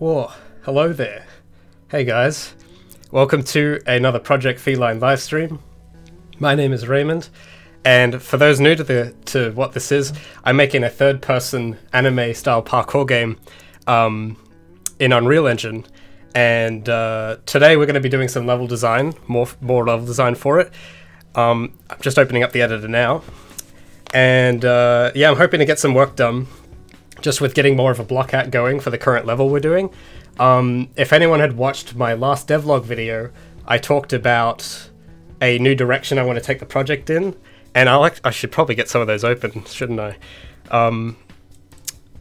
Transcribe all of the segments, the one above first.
Whoa, hello there. Hey guys, welcome to another Project Feline livestream. My name is Raymond, and for those new to what this is, I'm making a third-person anime-style parkour game in Unreal Engine, and today we're going to be doing some level design, more level design for it. I'm just opening up the editor now, and yeah, I'm hoping to get some work done just with getting more of a block out going for the current level we're doing. If anyone had watched my last devlog video, I talked about a new direction I want to take the project in, and I should probably get some of those open, shouldn't I?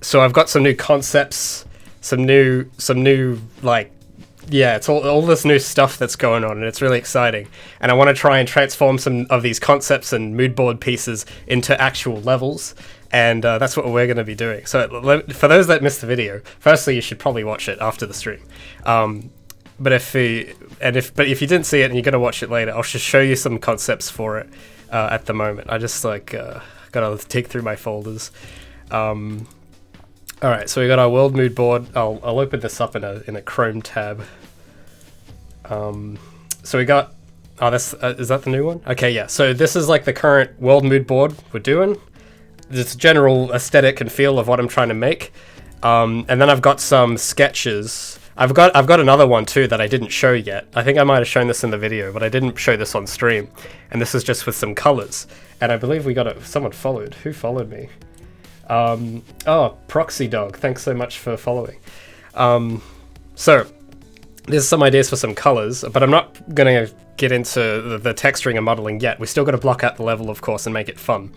So I've got some new concepts, some new like, yeah, it's all this new stuff that's going on, and it's really exciting. And I want to try and transform some of these concepts and mood board pieces into actual levels, and that's what we're going to be doing. So for those that missed the video, firstly, you should probably watch it after the stream. but if you didn't see it and you're gonna watch it later, I'll just show you some concepts for it at the moment. I just like gotta dig through my folders. All right, so we got our world mood board. I'll open this up in a Chrome tab. So we got this is that the new one? Okay, yeah. So this is like the current world mood board we're doing. This general aesthetic and feel of what I'm trying to make. And then I've got some sketches. I've got another one too that I didn't show yet. I think I might have shown this in the video, but I didn't show this on stream. And this is just with some colors. And I believe we got someone followed. Who followed me? Oh, Proxy Dog. Thanks so much for following. So there's some ideas for some colors, but I'm not gonna get into the texturing and modeling yet. We still got to block out the level, of course, and make it fun.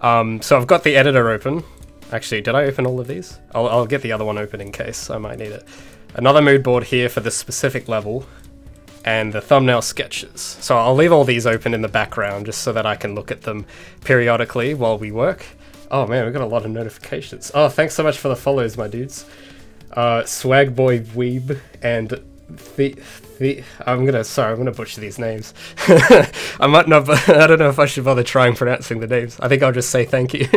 So I've got the editor open. Actually, did I open all of these? I'll get the other one open in case I might need it. Another mood board here for this specific level, and the thumbnail sketches. So I'll leave all these open in the background just so that I can look at them periodically while we work. Oh man, we've got a lot of notifications. Oh, thanks so much for the follows, my dudes. Swag Boy Weeb and I'm gonna butcher these names. I might not, I don't know if I should bother trying pronouncing the names. I think I'll just say thank you,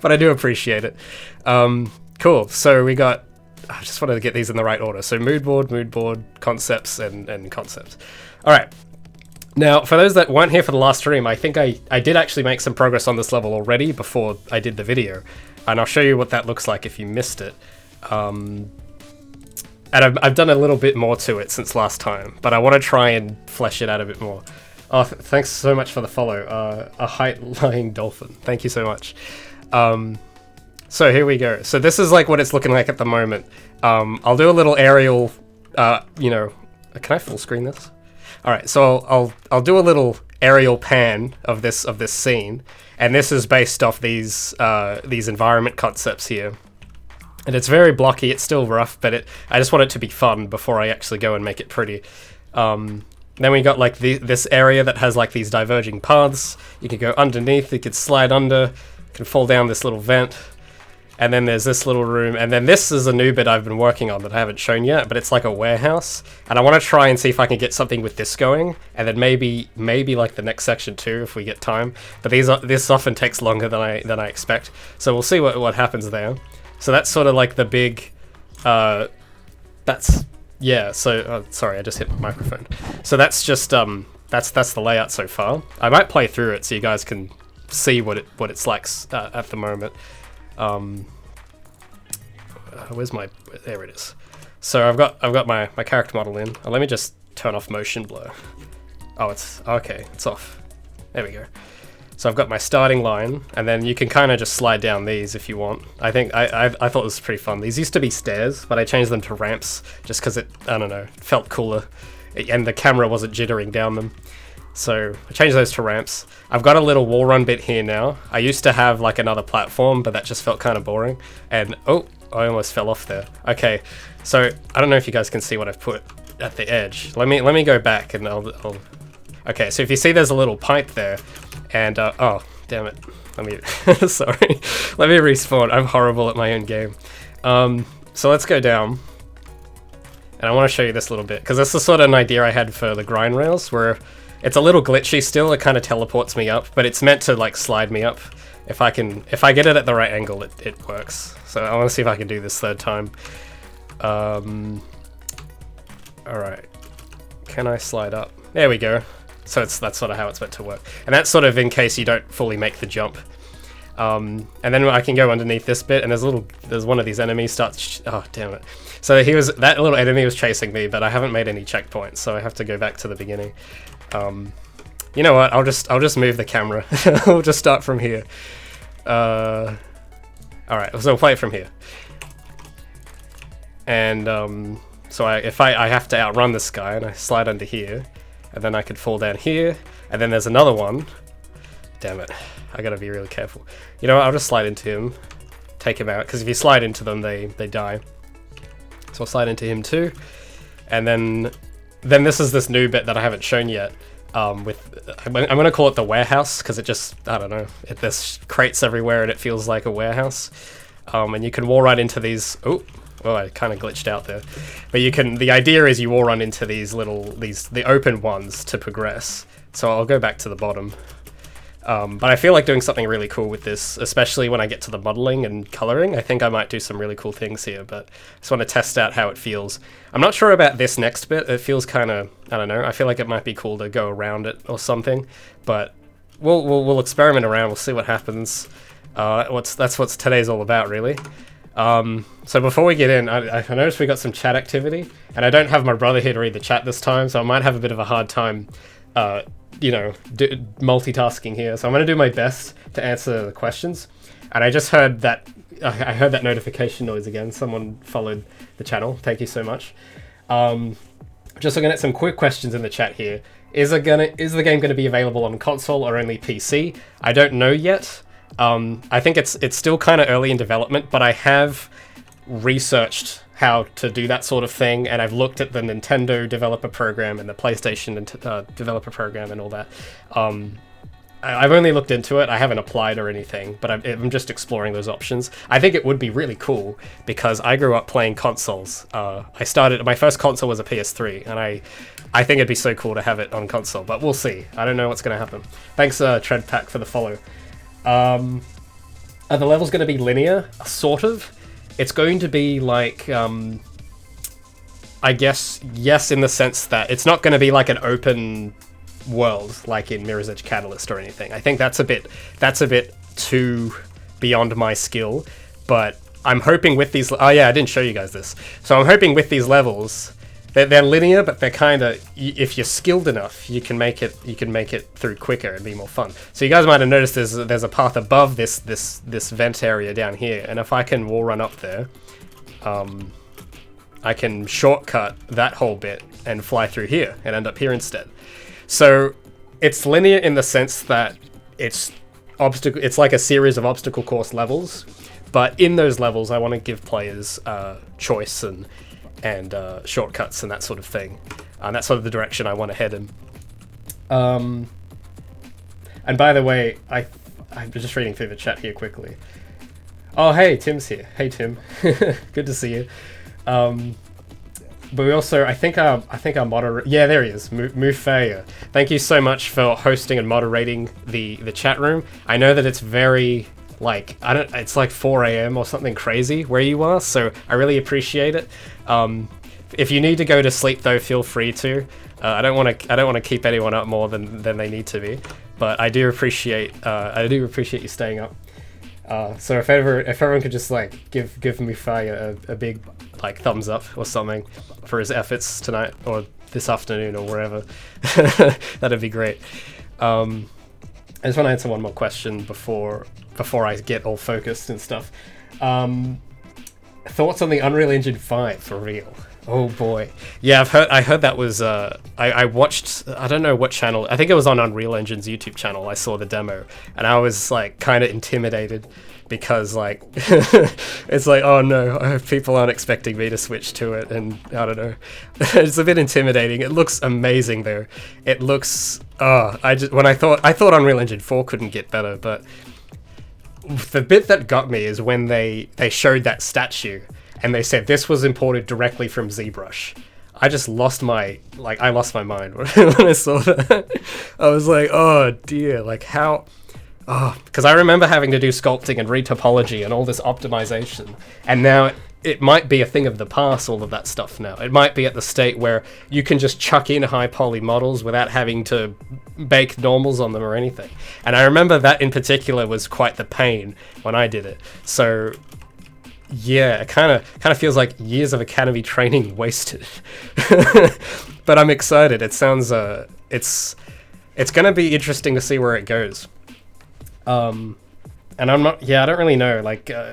but I do appreciate it. Cool, so we got, I just wanted to get these in the right order. So mood board, concepts, and concepts. All right. Now, for those that weren't here for the last stream, I think I did actually make some progress on this level already before I did the video, and I'll show you what that looks like if you missed it. And I've done a little bit more to it since last time, but I want to try and flesh it out a bit more. Oh, thanks so much for the follow. A height-lying dolphin. Thank you so much. So here we go. So this is like what it's looking like at the moment. I'll do a little aerial, can I full screen this? All right, so I'll do a little aerial pan of this scene, and this is based off these environment concepts here. And it's very blocky, it's still rough, but I just want it to be fun before I actually go and make it pretty. Then we got like this area that has like these diverging paths. You can go underneath, you could slide under, you can fall down this little vent. And then there's this little room, and then this is a new bit I've been working on that I haven't shown yet, but it's like a warehouse. And I want to try and see if I can get something with this going, and then maybe like the next section too, if we get time. But this often takes longer than I expect. So we'll see what happens there. So that's sort of like the big, sorry, I just hit my microphone. So that's just, that's the layout so far. I might play through it so you guys can see what it's like at the moment. There it is. So I've got my character model in. Let me just turn off motion blur. Oh, it's off. There we go. So I've got my starting line, and then you can kind of just slide down these if you want. I think I thought this was pretty fun. These used to be stairs, but I changed them to ramps just because it felt cooler, and the camera wasn't jittering down them. So I changed those to ramps. I've got a little wall run bit here now. I used to have like another platform, but that just felt kind of boring. And oh, I almost fell off there. Okay, so I don't know if you guys can see what I've put at the edge. Let me go back and I'll. Okay, so if you see there's a little pipe there, and oh damn it, sorry, let me respawn. I'm horrible at my own game. So let's go down, and I want to show you this little bit because this is sort of an idea I had for the grind rails, where it's a little glitchy still. It kind of teleports me up, but it's meant to like slide me up. If I get it at the right angle, it works. So I want to see if I can do this third time. All right, can I slide up? There we go. So that's sort of how it's meant to work. And that's sort of in case you don't fully make the jump. And then I can go underneath this bit, and there's one of these enemies starts, oh damn it. So that little enemy was chasing me, but I haven't made any checkpoints, so I have to go back to the beginning. You know what, I'll just move the camera. We'll just start from here. Alright, so we'll play it from here. And so if I have to outrun this guy, and I slide under here, and then I could fall down here, and then there's another one. Damn it, I gotta be really careful. You know what, I'll just slide into him, take him out, because if you slide into them, they die. So I'll slide into him too, and then this is this new bit that I haven't shown yet. I'm gonna call it the warehouse, because it just, I don't know, there's crates everywhere and it feels like a warehouse. And you can wall right into these, oh, well, I kind of glitched out there. But you can, the idea is you all run into these the open ones to progress. So I'll go back to the bottom. But I feel like doing something really cool with this, especially when I get to the modeling and coloring. I think I might do some really cool things here, but I just want to test out how it feels. I'm not sure about this next bit. It feels kind of, I don't know, I feel like it might be cool to go around it or something, but we'll experiment around. We'll see what happens. That's what today's all about, really. So before we get in, I noticed we got some chat activity, and I don't have my brother here to read the chat this time, so I might have a bit of a hard time multitasking here, so I'm going to do my best to answer the questions. And I just heard that I heard that notification noise again. Someone followed the channel. Thank you so much. Just looking at some quick questions in the chat here. Is the game going to be available on console or only PC? I don't know yet. I think it's still kind of early in development, but I have researched how to do that sort of thing, and I've looked at the Nintendo developer program and the PlayStation developer program and all that. I've only looked into it. I haven't applied or anything, but I'm just exploring those options. I think it would be really cool because I grew up playing consoles. My first console was a PS3, and I think it'd be so cool to have it on console, but we'll see. I don't know what's going to happen. Thanks, Treadpack, for the follow. Are the levels going to be linear? Sort of. It's going to be like, I guess, yes, in the sense that it's not going to be like an open world like in Mirror's Edge Catalyst or anything. I think that's a bit too beyond my skill, but I'm hoping with these... Oh yeah, I didn't show you guys this. So I'm hoping with these levels, they're linear, but they're kind of... If you're skilled enough, you can make it through quicker and be more fun. So you guys might have noticed there's a path above this vent area down here, and if I can wall run up there, I can shortcut that whole bit and fly through here and end up here instead. So it's linear in the sense that it's like a series of obstacle course levels, but in those levels I want to give players choice and shortcuts and that sort of thing. And that's sort of the direction I want to head in. And by the way, I'm just reading through the chat here quickly. Oh, hey, Tim's here. Hey, Tim. Good to see you. But we also, I think our moderator... Yeah, there he is. Mufaya. Thank you so much for hosting and moderating the chat room. I know that it's very... it's like 4 a.m. or something crazy where you are, so I really appreciate it. If you need to go to sleep though, feel free to. I don't want to keep anyone up more than they need to be, but I do appreciate you staying up. So if everyone could just give Mufaya a big thumbs up or something for his efforts tonight or this afternoon or wherever, that'd be great. I just want to answer one more question before I get all focused and stuff. Thoughts on the Unreal Engine 5 for real? Oh boy. Yeah, I heard that was I watched, I don't know what channel, I think it was on Unreal Engine's YouTube channel. I saw the demo and I was kind of intimidated because it's oh no, people aren't expecting me to switch to it, and I don't know. It's a bit intimidating. It looks amazing though. It looks I thought Unreal Engine 4 couldn't get better, but the bit that got me is when they showed that statue and they said this was imported directly from ZBrush. I just lost my mind when I saw that. I was like, oh dear, how... Oh, because I remember having to do sculpting and retopology and all this optimization, and now it might be a thing of the past, all of that stuff now. It might be at the state where you can just chuck in high poly models without having to bake normals on them or anything. And I remember that in particular was quite the pain when I did it. So yeah, it kind of feels like years of academy training wasted. But I'm excited. It sounds it's going to be interesting to see where it goes. And I don't really know,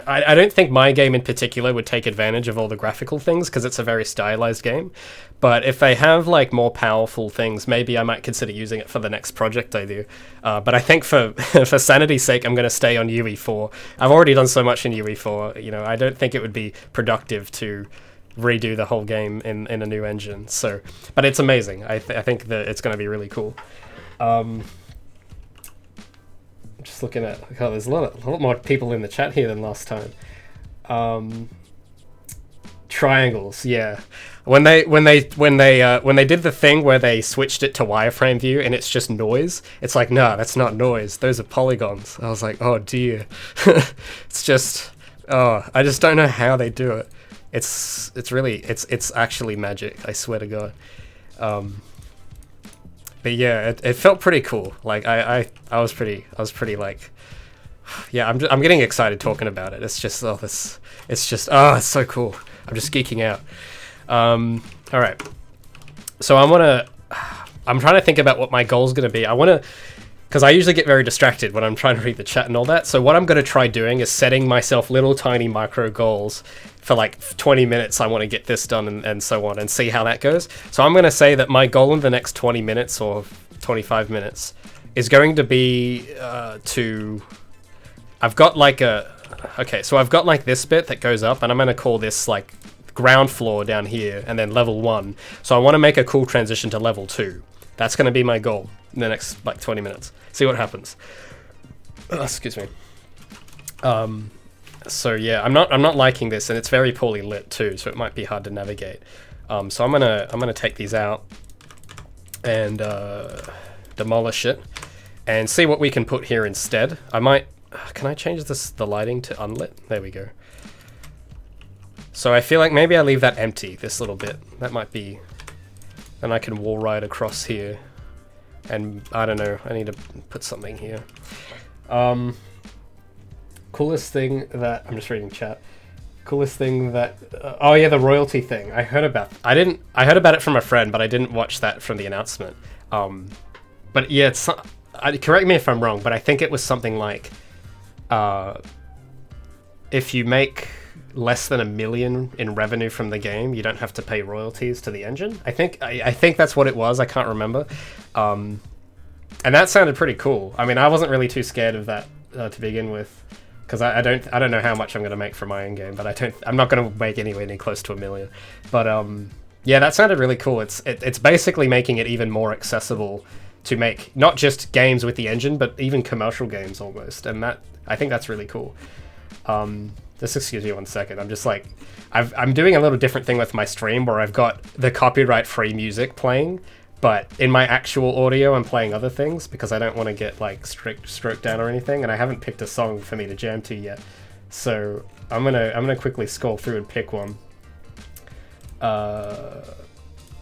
I don't think my game in particular would take advantage of all the graphical things because it's a very stylized game, but if they have more powerful things, maybe I might consider using it for the next project I do. But I think for for sanity's sake, I'm going to stay on UE4. I've already done so much in UE4, I don't think it would be productive to redo the whole game in a new engine. So, but it's amazing. I think that it's going to be really cool. Just looking at, there's a lot more people in the chat here than last time. Triangles, yeah. When they did the thing where they switched it to wireframe view and it's just noise, it's like, no, that's not noise. Those are polygons. I was like, oh dear. It's just, oh, I just don't know how they do it. It's actually magic. I swear to God. But yeah, it felt pretty cool. Like I was pretty like, yeah, I'm getting excited talking about it. It's just, it's so cool. I'm just geeking out. All right. So I'm trying to think about what my goal's going to be. Because I usually get very distracted when I'm trying to read the chat and all that. So what I'm going to try doing is setting myself little tiny micro goals for like 20 minutes. I want to get this done and so on and see how that goes. So I'm going to say that my goal in the next 20 minutes or 25 minutes is going to be I've got like this bit that goes up, and I'm going to call this like ground floor down here and then level 1. So I want to make a cool transition to level 2. That's going to be my goal in the next like 20 minutes. See what happens. Excuse me. So yeah, I'm not liking this, and it's very poorly lit too, so it might be hard to navigate. So I'm gonna take these out and demolish it and see what we can put here instead. I might. Can I change the lighting to unlit? There we go. So I feel like maybe I leave that empty, this little bit. That might be... Then I can wall ride across here. And I don't know, I need to put something here. Coolest thing that... I'm just reading chat. Coolest thing that... oh yeah, the royalty thing. I heard about it from a friend, but I didn't watch that from the announcement. But yeah, it's... correct me if I'm wrong, but I think it was something like... if you make less than $1 million in revenue from the game, you don't have to pay royalties to the engine. I think that's what it was. I can't remember. And that sounded pretty cool. I mean, I wasn't really too scared of that to begin with, because I don't know how much I'm going to make from my own game, but I'm not going to make anywhere near close to $1 million. But yeah, that sounded really cool. It's basically making it even more accessible to make not just games with the engine, but even commercial games almost. And I think that's really cool. Just excuse me 1 second. I'm just like, I'm doing a little different thing with my stream where I've got the copyright-free music playing, but in my actual audio, I'm playing other things because I don't want to get like stroked down or anything, and I haven't picked a song for me to jam to yet. So I'm gonna quickly scroll through and pick one. I'm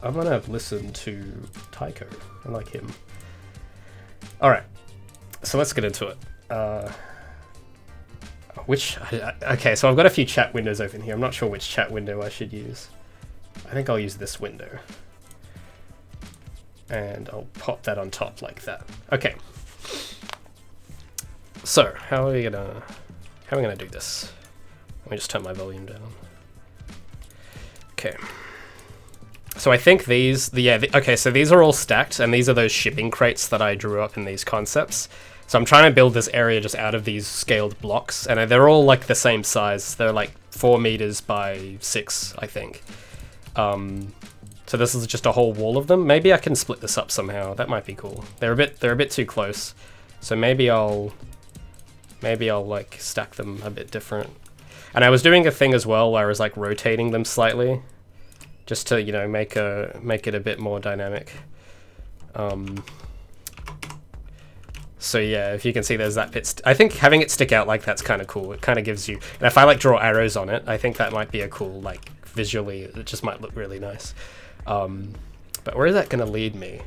gonna listen to Tycho. I like him. All right, so let's get into it. Okay, so I've got a few chat windows open here. I'm not sure which chat window I should use. I think I'll use this window. And I'll pop that on top like that. Okay. So, how are we gonna do this? Let me just turn my volume down. Okay. So I think okay, so these are all stacked, and these are those shipping crates that I drew up in these concepts. So I'm trying to build this area just out of these scaled blocks, and they're all like the same size. They're like 4 meters by 6, I think. So this is just a whole wall of them. Maybe I can split this up somehow. That might be cool. They're a bit too close. So maybe I'll like stack them a bit different. And I was doing a thing as well where I was like rotating them slightly, just to, you know, make it a bit more dynamic. So yeah, if you can see, there's that bit. I think having it stick out like that's kind of cool. It kind of gives you, and if I like draw arrows on it, I think that might be a cool, like visually, it just might look really nice. But where is that going to lead me?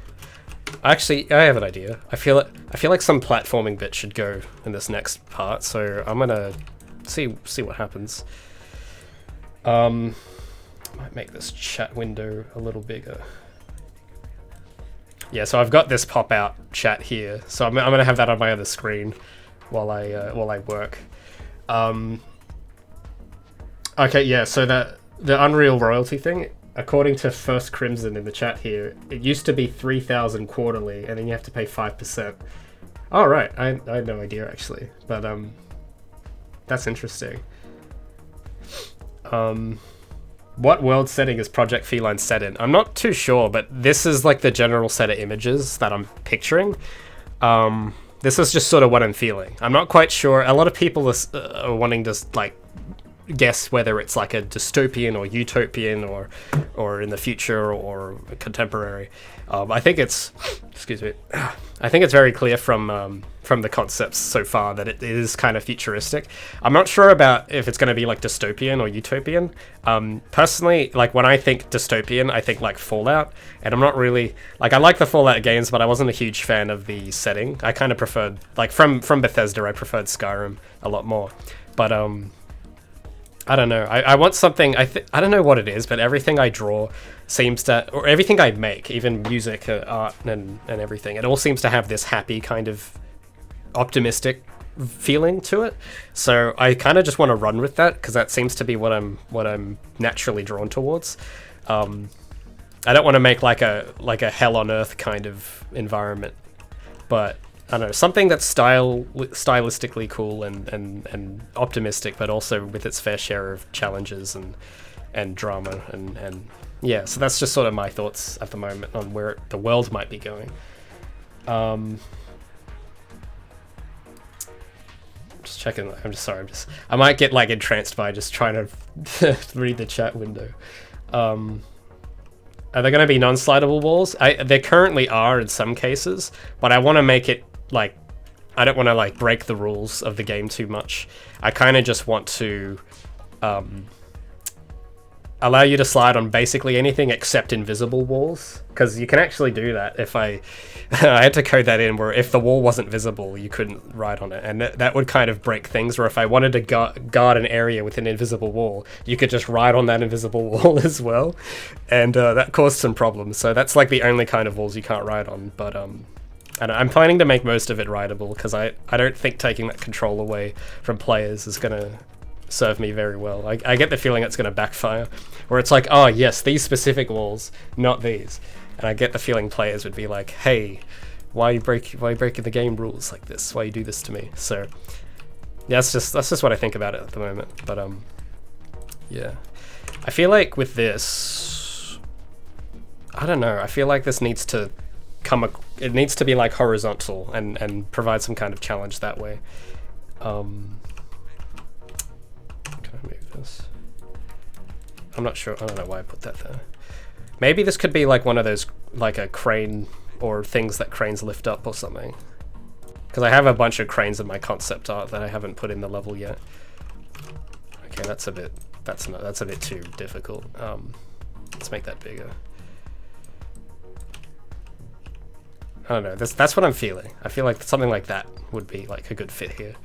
Actually, I have an idea. I feel like some platforming bit should go in this next part. So I'm gonna see what happens. Might make this chat window a little bigger. Yeah, so I've got this pop-out chat here, so I'm gonna have that on my other screen while I work. Okay, yeah. So the Unreal royalty thing, according to First Crimson in the chat here, it used to be 3,000 quarterly, and then you have to pay 5%. Oh right, I had no idea actually, but that's interesting. What world setting is Project Feline set in? I'm not too sure, but this is like the general set of images that I'm picturing. This is just sort of what I'm feeling. I'm not quite sure. A lot of people are wanting to like guess whether it's like a dystopian or utopian or in the future or contemporary. I think it's excuse me. I think it's very clear from the concepts so far that it is kind of futuristic. I'm not sure about if it's going to be like dystopian or utopian. Personally, like when I think dystopian, I think like Fallout, and I'm not really like I like the Fallout games, but I wasn't a huge fan of the setting. I kind of preferred like from Bethesda, I preferred Skyrim a lot more. But I don't know. I want something. I don't know what it is, but everything I draw seems to, or everything I make, even music, art, and everything, it all seems to have this happy kind of optimistic feeling to it. So I kind of just want to run with that because that seems to be what I'm naturally drawn towards. I don't want to make like a hell on earth kind of environment, but I don't know, something that's stylistically cool and optimistic, but also with its fair share of challenges and drama and yeah. So that's just sort of my thoughts at the moment on where the world might be going. Just checking. I might get like entranced by just trying to read the chat window. Are there going to be non-slidable walls? There currently are in some cases, but I want to make it like, I don't want to like break the rules of the game too much. I kind of just want to allow you to slide on basically anything except invisible walls, because you can actually do that. If I had to code that in where if the wall wasn't visible, you couldn't ride on it, and that would kind of break things. Or if I wanted to guard an area with an invisible wall, you could just ride on that invisible wall as well, and that caused some problems. So that's like the only kind of walls you can't ride on. But and I'm planning to make most of it rideable, because I don't think taking that control away from players is going to serve me very well. I get the feeling it's going to backfire, where it's like, oh yes, these specific walls, not these. And I get the feeling players would be like, hey, why are you breaking the game rules like this? Why you do this to me? So yeah, that's just what I think about it at the moment. But yeah, I feel like with this, I don't know, I feel like this needs to it needs to be like horizontal and provide some kind of challenge that way. Can I move this? I'm not sure. I don't know why I put that there. Maybe this could be like one of those, like a crane or things that cranes lift up or something. Because I have a bunch of cranes in my concept art that I haven't put in the level yet. Okay, that's a bit too difficult. Let's make that bigger. I don't know. That's what I'm feeling. I feel like something like that would be like a good fit here.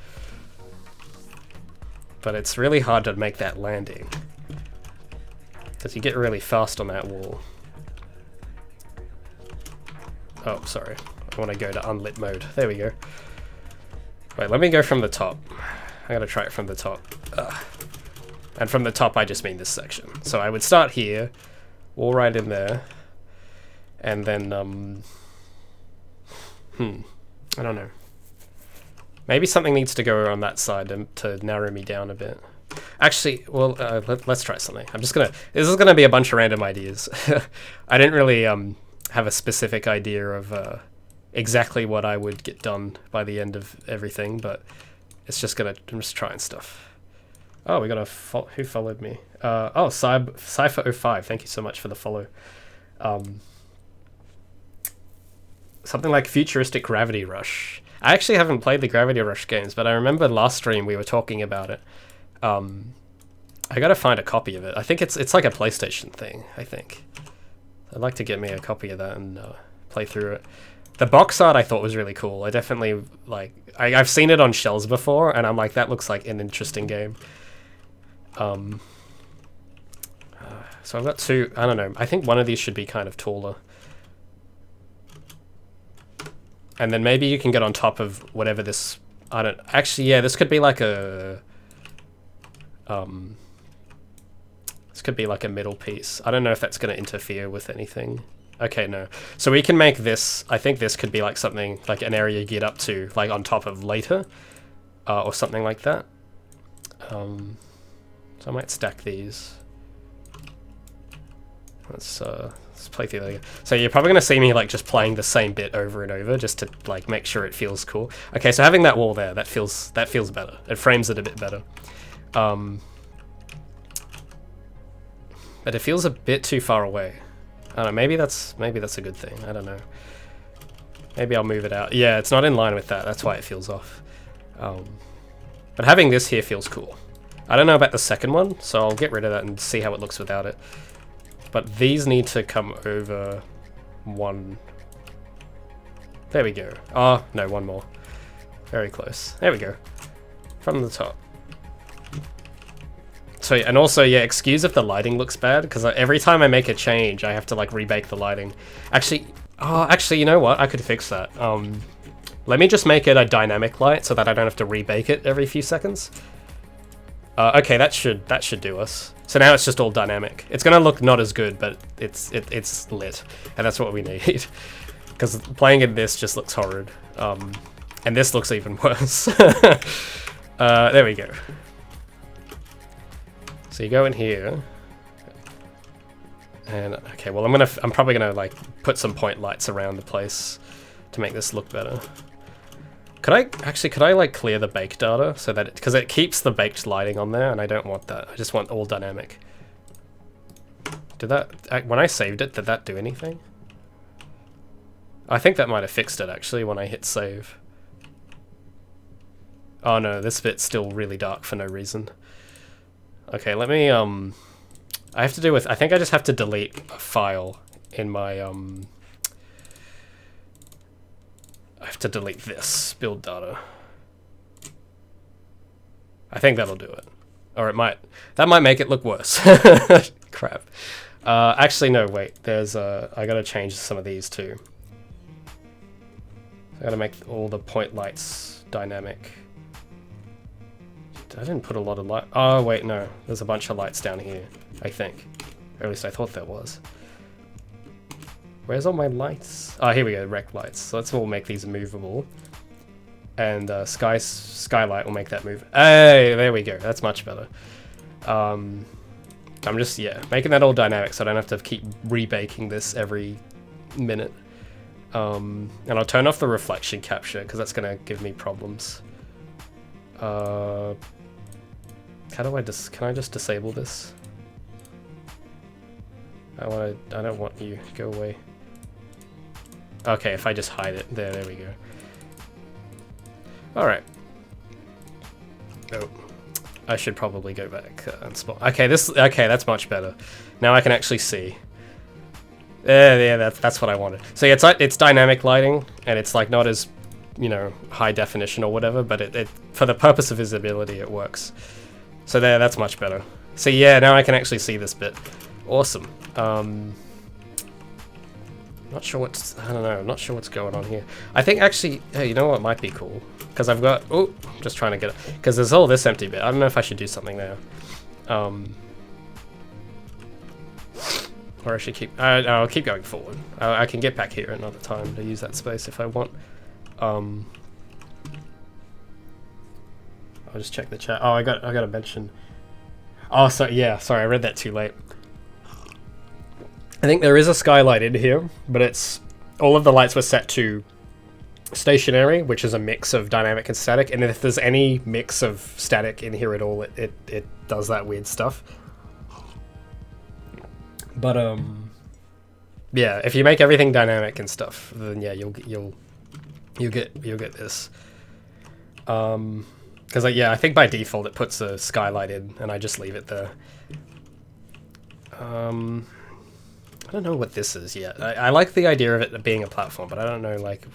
But it's really hard to make that landing, because you get really fast on that wall. Oh, sorry. I want to go to unlit mode. There we go. Wait, let me go from the top. I gotta try it from the top. And from the top, I just mean this section. So I would start here, wall right in there, and then, I don't know. Maybe something needs to go on that side to narrow me down a bit. Actually, well, let's try something. This is gonna be a bunch of random ideas. I didn't really have a specific idea of exactly what I would get done by the end of everything, but it's just I'm just trying stuff. Oh, we got who followed me? Oh, Cypher05, thank you so much for the follow. Something like Futuristic Gravity Rush. I actually haven't played the Gravity Rush games, but I remember last stream we were talking about it. I gotta find a copy of it. I think it's like a PlayStation thing, I think. I'd like to get me a copy of that and play through it. The box art I thought was really cool. I definitely, like, I've seen it on shelves before, and I'm like, that looks like an interesting game. So I've got two, I don't know, I think one of these should be kind of taller. And then maybe you can get on top of whatever this, actually, yeah, this could be like a, this could be like a middle piece. I don't know if that's going to interfere with anything. Okay, no. So we can make this, I think this could be like something, like an area you get up to, like on top of later, or something like that. So I might stack these. Let's play through that again. So you're probably going to see me like just playing the same bit over and over just to like make sure it feels cool. Okay, so having that wall there, that feels better. It frames it a bit better. but it feels a bit too far away. I don't know, maybe that's a good thing. I don't know. Maybe I'll move it out. Yeah, it's not in line with that. That's why it feels off. But having this here feels cool. I don't know about the second one, so I'll get rid of that and see how it looks without it. But these need to come over one. There we go. Oh, no, one more. Very close. There we go. From the top. So, and also, yeah, excuse if the lighting looks bad, because every time I make a change, I have to, like, rebake the lighting. Actually, you know what? I could fix that. Let me just make it a dynamic light so that I don't have to rebake it every few seconds. Okay, that should do us. So now it's just all dynamic. It's gonna look not as good, but it's lit, and that's what we need. Because playing in this just looks horrid, and this looks even worse. There we go. So you go in here, and okay, well I'm probably gonna like put some point lights around the place to make this look better. Could I like clear the bake data so that because it keeps the baked lighting on there, and I don't want that. I just want all dynamic. Did that, when I saved it, did that do anything? I think that might have fixed it actually when I hit save. Oh no, this bit's still really dark for no reason. Okay, let me I have to do with, I think I just have to delete a file in my I have to delete this build data. I think that'll do it. Or that might make it look worse. Crap. Actually no, wait, there's I gotta change some of these too. I gotta make all the point lights dynamic. I didn't put a lot of light. Oh wait, no, there's a bunch of lights down here, I think. Or at least I thought there was. Where's all my lights? Oh, here we go, rec lights. So let's all make these movable. And skylight will make that move. Hey, there we go, that's much better. I'm just, yeah, making that all dynamic so I don't have to keep rebaking this every minute. And I'll turn off the reflection capture because that's gonna give me problems. How do can I just disable this? I don't want you, go away. Okay, if I just hide it, there we go. Alright. Oh, I should probably go back and spot. Okay, that's much better. Now I can actually see. Yeah, that's what I wanted. So yeah, it's dynamic lighting, and it's like not as, you know, high definition or whatever, but it for the purpose of visibility, it works. So that's much better. So yeah, now I can actually see this bit. Awesome. Not sure not sure what's going on here. I think actually, hey, you know what might be cool? Because I've got, oh, just trying to get it. Because there's all this empty bit. I don't know if I should do something there. Or I should keep, I'll keep going forward. I can get back here another time to use that space if I want. I'll just check the chat. Oh, I got to mention. Oh, so yeah, sorry, I read that too late. I think there is a skylight in here, but it's all of the lights were set to stationary, which is a mix of dynamic and static. And if there's any mix of static in here at all, it does that weird stuff. But yeah, if you make everything dynamic and stuff, then yeah, you'll get this. Because like, yeah, I think by default it puts a skylight in, and I just leave it there. I don't know what this is yet. I like the idea of it being a platform, but I don't know, like,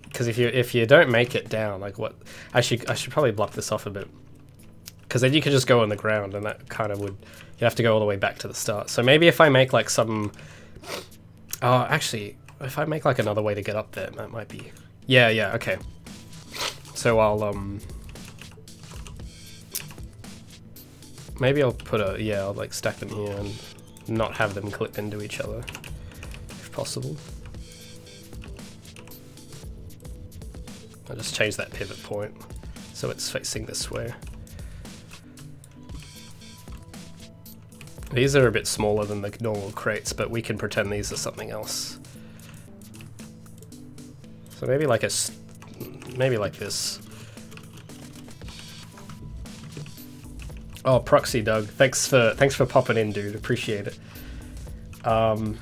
because if you don't make it down, like what? I should probably block this off a bit, because then you could just go on the ground, and that kind of would, you have to go all the way back to the start. So maybe if I make like some, oh, actually, if I make like another way to get up there, that might be, yeah, okay. So I'll maybe I'll put I'll like stack them here and not have them clip into each other, if possible. I'll just change that pivot point so it's facing this way. These are a bit smaller than the normal crates, but we can pretend these are something else. So maybe like maybe like this. Oh, Proxy Doug, thanks for popping in, dude. Appreciate it. Got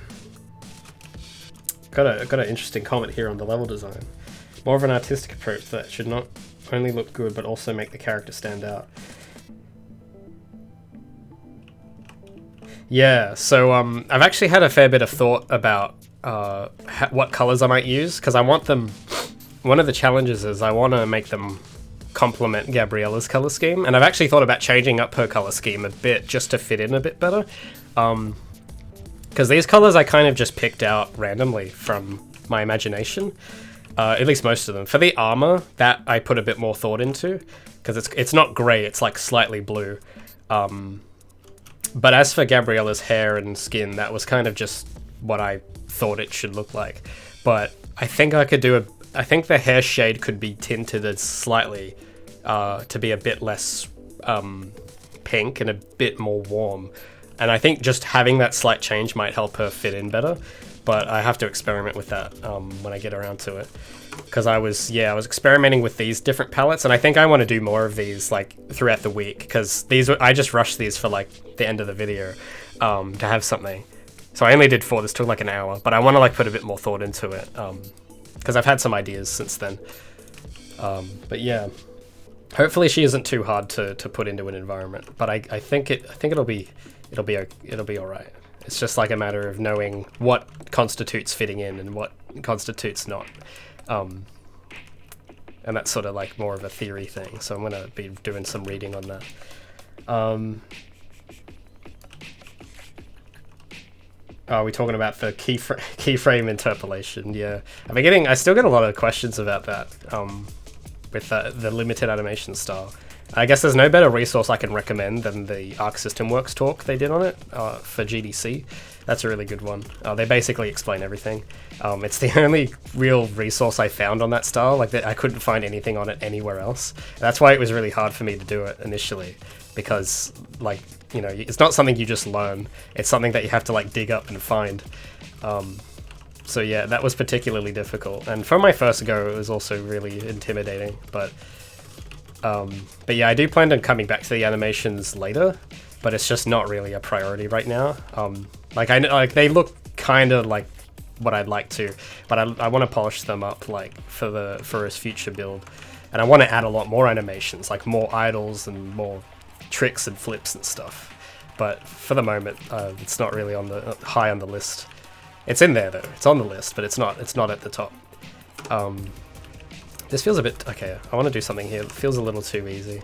an interesting comment here on the level design. More of an artistic approach that should not only look good but also make the character stand out. Yeah, so I've actually had a fair bit of thought about what colors I might use, because I want them. One of the challenges is I want to make them complement Gabriella's color scheme, and I've actually thought about changing up her color scheme a bit just to fit in a bit better. Because these colors I kind of just picked out randomly from my imagination, at least most of them. For the armor, that I put a bit more thought into, because it's not grey, it's like slightly blue. But as for Gabriella's hair and skin, that was kind of just what I thought it should look like. But I think I could do I think the hair shade could be tinted as slightly to be a bit less pink and a bit more warm. And I think just having that slight change might help her fit in better. But I have to experiment with that when I get around to it. Because I was experimenting with these different palettes, and I think I want to do more of these like throughout the week, because I just rushed these for like the end of the video to have something. So I only did 4. This took like an hour, but I want to like put a bit more thought into it because I've had some ideas since then. But yeah, hopefully she isn't too hard to put into an environment. But I think it'll be all right. It's just like a matter of knowing what constitutes fitting in and what constitutes not. And that's sort of like more of a theory thing, so I'm going to be doing some reading on that. Are we talking about the keyframe interpolation? Yeah, I still get a lot of questions about that with the limited animation style. I guess there's no better resource I can recommend than the Arc System Works talk they did on it for GDC. That's a really good one. They basically explain everything. It's the only real resource I found on that style. Like, I couldn't find anything on it anywhere else. That's why it was really hard for me to do it initially, because, like, you know, it's not something you just learn. It's something that you have to like dig up and find. So yeah, that was particularly difficult. And for my first go, it was also really intimidating. But yeah, I do plan on coming back to the animations later, but it's just not really a priority right now. Like they look kind of like what I'd like to, but I want to polish them up like for his future build, and I want to add a lot more animations, like more idols and more tricks and flips and stuff. But for the moment, it's not really on the high on the list. It's in there though. It's on the list, but it's not at the top. This feels a bit... Okay, I want to do something here. It feels a little too easy.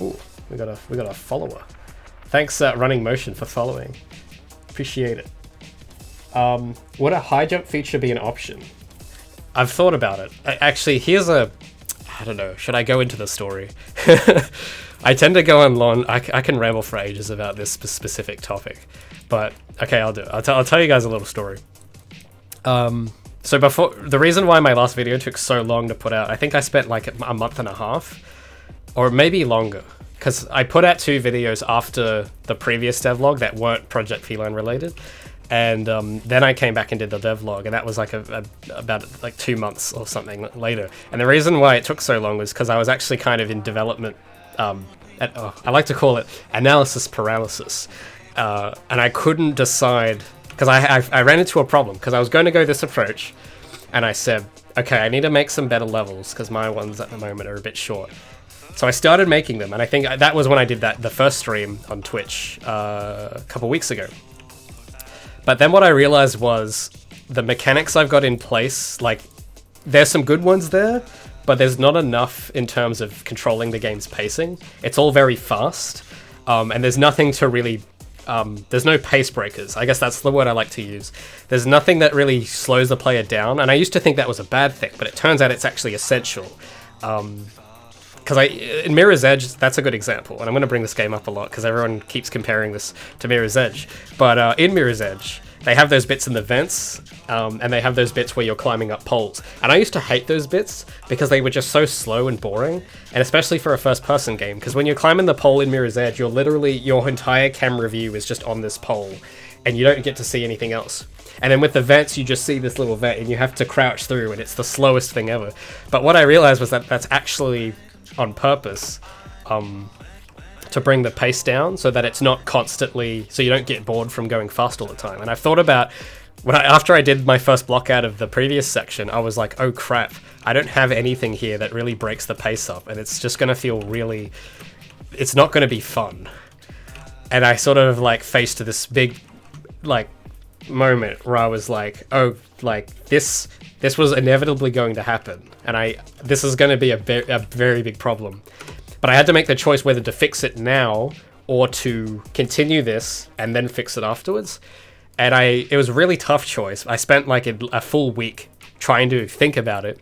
Ooh, we got a follower. Thanks, Running Motion, for following. Appreciate it. Would a high jump feature be an option? I've thought about it. Actually, here's a... I don't know. Should I go into the story? I tend to go on long. I can ramble for ages about this specific topic. But, okay, I'll do it. I'll tell you guys a little story. So before, the reason why my last video took so long to put out, I think I spent like a month and a half, or maybe longer, because I put out 2 videos after the previous devlog that weren't Project Feline related, and then I came back and did the devlog, and that was like about like 2 months or something later. And the reason why it took so long was because I was actually kind of in development, I like to call it analysis paralysis, and I couldn't decide. Because I ran into a problem, because I was going to go this approach, and I said, okay, I need to make some better levels, because my ones at the moment are a bit short. So I started making them, and I think that was when I did the first stream on Twitch a couple weeks ago. But then what I realized was the mechanics I've got in place, like, there's some good ones there, but there's not enough in terms of controlling the game's pacing. It's all very fast, and there's nothing to really... there's no pace breakers. I guess that's the word I like to use. There's nothing that really slows the player down, and I used to think that was a bad thing, but it turns out it's actually essential. Because in Mirror's Edge, that's a good example, and I'm going to bring this game up a lot because everyone keeps comparing this to Mirror's Edge. But in Mirror's Edge, they have those bits in the vents, and they have those bits where you're climbing up poles. And I used to hate those bits because they were just so slow and boring, and especially for a first-person game, because when you're climbing the pole in Mirror's Edge, you're literally, your entire camera view is just on this pole, and you don't get to see anything else. And then with the vents, you just see this little vent, and you have to crouch through, and it's the slowest thing ever. But what I realized was that that's actually on purpose, to bring the pace down, so that it's not constantly, so you don't get bored from going fast all the time. And I've thought about, after I did my first block out of the previous section, I was like, oh crap, I don't have anything here that really breaks the pace up, and it's just going to feel really, it's not going to be fun. And I sort of like faced this big like moment where I was like, oh, like this was inevitably going to happen, and this is going to be a very big problem. But I had to make the choice whether to fix it now or to continue this and then fix it afterwards. And it was a really tough choice. I spent like a full week trying to think about it.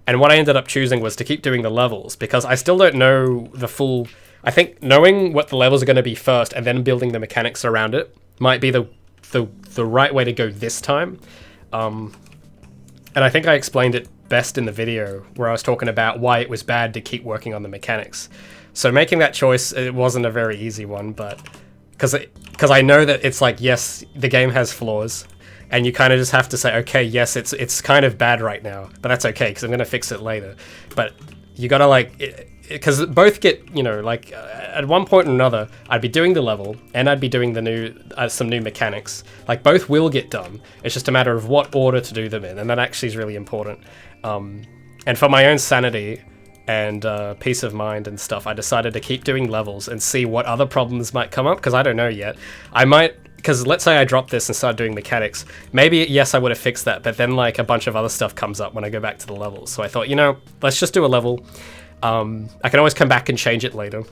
And what I ended up choosing was to keep doing the levels, because I still don't know the full... I think knowing what the levels are going to be first and then building the mechanics around it might be the right way to go this time. And I think I explained it best in the video where I was talking about why it was bad to keep working on the mechanics. So making that choice, it wasn't a very easy one, but because I know that it's like, yes, the game has flaws, and you kind of just have to say, okay, yes, it's kind of bad right now, but that's okay because I'm going to fix it later. But you gotta like, because both get, you know, like at one point or another, I'd be doing the level and I'd be doing the some new mechanics. Like both will get done. It's just a matter of what order to do them in, and that actually is really important. And for my own sanity and peace of mind and stuff, I decided to keep doing levels and see what other problems might come up, because I don't know yet. I might, because let's say I drop this and start doing mechanics, maybe, yes, I would have fixed that, but then like a bunch of other stuff comes up when I go back to the levels. So I thought, you know, let's just do a level. I can always come back and change it later.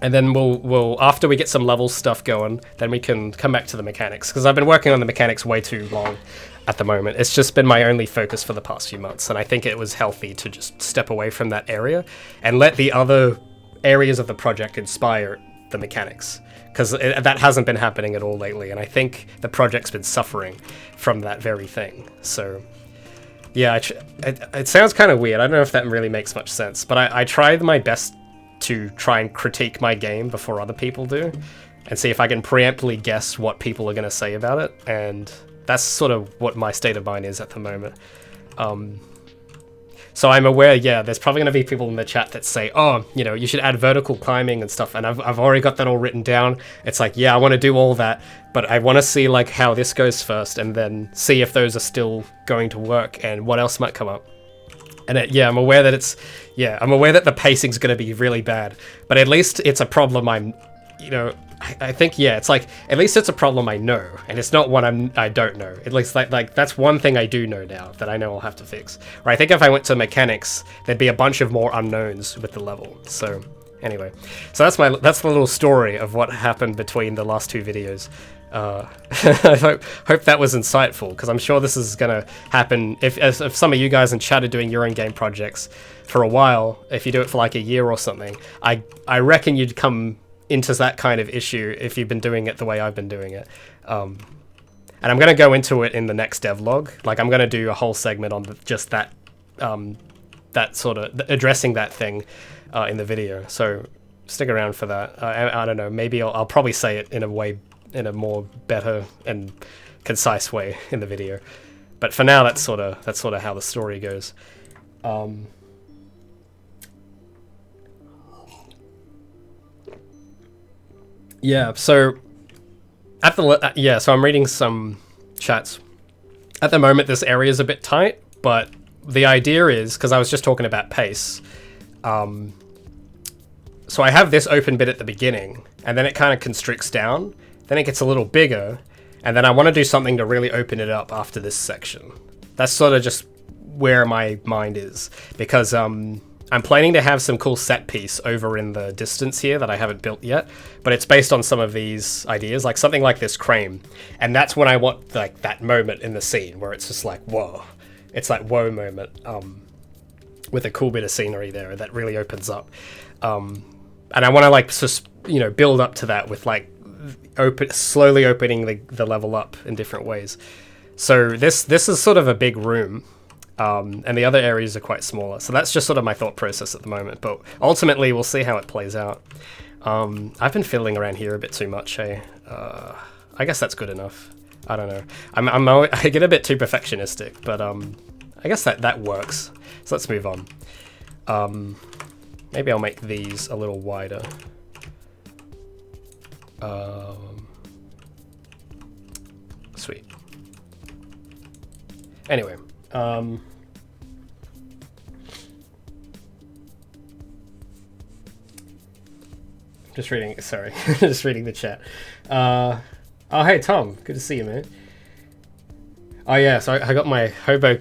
And then we'll after we get some level stuff going, then we can come back to the mechanics, because I've been working on the mechanics way too long at the moment. It's just been my only focus for the past few months, and I think it was healthy to just step away from that area and let the other areas of the project inspire the mechanics, because that hasn't been happening at all lately, and I think the project's been suffering from that very thing. So yeah, it sounds kind of weird. I don't know if that really makes much sense, but I tried my best to try and critique my game before other people do, and see if I can preemptively guess what people are going to say about it, and that's sort of what my state of mind is at the moment. So I'm aware, yeah, there's probably going to be people in the chat that say, oh, you know, you should add vertical climbing and stuff, and I've already got that all written down. It's like, yeah, I want to do all that, but I want to see like how this goes first, and then see if those are still going to work and what else might come up. And yeah, I'm aware that I'm aware that the pacing's going to be really bad, but at least it's a problem I think, yeah, it's like, at least it's a problem I know, and it's not one I don't know. At least like that's one thing I do know now that I know I'll have to fix. Or I think if I went to mechanics, there'd be a bunch of more unknowns with the level. So anyway, so that's the little story of what happened between the last two videos. I hope that was insightful, because I'm sure this is gonna happen if some of you guys in chat are doing your own game projects for a while. If you do it for like a year or something, I reckon you'd come into that kind of issue if you've been doing it the way I've been doing it. And I'm going to go into it in the next devlog. Like, I'm going to do a whole segment on just that sort of addressing that thing in the video. So stick around for that. I don't know, maybe I'll probably say it in a more better and concise way in the video. But for now, that's sort of how the story goes. Yeah, so so I'm reading some chats. At the moment, this area is a bit tight, but the idea is, because I was just talking about pace, so I have this open bit at the beginning, and then it kind of constricts down, then it gets a little bigger, and then I want to do something to really open it up after this section. That's sort of just where my mind is, because I'm planning to have some cool set piece over in the distance here that I haven't built yet, but it's based on some of these ideas, like something like this crane, and that's when I want like that moment in the scene where it's just like, whoa, it's like whoa moment, with a cool bit of scenery there that really opens up, and I want to like just, you know, build up to that with like slowly opening the level up in different ways. So this is sort of a big room. And the other areas are quite smaller. So that's just sort of my thought process at the moment. But ultimately, we'll see how it plays out. I've been fiddling around here a bit too much, eh? I guess that's good enough. I don't know. I get a bit too perfectionistic, but I guess that works. So let's move on. Maybe I'll make these a little wider. Sweet. Anyway, just reading. Sorry, just reading the chat. Oh, hey Tom, good to see you, man. Oh yeah, so I got my hobo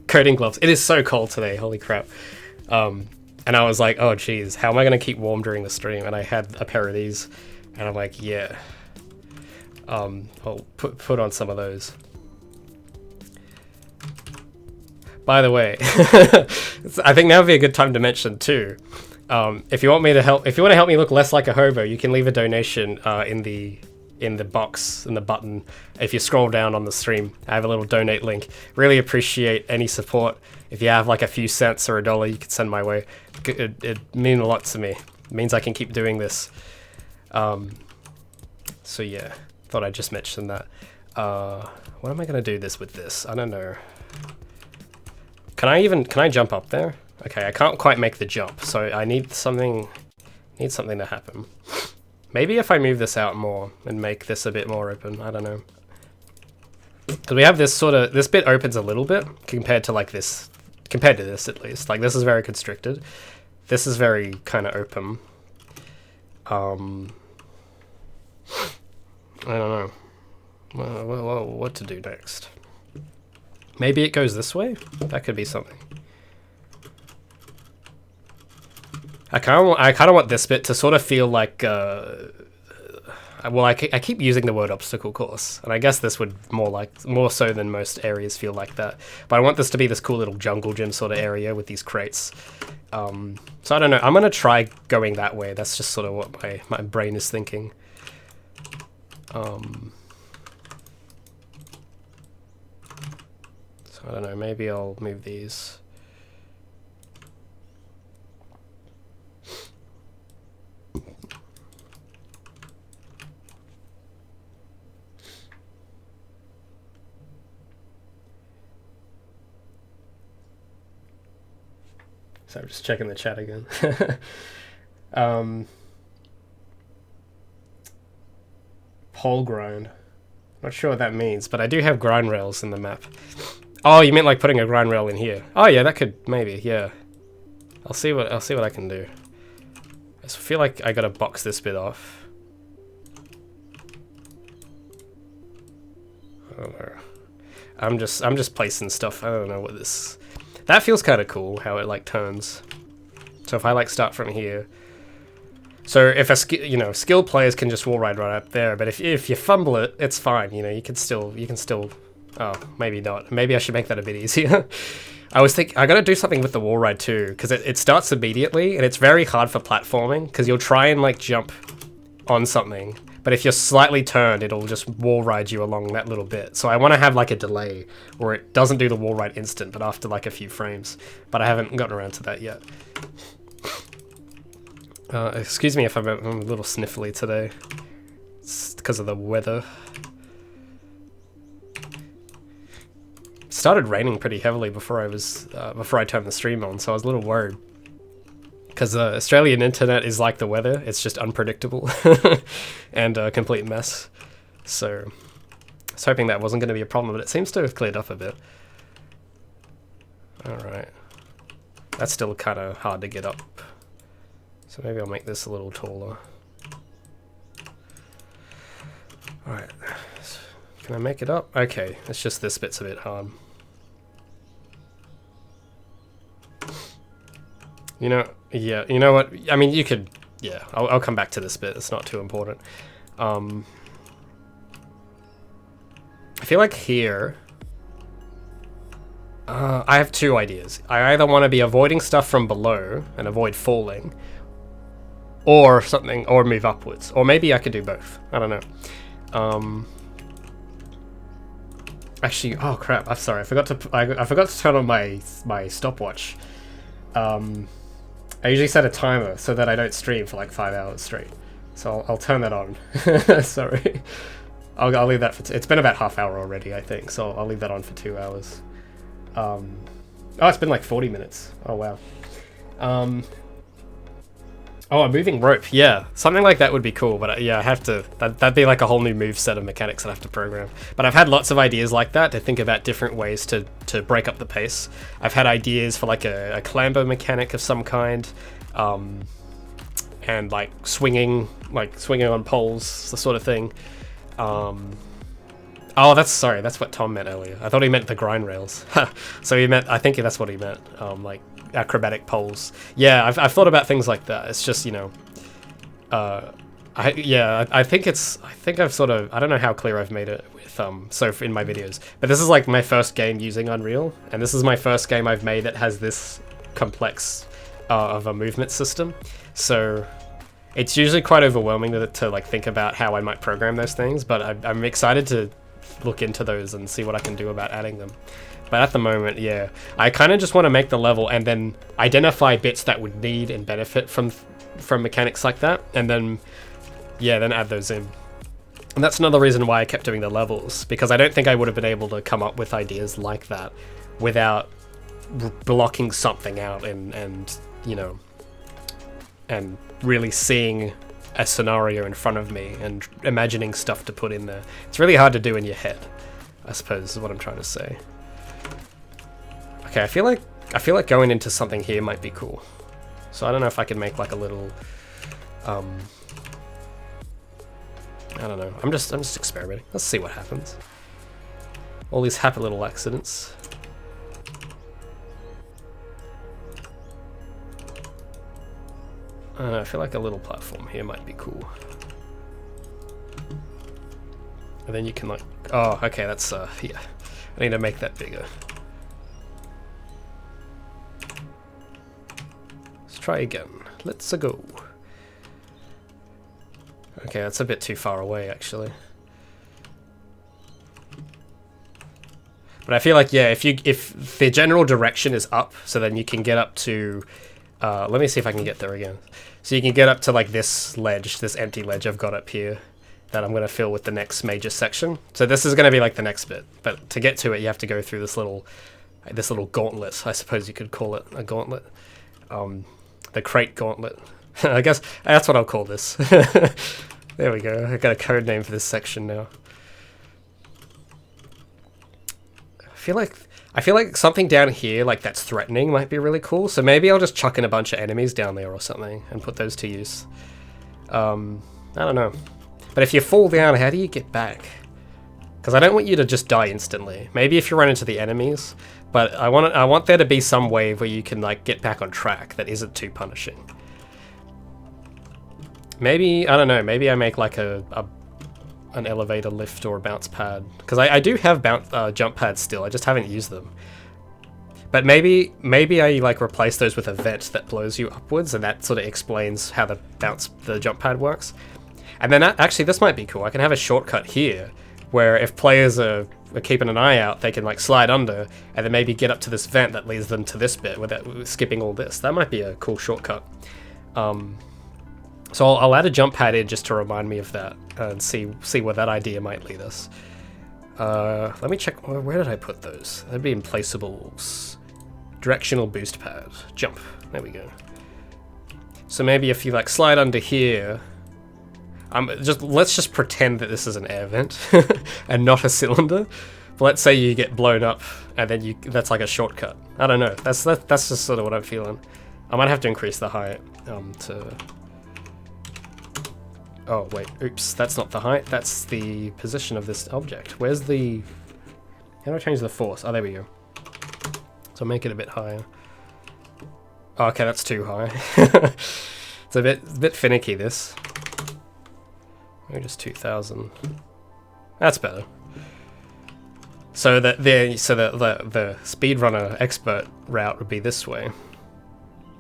coding gloves. It is so cold today. Holy crap. And I was like, oh geez, how am I gonna keep warm during the stream? And I had a pair of these, and I'm like, yeah. I'll put on some of those. By the way, I think now would be a good time to mention too. If you want me to help, if you want to help me look less like a hobo, you can leave a donation in the box, in the button. If you scroll down on the stream, I have a little donate link. Really appreciate any support. If you have like a few cents or $1, you can send my way. It means a lot to me. It means I can keep doing this. So yeah, thought I'd just mention that. What am I gonna do with this? I don't know. Can I jump up there? Okay, I can't quite make the jump, so I need something to happen. Maybe if I move this out more and make this a bit more open, I don't know. Because we have this this bit opens a little bit compared to this at least. Like this is very constricted. This is very kind of open. I don't know. Well, what to do next? Maybe it goes this way? That could be something. I kind of want this bit to sort of feel like, well, I keep using the word obstacle course, and I guess this would more so than most areas feel like that. But I want this to be this cool little jungle gym sort of area with these crates. So I don't know. I'm gonna try going that way. That's just sort of what my brain is thinking. So I don't know. Maybe I'll move these. So I'm just checking the chat again. Pole grind. Not sure what that means, but I do have grind rails in the map. Oh, you meant like putting a grind rail in here? Oh yeah, that could maybe, yeah. I'll see what I can do. I just feel like I gotta box this bit off. I don't know. I'm just placing stuff. I don't know what this. That feels kind of cool how it like turns. So if I like start from here. So if skilled players can just wall ride right up there, but if you fumble it, it's fine. You can still. Oh, maybe not. Maybe I should make that a bit easier. I was thinking I gotta do something with the wall ride too, because it starts immediately and it's very hard for platforming because you'll try and like jump on something, but if you're slightly turned, it'll just wall ride you along that little bit. So I want to have like a delay where it doesn't do the wall ride instant, but after like a few frames. But I haven't gotten around to that yet. Excuse me if I'm a little sniffly today. It's because of the weather. It started raining pretty heavily before I turned the stream on, so I was a little worried. Because the Australian internet is like the weather, it's just unpredictable and a complete mess. So I was hoping that wasn't going to be a problem, but it seems to have cleared up a bit. Alright. That's still kind of hard to get up. So maybe I'll make this a little taller. Alright. Can I make it up? Okay, it's just this bit's a bit hard. Yeah, you know what? I mean, you could, yeah, I'll come back to this bit. It's not too important. I feel like here, I have two ideas. I either want to be avoiding stuff from below and avoid falling, or something, or move upwards. Or maybe I could do both. I don't know. Actually, oh crap! I'm sorry. I forgot to turn on my stopwatch. I usually set a timer so that I don't stream for like 5 hours straight. So I'll turn that on. Sorry. I'll leave that for. It's been about half hour already, I think, so I'll leave that on for 2 hours. Oh, it's been like 40 minutes. Oh wow. Oh, a moving rope. Yeah, something like that would be cool. But yeah, I have to. That'd be like a whole new move set of mechanics I'd have to program. But I've had lots of ideas like that to think about different ways to break up the pace. I've had ideas for like a clamber mechanic of some kind, and like swinging on poles, the sort of thing. Oh, that's what Tom meant earlier. I thought he meant the grind rails. So he meant. I think that's what he meant. Like acrobatic poles. Yeah, I've thought about things like that. It's just, you know, I think I've sort of, I don't know how clear I've made it with in my videos, but this is like my first game using Unreal, and this is my first game I've made that has this complex of a movement system. So it's usually quite overwhelming to like think about how I might program those things, but I'm excited to look into those and see what I can do about adding them. But at the moment, yeah, I kind of just want to make the level and then identify bits that would need and benefit from mechanics like that, and then, yeah, then add those in. And that's another reason why I kept doing the levels, because I don't think I would have been able to come up with ideas like that without blocking something out and you know, and really seeing a scenario in front of me and imagining stuff to put in there. It's really hard to do in your head, I suppose, is what I'm trying to say. Okay, I feel like going into something here might be cool. So I don't know if I can make like a little, I don't know. I'm just experimenting. Let's see what happens. All these happy little accidents. I don't know, I feel like a little platform here might be cool. And then you can like, oh, okay, that's yeah. I need to make that bigger. Try again. Let's go. Okay, that's a bit too far away, actually. But I feel like, yeah, if the general direction is up, so then you can get up to. Let me see if I can get there again. So you can get up to like this ledge, this empty ledge I've got up here, that I'm going to fill with the next major section. So this is going to be like the next bit, but to get to it, you have to go through this little gauntlet. I suppose you could call it a gauntlet. The crate gauntlet. I guess that's what I'll call this. There we go. I got a code name for this section now. I feel like something down here, like that's threatening, might be really cool. So maybe I'll just chuck in a bunch of enemies down there or something and put those to use. I don't know. But if you fall down, how do you get back? Because I don't want you to just die instantly. Maybe if you run into the enemies, but I want there to be some way where you can like get back on track that isn't too punishing. Maybe, I don't know, maybe I make like an elevator lift or a bounce pad. Because I do have jump pads still, I just haven't used them. But maybe I like replace those with a vent that blows you upwards, and that sort of explains how the jump pad works. And then actually this might be cool. I can have a shortcut here where if players are keeping an eye out, they can like slide under and then maybe get up to this vent that leads them to this bit without skipping all this. That might be a cool shortcut. So I'll add a jump pad in just to remind me of that and see where that idea might lead us. Let me check, where did I put those? That'd be in placeables. Directional boost pad, jump, there we go. So maybe if you like slide under here, let's just pretend that this is an air vent and not a cylinder. But let's say you get blown up and then that's like a shortcut. I don't know, that's just sort of what I'm feeling. I might have to increase the height to... Oh wait, oops, that's not the height, that's the position of this object. Where's the... How do I change the force? Oh, there we go. So make it a bit higher. Oh, okay, that's too high. It's a bit finicky, this. Maybe just 2,000. That's better. So the speedrunner expert route would be this way.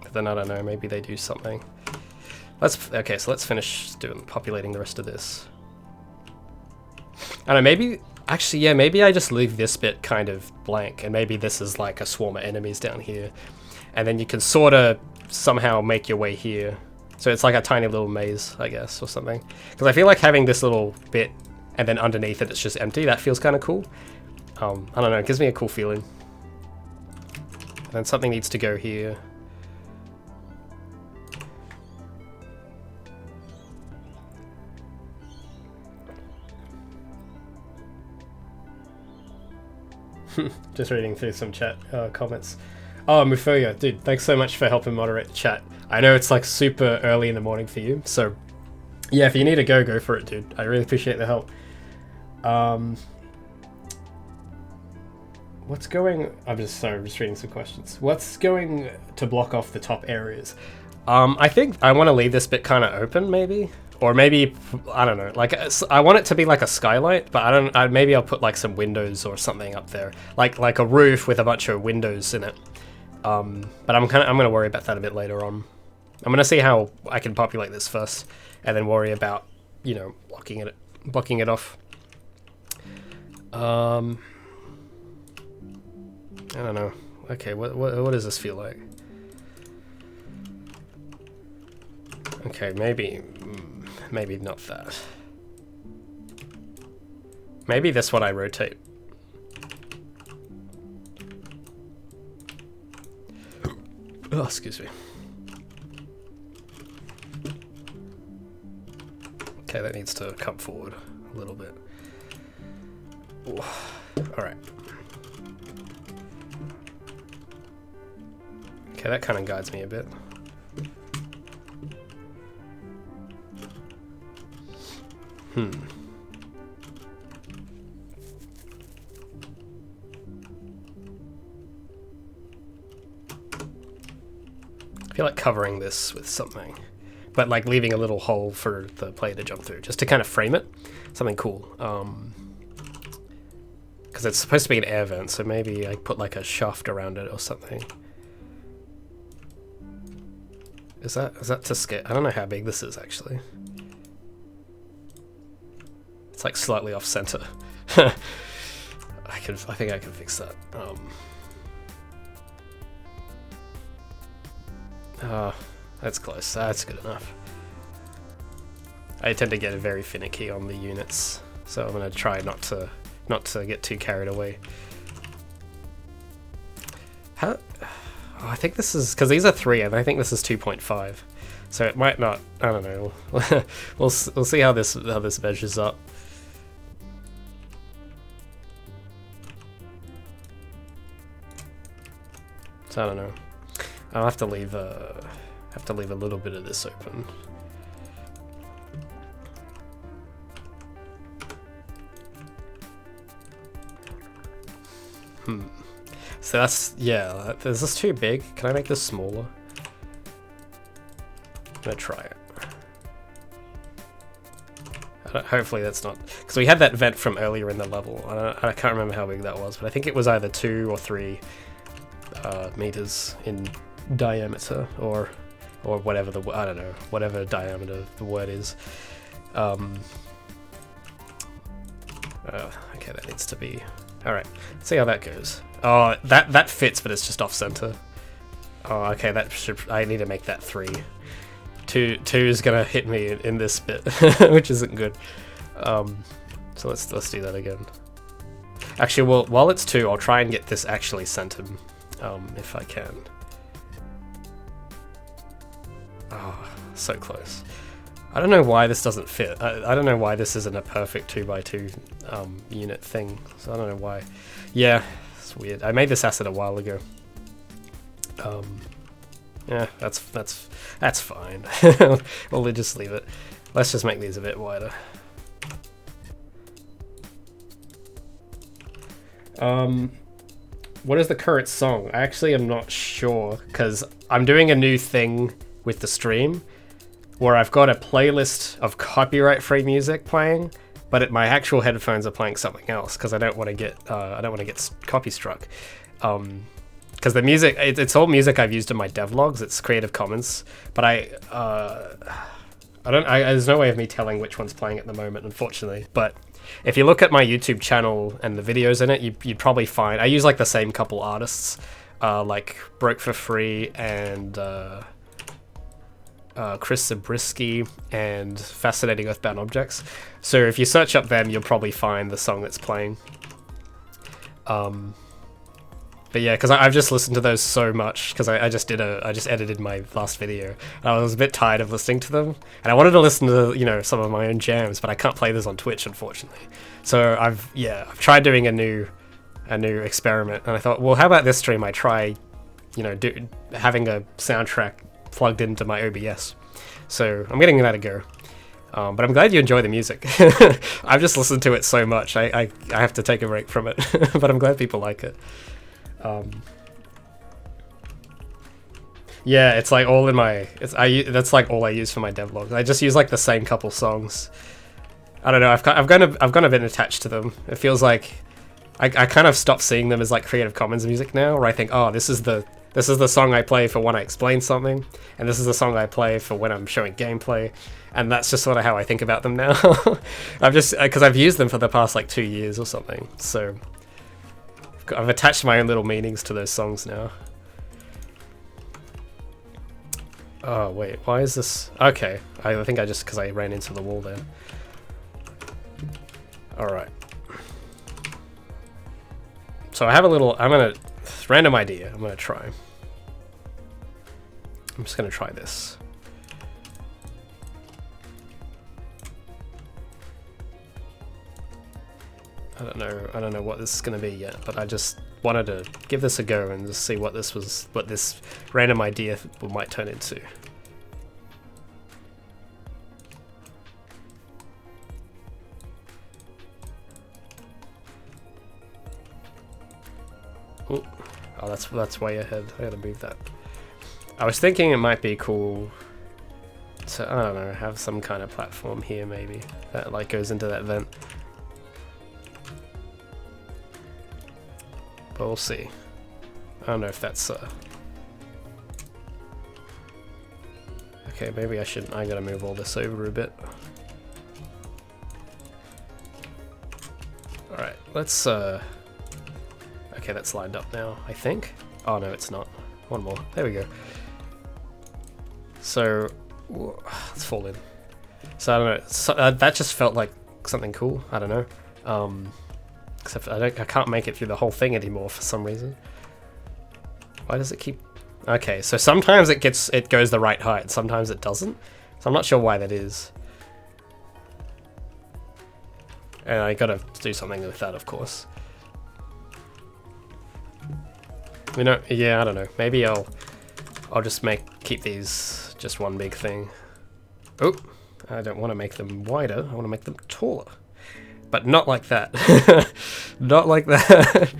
But then I don't know, maybe they do something. Okay, so let's finish populating the rest of this. I don't know, maybe... Actually, yeah, maybe I just leave this bit kind of blank, and maybe this is like a swarm of enemies down here. And then you can sort of somehow make your way here. So it's like a tiny little maze, I guess, or something. Because I feel like having this little bit and then underneath it it's just empty. That feels kind of cool. I don't know, it gives me a cool feeling. And then something needs to go here. Just reading through some chat comments. Oh, Mufoya, dude, thanks so much for helping moderate the chat. I know it's like super early in the morning for you, so yeah, if you need to go for it, dude. I really appreciate the help. What's going... I'm just reading some questions. What's going to block off the top areas? I think I want to leave this bit kind of open, maybe. Or maybe, I don't know, like, I want it to be like a skylight, but maybe I'll put like some windows or something up there. Like a roof with a bunch of windows in it. But I'm gonna worry about that a bit later on. I'm gonna see how I can populate this first, and then worry about, you know, blocking it off. I don't know. Okay, what does this feel like? Okay, maybe not that. Maybe this one I rotate. Oh, excuse me. Okay, that needs to come forward a little bit. Ooh. All right. Okay, that kind of guides me a bit. I feel like covering this with something, but like leaving a little hole for the player to jump through, just to kind of frame it. Something cool. Because it's supposed to be an air vent, so maybe I put like a shaft around it or something. Is that to scale? I don't know how big this is actually. It's like slightly off center. I think I can fix that. That's close. That's good enough. I tend to get very finicky on the units, so I'm gonna try not to get too carried away. How? Oh, I think this is because these are 3, and I think this is 2.5, so it might not. I don't know. we'll see how this measures up. So I don't know. I'll have to leave a little bit of this open. So that's, yeah, is this too big? Can I make this smaller? I'm gonna try it. Hopefully that's not, because we had that vent from earlier in the level. I can't remember how big that was, but I think it was either 2 or 3 meters in diameter, or whatever I don't know, whatever diameter the word is. Okay, that needs to be. All right, let's see how that goes. Oh, that fits, but it's just off center. Oh, okay, I need to make that 3. 2 is gonna hit me in this bit, which isn't good. So let's do that again. Actually, well, while it's 2, I'll try and get this actually centered, if I can. Oh, so close. I don't know why this doesn't fit. I don't know why this isn't a perfect 2x2 unit thing. So I don't know why. Yeah, it's weird. I made this asset a while ago. Yeah, that's fine. We'll just leave it. Let's just make these a bit wider. What is the current song? I actually am not sure, because I'm doing a new thing with the stream where I've got a playlist of copyright-free music playing, but my actual headphones are playing something else because I don't want to get copy struck. Because the music, it's all music I've used in my devlogs. It's Creative Commons, but there's no way of me telling which one's playing at the moment, unfortunately. But if you look at my YouTube channel and the videos in it, you'd probably find I use like the same couple artists, like Broke for Free and Chris Zabriskie, and Fascinating Earthbound Objects. So if you search up them, you'll probably find the song that's playing. But yeah, because I've just listened to those so much, because I just edited my last video, and I was a bit tired of listening to them, and I wanted to listen to, you know, some of my own jams, but I can't play this on Twitch, unfortunately. So I've tried doing a new experiment, and I thought, well, how about this stream I try, you know, having a soundtrack plugged into my OBS. So I'm getting that a go. But I'm glad you enjoy the music. I've just listened to it so much, I have to take a break from it, but I'm glad people like it. Yeah, it's like all in my. That's like all I use for my devlogs. I just use like the same couple songs. I don't know. I've kind of been attached to them. It feels like I kind of stopped seeing them as like Creative Commons music now, where I think, oh, this is the song I play for when I explain something, and this is the song I play for when I'm showing gameplay, and that's just sort of how I think about them now. I've just because I've used them for the past like 2 years or something, so. I've attached my own little meanings to those songs now. Oh wait, why is this? Okay, I think because I ran into the wall there. Alright. So I have random idea, I'm gonna try. I'm just gonna try this. I don't know what this is going to be yet, but I just wanted to give this a go and just see what this random idea might turn into. Ooh. Oh, that's way ahead. I gotta move that. I was thinking it might be cool to, I don't know, have some kind of platform here maybe that like goes into that vent. But we'll see. I don't know if that's okay, maybe I gotta move all this over a bit. Alright, let's okay, that's lined up now, I think. Oh no, it's not. One more. There we go. So let's fall in. So I don't know, so, that just felt like something cool. I don't know. Except I can't make it through the whole thing anymore for some reason. Why does it keep? Okay, so sometimes it goes the right height, sometimes it doesn't. So I'm not sure why that is. And I gotta do something with that, of course. You know, yeah, I don't know. Maybe I'll just keep these just one big thing. Oh, I don't want to make them wider. I want to make them taller. But not like that. Not like that.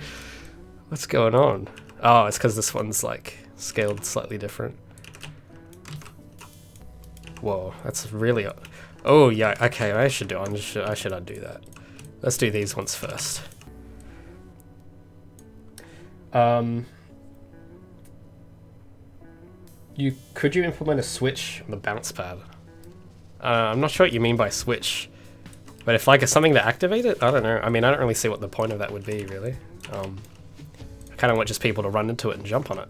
What's going on? Oh, it's because this one's like scaled slightly different. Whoa, that's really. Oh yeah. Okay, I should undo that. Let's do these ones first. Could you implement a switch on the bounce pad? I'm not sure what you mean by switch. But if like it's something to activate it, I don't know. I mean, I don't really see what the point of that would be, really. I kind of want just people to run into it and jump on it.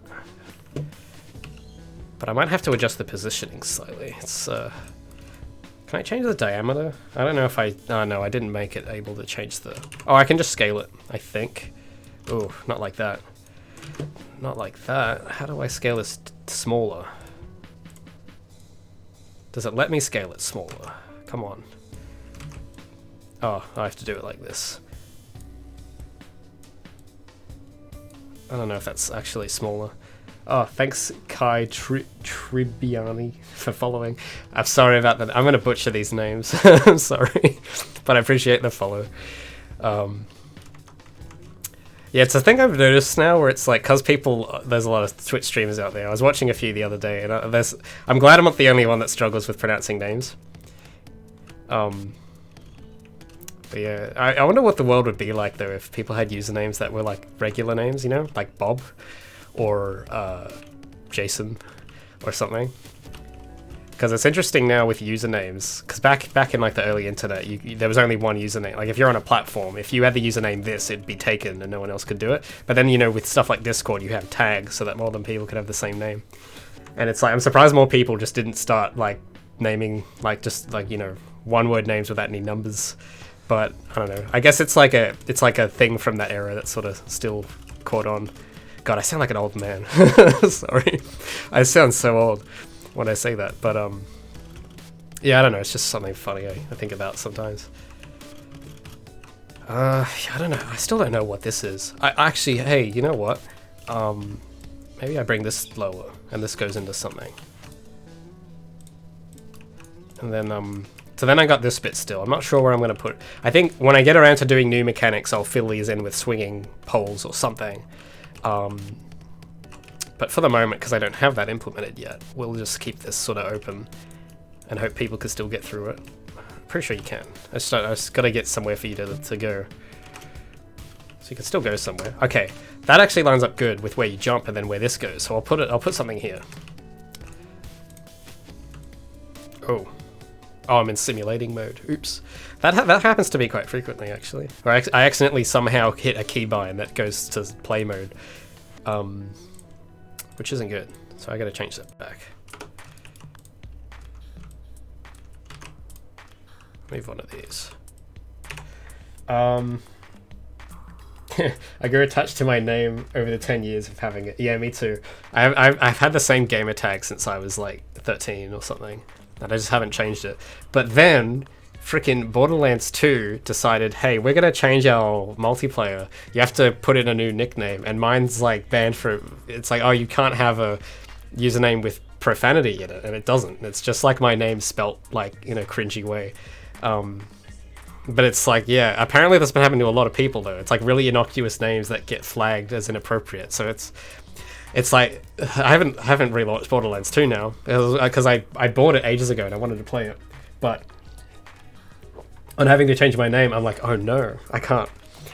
But I might have to adjust the positioning slightly. It's can I change the diameter? I don't know if I. Oh no, I didn't make it able to change the. Oh, I can just scale it, I think. Oh, not like that. Not like that. How do I scale this smaller? Does it let me scale it smaller? Come on. Oh, I have to do it like this. I don't know if that's actually smaller. Oh, thanks Kai Tribiani for following. I'm sorry about that. I'm going to butcher these names. I'm sorry. But I appreciate the follow. Yeah, it's a thing I've noticed now where it's like, because there's a lot of Twitch streamers out there. I was watching a few the other day, and I'm glad I'm not the only one that struggles with pronouncing names. But yeah, I wonder what the world would be like though if people had usernames that were like regular names, you know, like Bob or Jason or something. Because it's interesting now with usernames, because back in like the early internet, there was only one username. Like if you're on a platform, if you had the username this, it'd be taken and no one else could do it. But then, you know, with stuff like Discord, you have tags so that more than people could have the same name. And it's like, I'm surprised more people just didn't start like naming like just like, you know, one word names without any numbers. But I don't know. I guess it's like a thing from that era that's sort of still caught on. God, I sound like an old man. Sorry. I sound so old when I say that. But yeah, I don't know. It's just something funny I think about sometimes. I don't know. I still don't know what this is. I actually, hey, you know what? Maybe I bring this lower and this goes into something. And then, so then I got this bit still. I'm not sure where I'm going to put. I think when I get around to doing new mechanics, I'll fill these in with swinging poles or something. But for the moment, because I don't have that implemented yet, we'll just keep this sort of open and hope people can still get through it. Pretty sure you can. I just got to get somewhere for you to go. So you can still go somewhere. Okay, that actually lines up good with where you jump and then where this goes. So I'll put something here. Oh, I'm in simulating mode. Oops. That happens to me quite frequently, actually. Or I accidentally somehow hit a keybind that goes to play mode, which isn't good. So I got to change that back. Move one of these. I grew attached to my name over the 10 years of having it. Yeah, me too. I've had the same gamer tag since I was like 13 or something, and I just haven't changed it. But then, freaking Borderlands 2 decided, hey, we're gonna change our multiplayer. You have to put in a new nickname, and mine's like banned for. It's like, oh, you can't have a username with profanity in it, and it doesn't. It's just like my name spelt like in a cringy way. But it's like, yeah, apparently that's been happening to a lot of people though. It's like really innocuous names that get flagged as inappropriate. So it's like, I haven't relaunched Borderlands 2 now because I bought it ages ago and I wanted to play it. But on having to change my name, I'm like, oh no, I can't.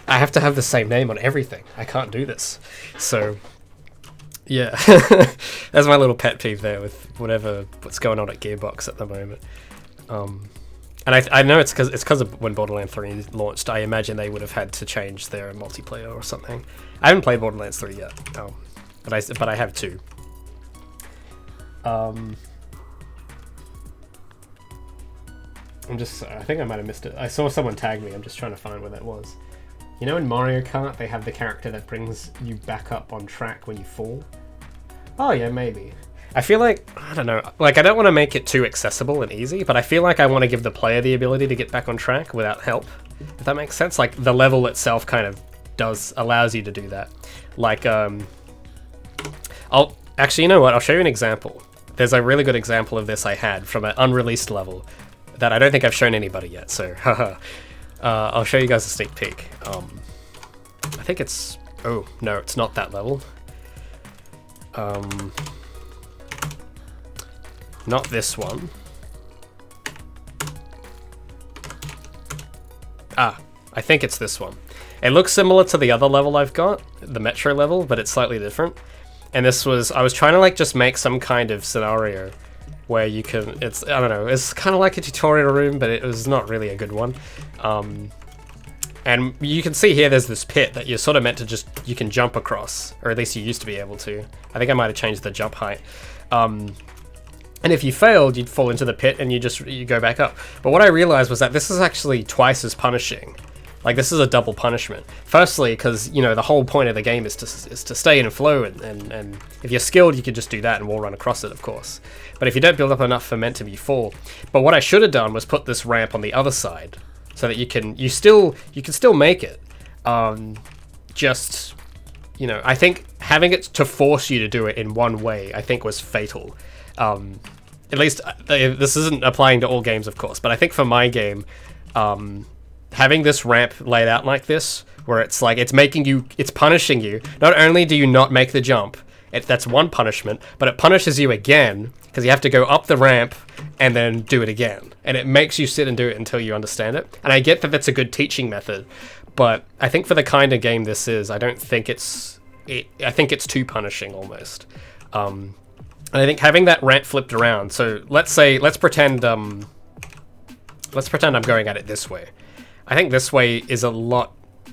I have to have the same name on everything. I can't do this. So yeah, that's my little pet peeve there with what's going on at Gearbox at the moment. And I know it's because of when Borderlands 3 launched. I imagine they would have had to change their multiplayer or something. I haven't played Borderlands 3 yet, but I have 2. I think I might have missed it. I saw someone tag me. I'm just trying to find where that was. You know, in Mario Kart, they have the character that brings you back up on track when you fall. Oh yeah, maybe. I feel like, I don't know, like I don't want to make it too accessible and easy, but I feel like I want to give the player the ability to get back on track without help, if that makes sense. Like the level itself kind of allows you to do that. Like, actually, you know what, I'll show you an example. There's a really good example of this I had from an unreleased level that I don't think I've shown anybody yet, so haha. I'll show you guys a sneak peek. I think it's, oh, no, it's not that level. Not this one. I think it's this one. It looks similar to the other level I've got, the Metro level, but it's slightly different. And I was trying to like just make some kind of scenario where you can, I don't know, it's kind of like a tutorial room, but it was not really a good one. And you can see here there's this pit that you're sort of meant to you can jump across, or at least you used to be able to. I think I might have changed the jump height. And if you failed, you'd fall into the pit and you go back up. But what I realized was that this is actually twice as punishing. Like, this is a double punishment. Firstly, because, you know, the whole point of the game is to stay in flow, and if you're skilled, you could just do that and wall run across it, of course. But if you don't build up enough momentum, you fall. But what I should have done was put this ramp on the other side, so that you can still make it. Just, you know, I think having it to force you to do it in one way, I think was fatal. At least, this isn't applying to all games, of course, but I think for my game, having this ramp laid out like this, where it's like, it's punishing you. Not only do you not make the jump, that's one punishment, but it punishes you again, because you have to go up the ramp and then do it again. And it makes you sit and do it until you understand it. And I get that that's a good teaching method, but I think for the kind of game this is, I think it's too punishing almost. And I think having that ramp flipped around, so let's pretend I'm going at it this way. I think this way is a lot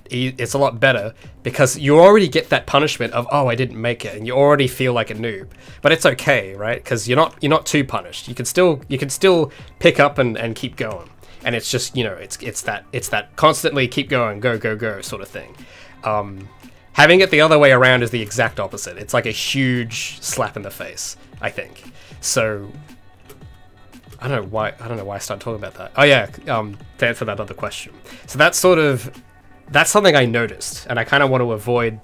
it's a lot better because you already get that punishment of, oh, I didn't make it, and you already feel like a noob. But it's okay, right? Because you're not too punished. You can still pick up and keep going. And it's just, you know, it's that constantly keep going, go sort of thing. Having it the other way around is the exact opposite. It's like a huge slap in the face, I think. So I don't know why I started talking about that. Oh yeah, to answer that other question. So that's something I noticed, and I kind of want to avoid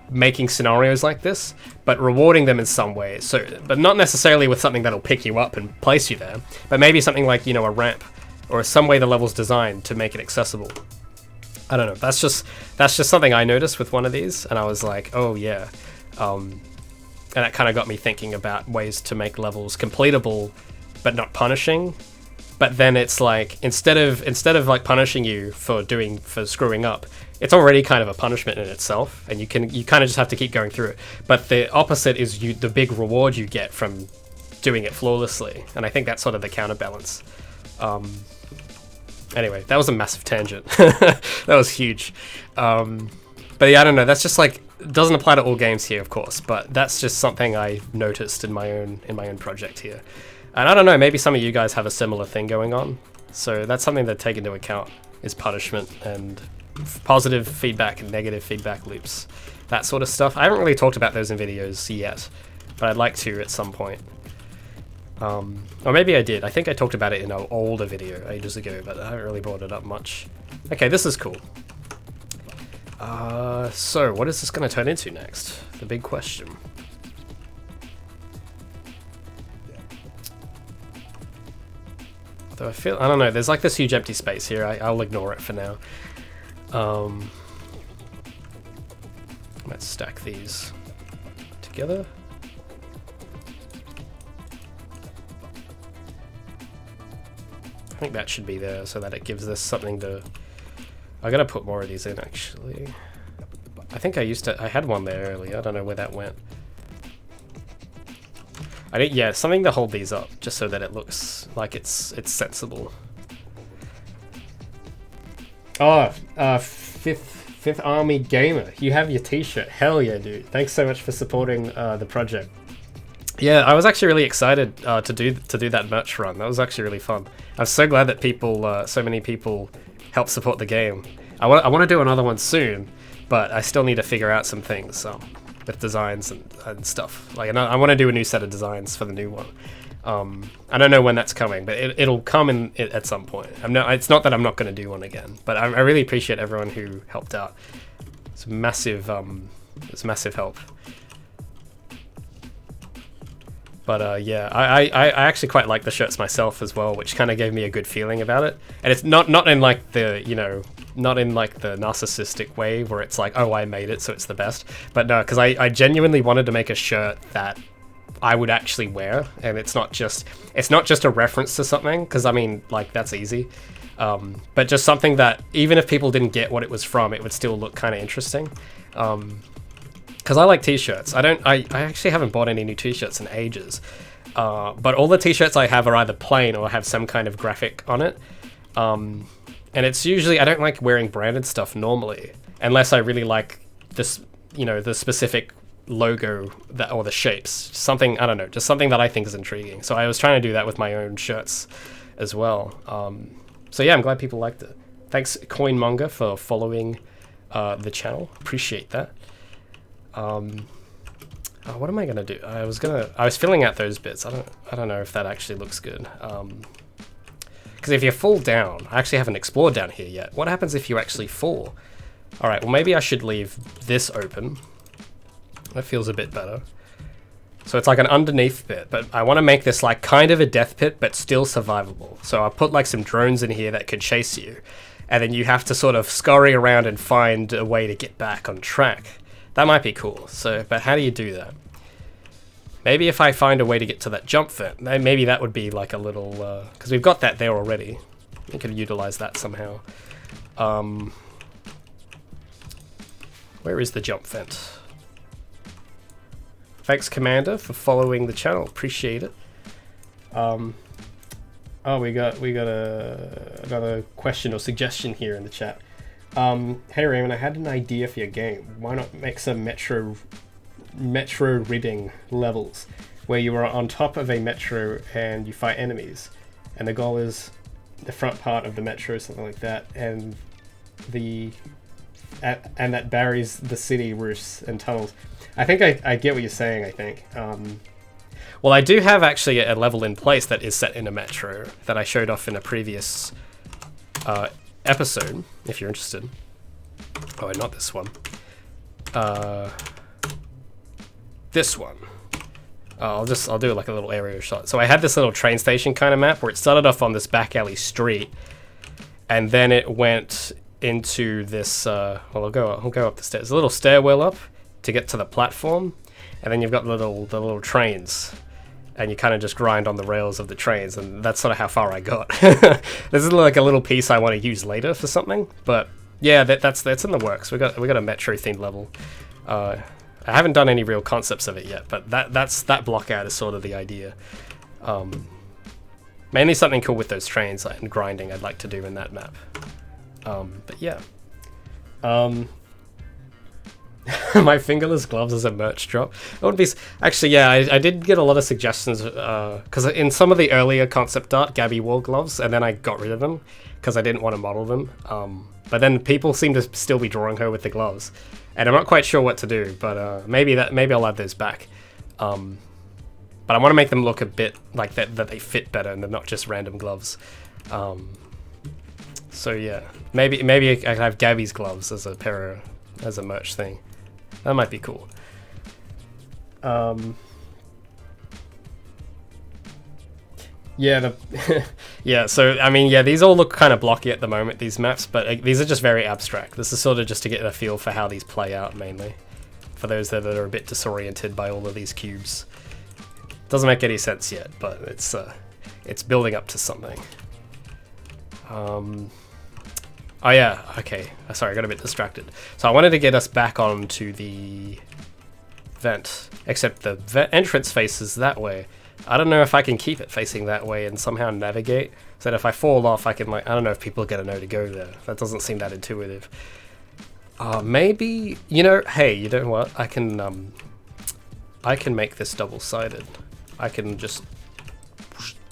making scenarios like this, but rewarding them in some way. So, but not necessarily with something that'll pick you up and place you there, but maybe something like, you know, a ramp or some way the level's designed to make it accessible. I don't know. That's just something I noticed with one of these, and I was like, oh yeah. And that kind of got me thinking about ways to make levels completable, but not punishing. But then it's like, instead of like punishing you for screwing up, it's already kind of a punishment in itself, and you kind of just have to keep going through it. But the opposite is the big reward you get from doing it flawlessly, and I think that's sort of the counterbalance. Anyway, that was a massive tangent. That was huge. But yeah, I don't know. That's just like, it doesn't apply to all games here, of course, but that's just something I noticed in my own project here. And I don't know, maybe some of you guys have a similar thing going on. So that's something to take into account, is punishment and positive feedback and negative feedback loops. That sort of stuff. I haven't really talked about those in videos yet, but I'd like to at some point. Or maybe I did. I think I talked about it in an older video ages ago, but I haven't really brought it up much. Okay, this is cool. So what is this going to turn into next? The big question. Though I don't know, there's like this huge empty space here. I'll ignore it for now. Let's stack these together. I think that should be there so that it gives us something to... I gotta put more of these in, actually. I think I had one there earlier. I don't know where that went. Yeah, something to hold these up, just so that it looks like it's sensible. Oh, Fifth Army Gamer, you have your t-shirt. Hell yeah, dude. Thanks so much for supporting the project. Yeah, I was actually really excited to do that merch run. That was actually really fun. I'm so glad that so many people helped support the game. I want to do another one soon, but I still need to figure out some things with designs and stuff. Like, I want to do a new set of designs for the new one. I don't know when that's coming, but it'll come at some point. It's not that I'm not going to do one again, but I really appreciate everyone who helped out. It's massive help. But yeah, I actually quite like the shirts myself as well, which kind of gave me a good feeling about it. And it's not in like the, you know, not in like the narcissistic way where it's like, oh, I made it, so it's the best. But no, because I genuinely wanted to make a shirt that I would actually wear, and it's not just a reference to something, because I mean, like, that's easy. But just something that even if people didn't get what it was from, it would still look kind of interesting. Because I like t-shirts. I actually haven't bought any new t-shirts in ages. But all the t-shirts I have are either plain or have some kind of graphic on it. And it's usually, I don't like wearing branded stuff normally, unless I really like this, you know, the specific logo or the shapes. Something, I don't know, just something that I think is intriguing. So I was trying to do that with my own shirts as well. So yeah, I'm glad people liked it. Thanks, Coinmonger, for following the channel. Appreciate that. What am I gonna do? I was filling out those bits. I don't know if that actually looks good. Because if you fall down, I actually haven't explored down here yet. What happens if you actually fall? All right, well, maybe I should leave this open. That feels a bit better. So it's like an underneath bit, but I want to make this like kind of a death pit, but still survivable. So I'll put like some drones in here that could chase you, and then you have to sort of scurry around and find a way to get back on track. That might be cool. So, but how do you do that? Maybe if I find a way to get to that jump vent, maybe that would be like a little, because we've got that there already. We could utilize that somehow. Where is the jump vent? Thanks, Commander, for following the channel. Appreciate it. Oh, we got another question or suggestion here in the chat. Hey Raymond, I had an idea for your game. Why not make some metro ridding levels where you are on top of a metro and you fight enemies, and the goal is the front part of the metro, something like that, and that buries the city roofs and tunnels. I think I get what you're saying. I think. Well, I do have actually a level in place that is set in a metro that I showed off in a previous episode, if you're interested. Oh, not this one. This one. I'll do like a little aerial shot. So I had this little train station kind of map where it started off on this back alley street, and then it went into this. Well, I'll go up the stairs. There's a little stairwell up to get to the platform, and then you've got the little trains, and you kind of just grind on the rails of the trains, and that's sort of how far I got. This is like a little piece I want to use later for something, but yeah, that's in the works. We got a metro themed level. I haven't done any real concepts of it yet, but that block out is sort of the idea. Mainly something cool with those trains and grinding I'd like to do in that map. But yeah. My fingerless gloves as a merch drop. It would be actually, yeah. I did get a lot of suggestions because in some of the earlier concept art, Gabby wore gloves, and then I got rid of them because I didn't want to model them. But then people seem to still be drawing her with the gloves, and I'm not quite sure what to do. But maybe I'll add those back. But I want to make them look a bit like that they fit better and they're not just random gloves. So yeah, maybe I can have Gabby's gloves as a merch thing. That might be cool. Yeah, yeah. So I mean, yeah, these all look kind of blocky at the moment, these maps, but these are just very abstract. This is sort of just to get a feel for how these play out, mainly for those that are a bit disoriented by all of these cubes. Doesn't make any sense yet, but it's building up to something. Oh yeah, okay. Sorry, I got a bit distracted. So I wanted to get us back onto the vent, except the entrance faces that way. I don't know if I can keep it facing that way and somehow navigate, so that if I fall off, I can, like, I don't know if people are gonna know to go there. That doesn't seem that intuitive. Maybe, hey, you know what? I can make this double-sided. I can just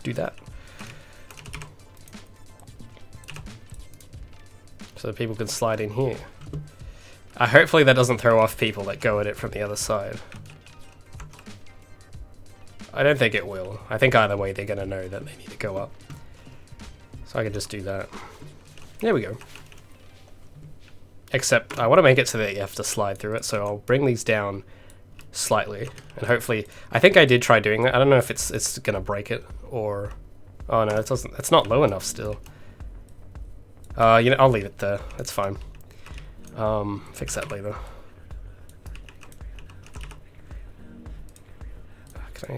do that. So that people can slide in here. Hopefully that doesn't throw off people that go at it from the other side. I don't think it will. I think either way they're gonna know that they need to go up. So I can just do that. There we go. Except I want to make it so that you have to slide through it, so I'll bring these down slightly, and hopefully, I think I did try doing that. I don't know if it's gonna break it, or, oh no, it doesn't. It's not low enough still. I'll leave it there. That's fine. Fix that later.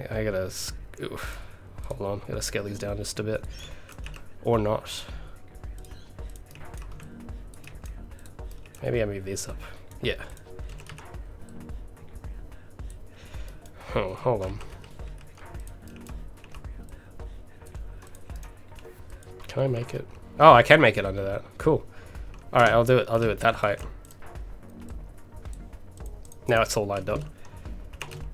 I gotta, oof, hold on. I gotta scale these down just a bit, or not. Maybe I move these up. Yeah. Oh, hold on. Can I make it? Oh, I can make it under that. Cool. All right, I'll do it that height. Now it's all lined up.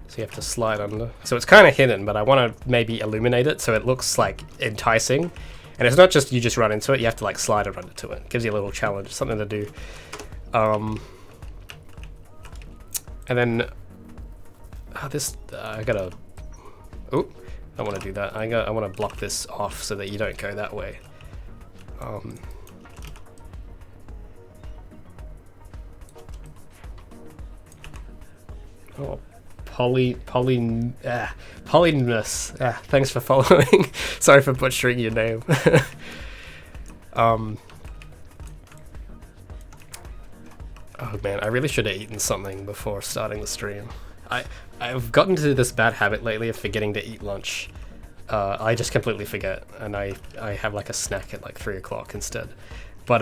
So you have to slide under. So it's kind of hidden, but I want to maybe illuminate it so it looks like enticing. And it's not just you just run into it. You have to like slide around into it. Gives you a little challenge, something to do. And then I gotta. Oh, I want to do that. I want to block this off so that you don't go that way. Oh, Polynus. Thanks for following. Sorry for butchering your name. Oh man, I really should have eaten something before starting the stream. I've gotten to this bad habit lately of forgetting to eat lunch. I just completely forget, and I have like a snack at like 3 o'clock instead. But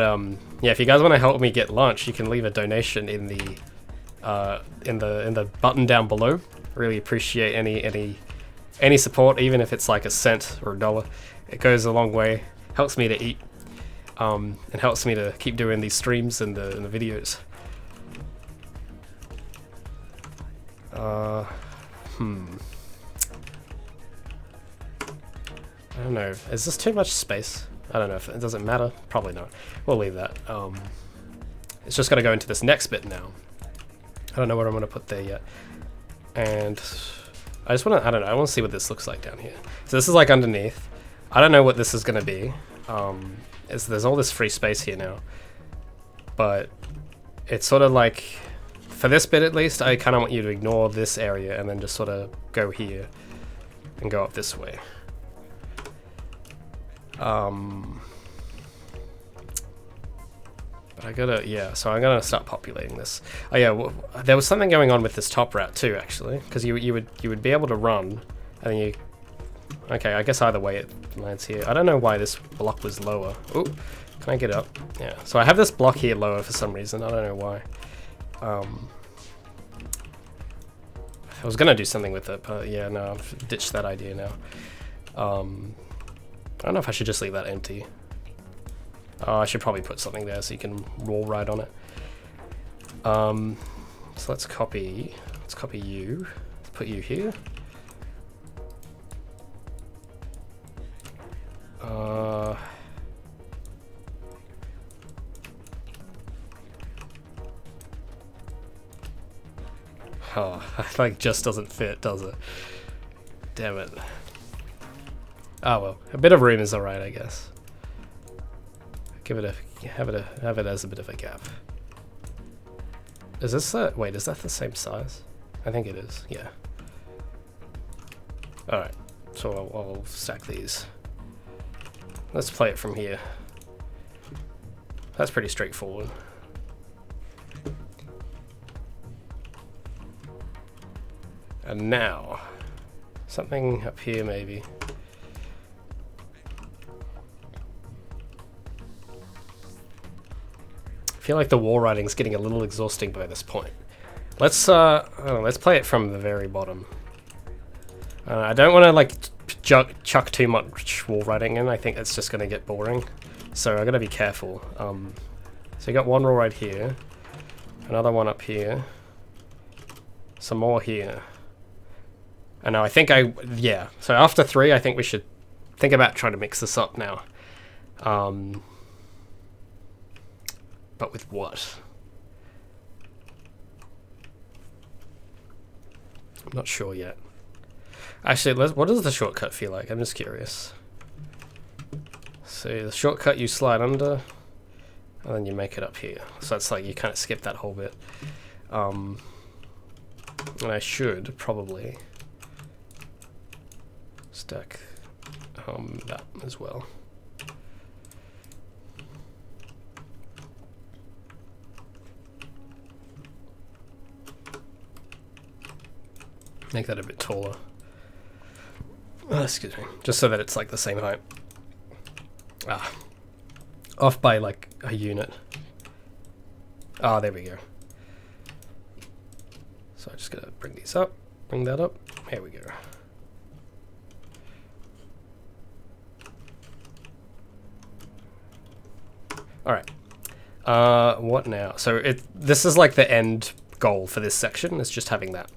yeah, if you guys want to help me get lunch, you can leave a donation in the button down below. Really appreciate any support, even if it's like a cent or $1. It goes a long way, helps me to eat. It helps me to keep doing these streams and the videos. I don't know. Is this too much space? I don't know if it doesn't matter. Probably not. We'll leave that. It's just got to go into this next bit now. I don't know what I'm going to put there yet. And I just want to, I don't know, I want to see what this looks like down here. So this is like underneath. I don't know what this is going to be. There's all this free space here now. But it's sort of like, for this bit at least, I kind of want you to ignore this area and then just sort of go here and go up this way. But I gotta, yeah, so I'm gonna start populating this. Oh yeah, well, there was something going on with this top route too, actually, because you would be able to run, and then you, okay, I guess either way it lands here. I don't know why this block was lower. Oh, can I get up? Yeah, so I have this block here lower for some reason. I don't know why. I was gonna do something with it, but yeah, no, I've ditched that idea now. I don't know if I should just leave that empty. I should probably put something there so you can roll right on it. So let's copy you. Let's put you here. Oh, like just doesn't fit, does it? Damn it. Oh well, a bit of room is alright, I guess. Give it a have it as a bit of a gap. Is this wait, is that the same size? I think it is, yeah. Alright, so I'll stack these. Let's play it from here. That's pretty straightforward. And now, something up here maybe. I feel like the wall writing's getting a little exhausting by this point. Let's play it from the very bottom. I don't want to like chuck too much wall writing in. I think it's just going to get boring. So I got to be careful. So you got one wall right here, another one up here, some more here. And now I think yeah. So after 3, I think we should think about trying to mix this up now. But with what? I'm not sure yet. Actually, what does the shortcut feel like? I'm just curious. So the shortcut, you slide under, and then you make it up here. So it's like you kind of skip that whole bit. And I should probably stack that as well. Make that a bit taller. Oh, excuse me. Just so that it's like the same height. Ah. Off by like a unit. Ah, there we go. So I just gotta bring these up. Bring that up. Here we go. Alright. What now? So this is like the end goal for this section, is just having that.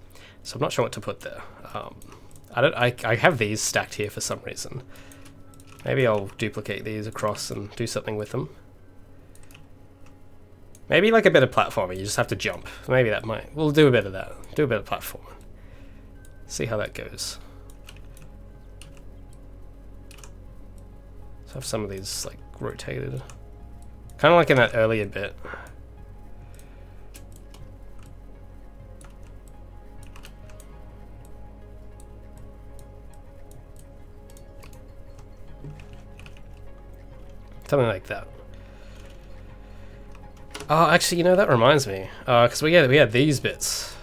So I'm not sure what to put there. I have these stacked here for some reason. Maybe I'll duplicate these across and do something with them. Maybe like a bit of platforming, you just have to jump. Maybe that might, we'll do a bit of that. Do a bit of platforming. See how that goes. So have some of these like rotated. Kind of like in that earlier bit. Something like that. Oh, actually, you know, that reminds me. Because we had these bits.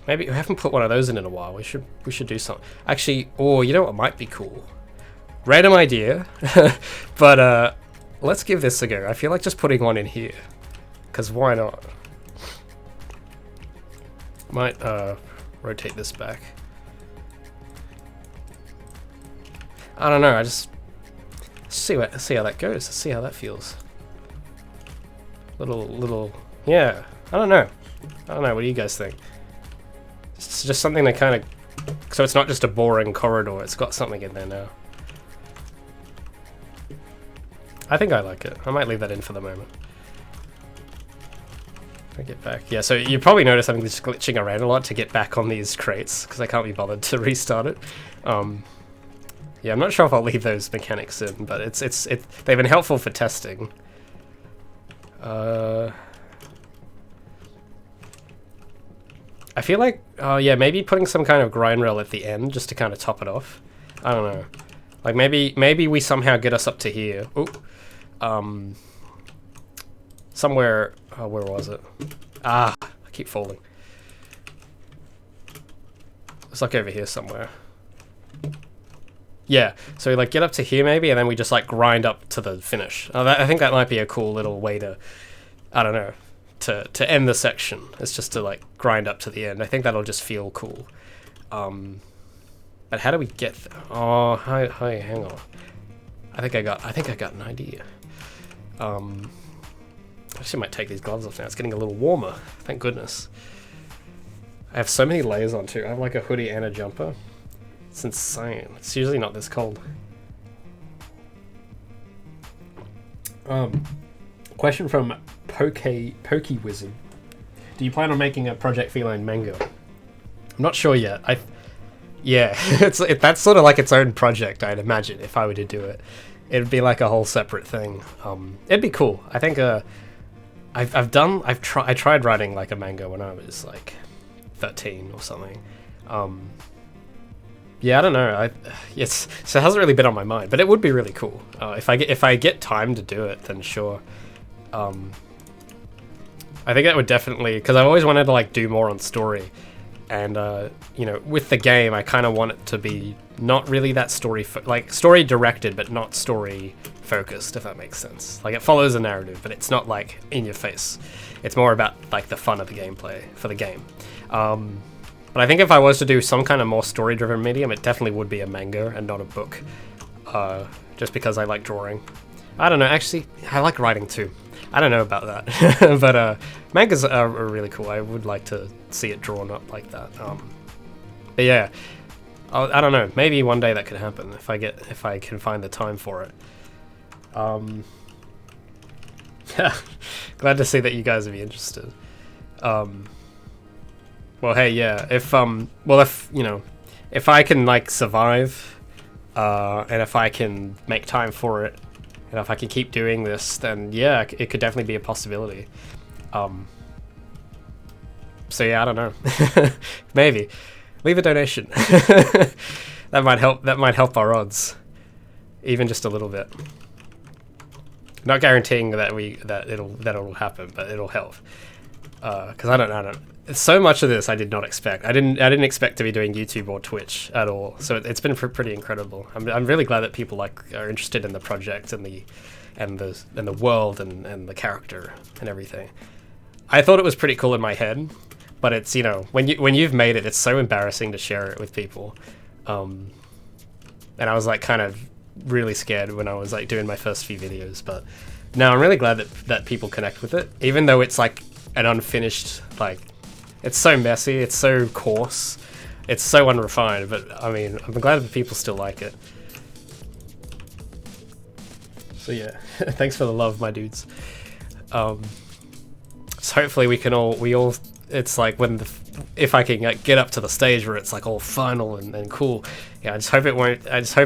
Maybe we haven't put one of those in a while. We should do something. Actually, or you know what might be cool? Random idea, but let's give this a go. I feel like just putting one in here, because why not? Might rotate this back. I don't know. I just see how that goes. Let's see how that feels. Yeah, I don't know. What do you guys think? It's just something to kind of, so it's not just a boring corridor, it's got something in there now. I think I like it. I might leave that in for the moment. I get back. Yeah, so you probably notice I'm just glitching around a lot to get back on these crates, because I can't be bothered to restart it. Yeah, I'm not sure if I'll leave those mechanics in, but they've been helpful for testing. I feel like, yeah, maybe putting some kind of grind rail at the end just to kind of top it off. I don't know. Like maybe we somehow get us up to here. Ooh. Somewhere, where was it? Ah, I keep falling. It's like over here somewhere. Yeah, so we like get up to here maybe, and then we just like grind up to the finish. I think that might be a cool little way to, I don't know, to end the section. It's just to like grind up to the end. I think that'll just feel cool. But how do we get there? Oh, hi, hang on. I think I got an idea. I actually might take these gloves off now. It's getting a little warmer. Thank goodness. I have so many layers on too. I have like a hoodie and a jumper. It's insane. It's usually not this cold. Question from Pokey Wizard. Do you plan on making a Project Feline manga? I'm not sure yet. Yeah, that's sort of like its own project, I'd imagine, if I were to do it. It'd be like a whole separate thing. It'd be cool. I think I tried writing like a manga when I was like 13 or something. Yeah, I don't know. So it hasn't really been on my mind, but it would be really cool. If I get time to do it, then sure. I think that would definitely, because I always wanted to like do more on story, and you know, with the game, I kind of want it to be not really that story directed, but not story focused, if that makes sense. Like it follows a narrative, but it's not like in your face. It's more about like the fun of the gameplay for the game. But I think if I was to do some kind of more story-driven medium, it definitely would be a manga and not a book. Just because I like drawing. I don't know, actually, I like writing too. I don't know about that. But mangas are really cool. I would like to see it drawn up like that. But yeah, I don't know. Maybe one day that could happen if I can find the time for it. Yeah, glad to see that you guys would be interested. Well, hey, yeah. If you know, if I can like survive, and if I can make time for it, and if I can keep doing this, then yeah, it could definitely be a possibility. So yeah, I don't know. Maybe leave a donation. That might help. That might help our odds, even just a little bit. Not guaranteeing that it'll happen, but it'll help. Because I don't. So much of this I did not expect. I didn't expect to be doing YouTube or Twitch at all. So it's been pretty incredible. I'm really glad that people are interested in the project and the world and the character and everything. I thought it was pretty cool in my head, but it's, you know, when you've made it, it's so embarrassing to share it with people. And I was like kind of really scared when I was like doing my first few videos, but no, I'm really glad that people connect with it, even though it's like an unfinished, like, it's so messy, it's so coarse, it's so unrefined, but I mean, I'm glad that people still like it. So yeah, thanks for the love, my dudes. So hopefully we all, it's like if I can like, get up to the stage where it's like all final and cool, yeah, I just hope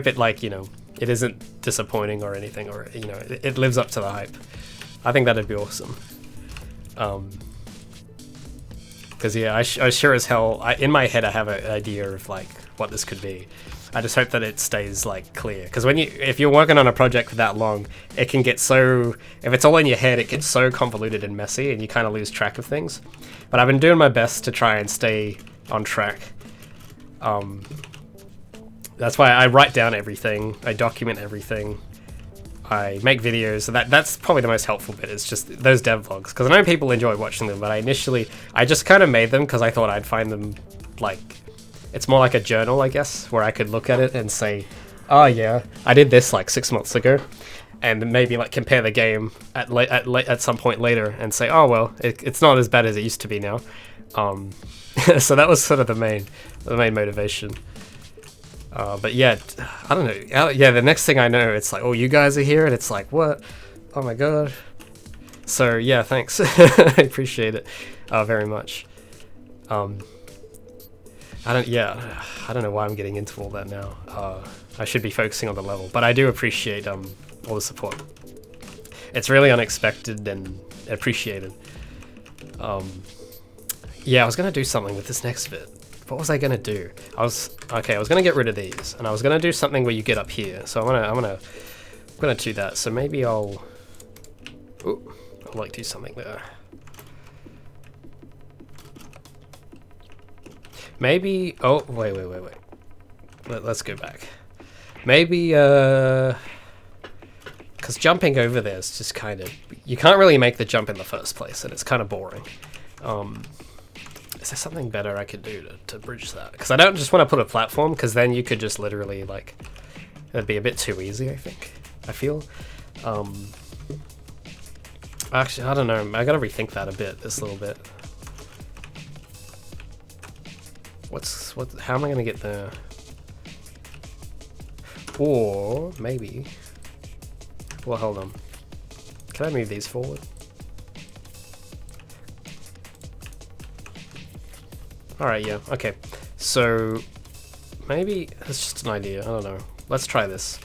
it like, you know, it isn't disappointing or anything, or, you know, it lives up to the hype. I think that'd be awesome. Because yeah, I sure as hell, in my head I have an idea of like what this could be. I just hope that it stays like clear. Because if you're working on a project for that long, it can get so, if it's all in your head, it gets so convoluted and messy, and you kind of lose track of things. But I've been doing my best to try and stay on track. That's why I write down everything, I document everything. I make videos, so that's probably the most helpful bit, is just those dev vlogs, because I know people enjoy watching them, but I just kind of made them because I thought I'd find them, like, it's more like a journal, I guess, where I could look at it and say, oh yeah, I did this like 6 months ago, and maybe like compare the game at some point later and say, oh well, it's not as bad as it used to be now. So that was sort of the main motivation. But yeah, I don't know. Yeah, the next thing I know, it's like, oh, you guys are here, and it's like, what? Oh my god. So yeah, thanks. I appreciate it very much. I don't know why I'm getting into all that now. I should be focusing on the level, but I do appreciate all the support. It's really unexpected and appreciated. Yeah, I was gonna do something with this next bit. What was I gonna do? I was gonna get rid of these, and I was gonna do something where you get up here. So I'm gonna do that. So maybe I'll like do something there. Maybe, oh, wait. Let's go back. Maybe, because jumping over there is just kind of, you can't really make the jump in the first place, and it's kind of boring. Is there something better I could do to bridge that? Because I don't just want to put a platform, because then you could just literally, like, it'd be a bit too easy, I feel. Actually, I don't know, I gotta rethink that a bit, this little bit. How am I gonna get there? Or maybe, well, hold on. Can I move these forward? Alright, yeah, okay. So maybe it's just an idea, I don't know. Let's try this.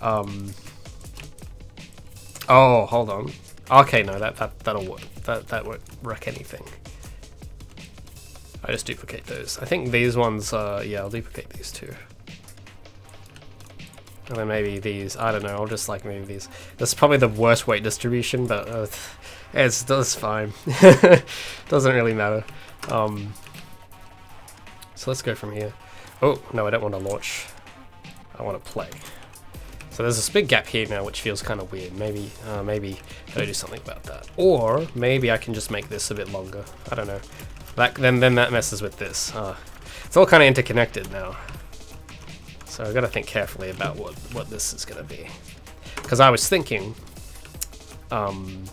Oh, hold on. Okay, no, that'll work. That won't wreck anything. I just duplicate those. I think these ones, yeah, I'll duplicate these too. And then maybe these, I don't know, I'll just like move these. This is probably the worst weight distribution, but it's fine. Doesn't really matter. So let's go from here. Oh, no, I don't want to launch. I want to play. So there's this big gap here now, which feels kind of weird. Maybe I'll do something about that. Or maybe I can just make this a bit longer. I don't know. Then that messes with this. It's all kind of interconnected now. So I've got to think carefully about what this is going to be. Because I was thinking... I'm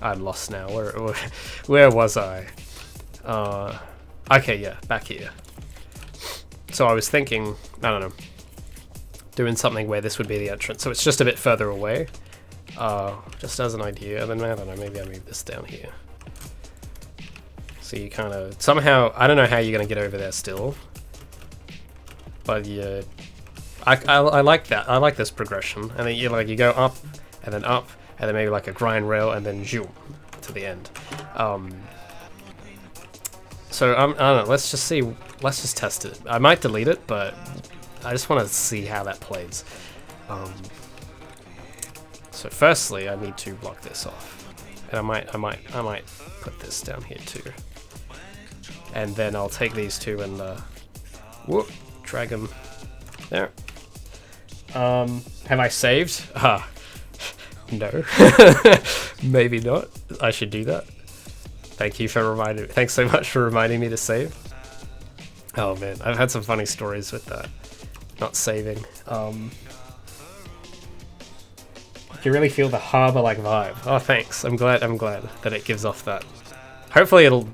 lost now. Where was I? Okay, yeah, back here. So I was thinking, I don't know, doing something where this would be the entrance. So it's just a bit further away. Just as an idea. And then, I don't know, maybe I move this down here. So you kind of, somehow, I don't know how you're going to get over there still. But yeah, I like that. I like this progression. And then you go up, and then maybe like a grind rail, and then zoom to the end. So I don't know, let's just test it. I might delete it, but I just want to see how that plays. So firstly, I need to block this off. And I might put this down here too. And then I'll take these two and whoop, drag them there. Have I saved? No. Maybe not. I should do that. Thanks so much for reminding me to save. Oh man, I've had some funny stories with that. Not saving. You can really feel the harbor-like vibe. Oh, thanks. I'm glad that it gives off that. Hopefully it'll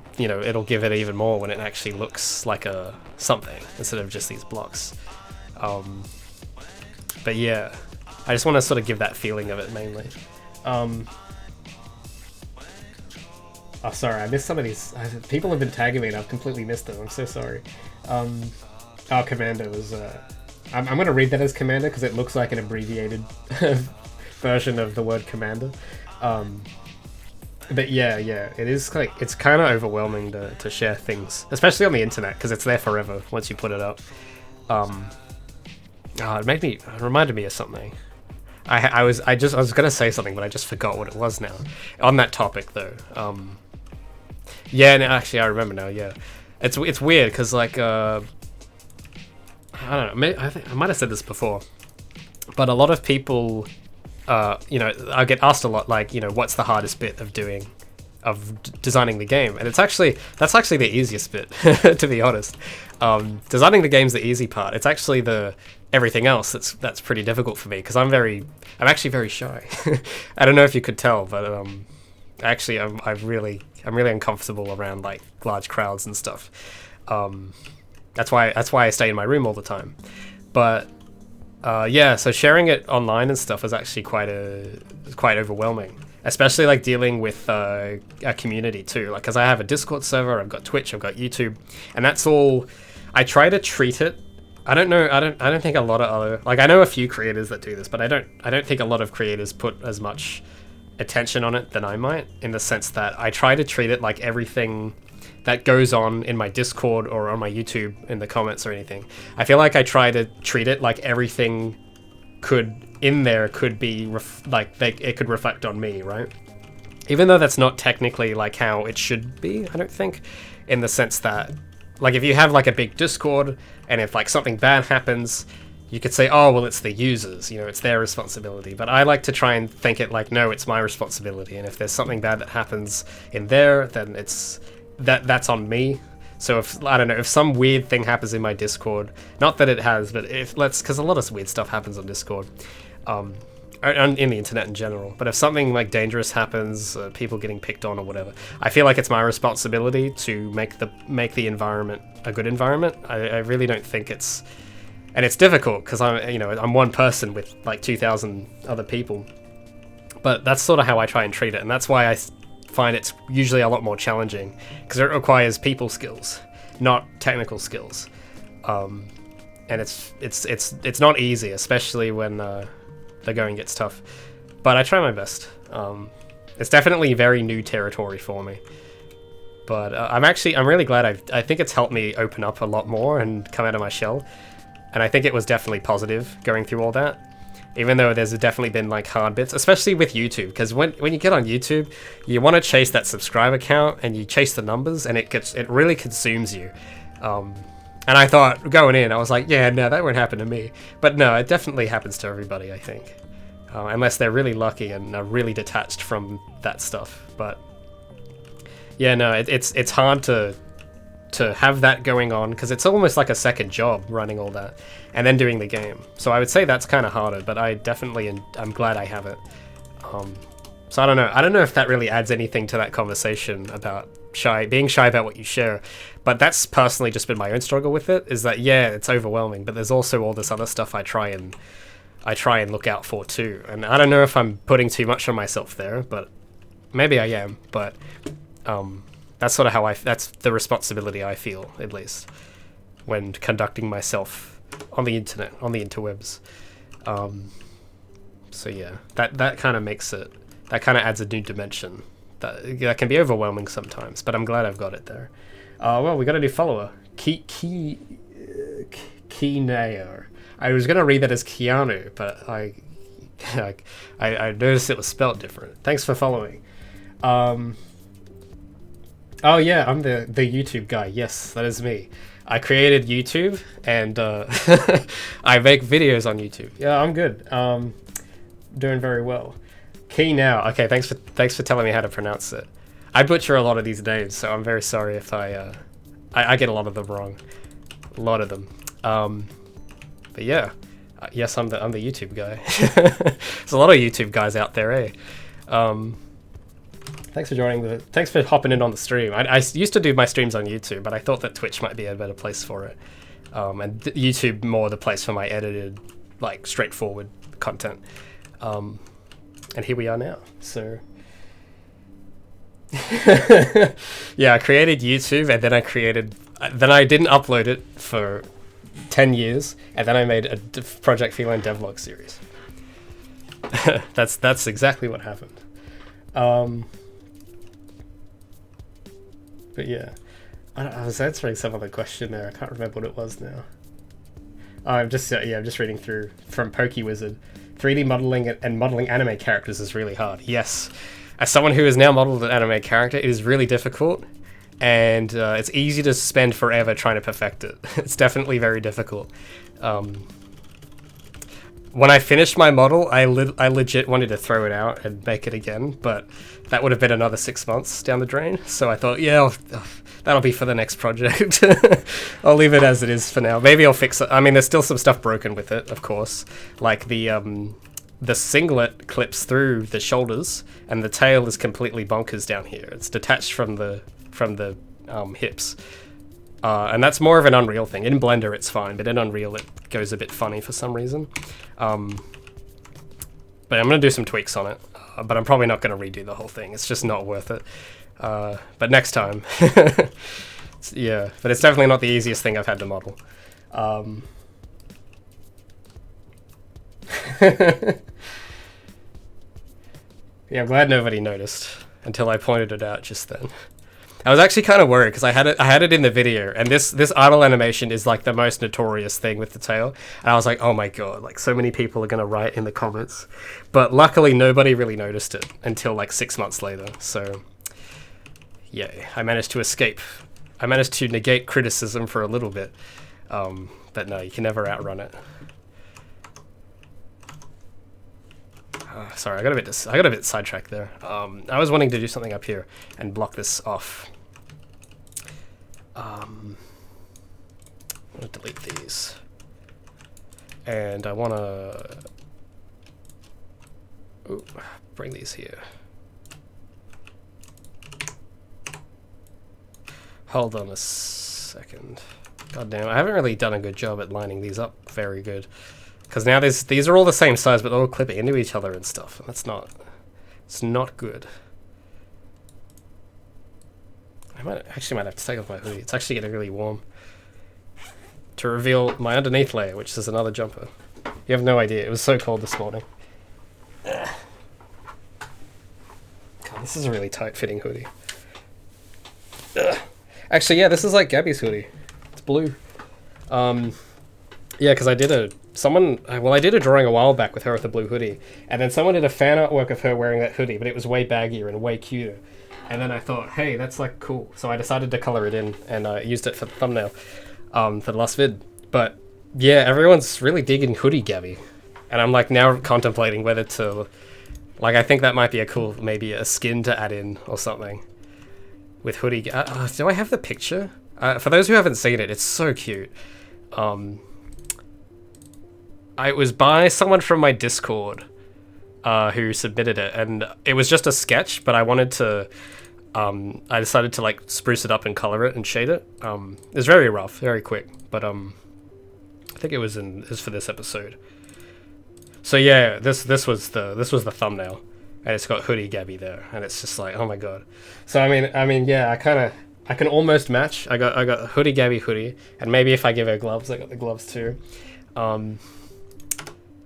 give it even more when it actually looks like a something instead of just these blocks. But yeah, I just want to sort of give that feeling of it mainly. Oh, sorry, I missed some of these. People have been tagging me and I've completely missed them. I'm so sorry. Oh, Commander was... I'm going to read that as Commander because it looks like an abbreviated version of the word Commander. But yeah, it is like, it's kind of overwhelming to share things, especially on the internet, because it's there forever once you put it up. It reminded me of something. I was gonna say something, but I just forgot what it was now. On that topic though, yeah, no, actually I remember now. Yeah, it's weird because like I don't know. I might have said this before, but a lot of people, I get asked a lot, like, what's the hardest bit of designing the game, and that's actually the easiest bit, to be honest. Designing the game's the easy part. It's actually the everything else, that's pretty difficult for me because I'm actually very shy. I don't know if you could tell, but actually I'm really uncomfortable around like large crowds and stuff. That's why I stay in my room all the time. But yeah, so sharing it online and stuff is actually quite overwhelming, especially like dealing with a community too. Like, because I have a Discord server, I've got Twitch, I've got YouTube, and that's all. I try to treat it. I don't know. I don't think a lot of other, like, I know a few creators that do this, but I don't think a lot of creators put as much attention on it than I might, in the sense that I try to treat it like everything that goes on in my Discord or on my YouTube in the comments or anything. I feel like I try to treat it like everything could be it could reflect on me, right? Even though that's not technically like how it should be, I don't think, in the sense that, like, if you have like a big Discord and if like something bad happens, you could say, oh, well, it's the users, it's their responsibility. But I like to try and think it like, no, it's my responsibility. And if there's something bad that happens in there, then that's on me. So if some weird thing happens in my Discord, not that it has, but because a lot of weird stuff happens on Discord, in the internet in general. But if something like dangerous happens, people getting picked on or whatever, I feel like it's my responsibility to make the environment a good environment. I really don't think it's, and it's difficult because I'm one person with like 2,000 other people, but that's sort of how I try and treat it, and that's why I find it's usually a lot more challenging, because it requires people skills, not technical skills, and it's not easy, especially when the going gets tough. But I try my best. It's definitely very new territory for me, but I'm really glad. I think it's helped me open up a lot more and come out of my shell, and I think it was definitely positive going through all that. Even though there's definitely been like hard bits, especially with YouTube, because when you get on YouTube, you want to chase that subscriber count and you chase the numbers, and it really consumes you. And I thought going in, I was like, yeah, no, that won't happen to me. But no, it definitely happens to everybody, I think, unless they're really lucky and are really detached from that stuff. But yeah, no, it's hard to have that going on, because it's almost like a second job running all that and then doing the game. So I would say that's kind of harder, but I'm glad I have it. So I don't know if that really adds anything to that conversation about being shy about what you share, but that's personally just been my own struggle with it, is that, yeah, it's overwhelming, but there's also all this other stuff I try and look out for too. And I don't know if I'm putting too much on myself there, but maybe I am. But that's sort of that's the responsibility I feel, at least, when conducting myself on the internet, on the interwebs. So yeah, that kind of makes it, that kind of adds a new dimension that can be overwhelming sometimes, but I'm glad I've got it there. Well, we got a new follower, Keenayer. I was gonna read that as Keanu, but I noticed it was spelled different. Thanks for following. Oh yeah, I'm the YouTube guy. Yes, that is me. I created YouTube, and I make videos on YouTube. Yeah, I'm good. Doing very well. Key now. Okay, thanks for telling me how to pronounce it. I butcher a lot of these names, so I'm very sorry if I get a lot of them wrong. A lot of them. But yeah, yes, I'm the YouTube guy. There's a lot of YouTube guys out there, eh? Thanks for hopping in on the stream. I used to do my streams on YouTube, but I thought that Twitch might be a better place for it. And YouTube more the place for my edited, like, straightforward content. And here we are now. So yeah, I created YouTube, and then I didn't upload it for 10 years, and then I made a Project Feline devlog series. That's exactly what happened. But yeah, I was answering some other question there. I can't remember what it was now. I'm just reading through from PokeWizard. 3D modeling and modeling anime characters is really hard. Yes, as someone who has now modeled an anime character, it is really difficult, and it's easy to spend forever trying to perfect it. It's definitely very difficult. When I finished my model, I legit wanted to throw it out and make it again, but that would have been another 6 months down the drain. So I thought, yeah, that'll be for the next project. I'll leave it as it is for now. Maybe I'll fix it. I mean, there's still some stuff broken with it, of course. Like the singlet clips through the shoulders, and the tail is completely bonkers down here. It's detached from the hips. And that's more of an Unreal thing. In Blender, it's fine, but in Unreal, it goes a bit funny for some reason. But I'm going to do some tweaks on it. But I'm probably not going to redo the whole thing. It's just not worth it. But next time. Yeah, but it's definitely not the easiest thing I've had to model. Yeah, I'm glad nobody noticed until I pointed it out just then. I was actually kind of worried because I had it in the video, and this idle animation is like the most notorious thing with the tail, and I was like, oh my god, like so many people are gonna write in the comments, but luckily nobody really noticed it until like 6 months later. So yeah, I managed to escape. I managed to negate criticism for a little bit, but no, you can never outrun it. Sorry, I got a bit sidetracked there. I was wanting to do something up here and block this off. I'm gonna delete these, and I wanna bring these here. Hold on a second. God damn, I haven't really done a good job at lining these up very good. Because now these are all the same size, but they're all clipping into each other and stuff. And that's not... It's not good. I might have to take off my hoodie. It's actually getting really warm. To reveal my underneath layer, which is another jumper. You have no idea. It was so cold this morning. God, this is a really tight-fitting hoodie. Actually, yeah, this is like Gabby's hoodie. It's blue. Yeah, because I did a drawing a while back with her with a blue hoodie, and then someone did a fan artwork of her wearing that hoodie, but it was way baggier and way cuter. And then I thought, hey, that's like cool. So I decided to color it in, and I used it for the thumbnail for the last vid. But yeah, everyone's really digging hoodie Gabby, and I'm like now contemplating whether to, like, I think that might be a cool, maybe a skin to add in or something with hoodie. Do I have the picture? For those who haven't seen it, it's so cute. It was by someone from my Discord who submitted it, and it was just a sketch, but I wanted to, I decided to like spruce it up and color it and shade it. It was very rough, very quick, but I think it was for this episode. So yeah, this was the thumbnail, and it's got hoodie Gabby there, and it's just like, oh my god. So I mean yeah, I can almost match. I got hoodie Gabby hoodie, and maybe if I give her gloves, I got the gloves too.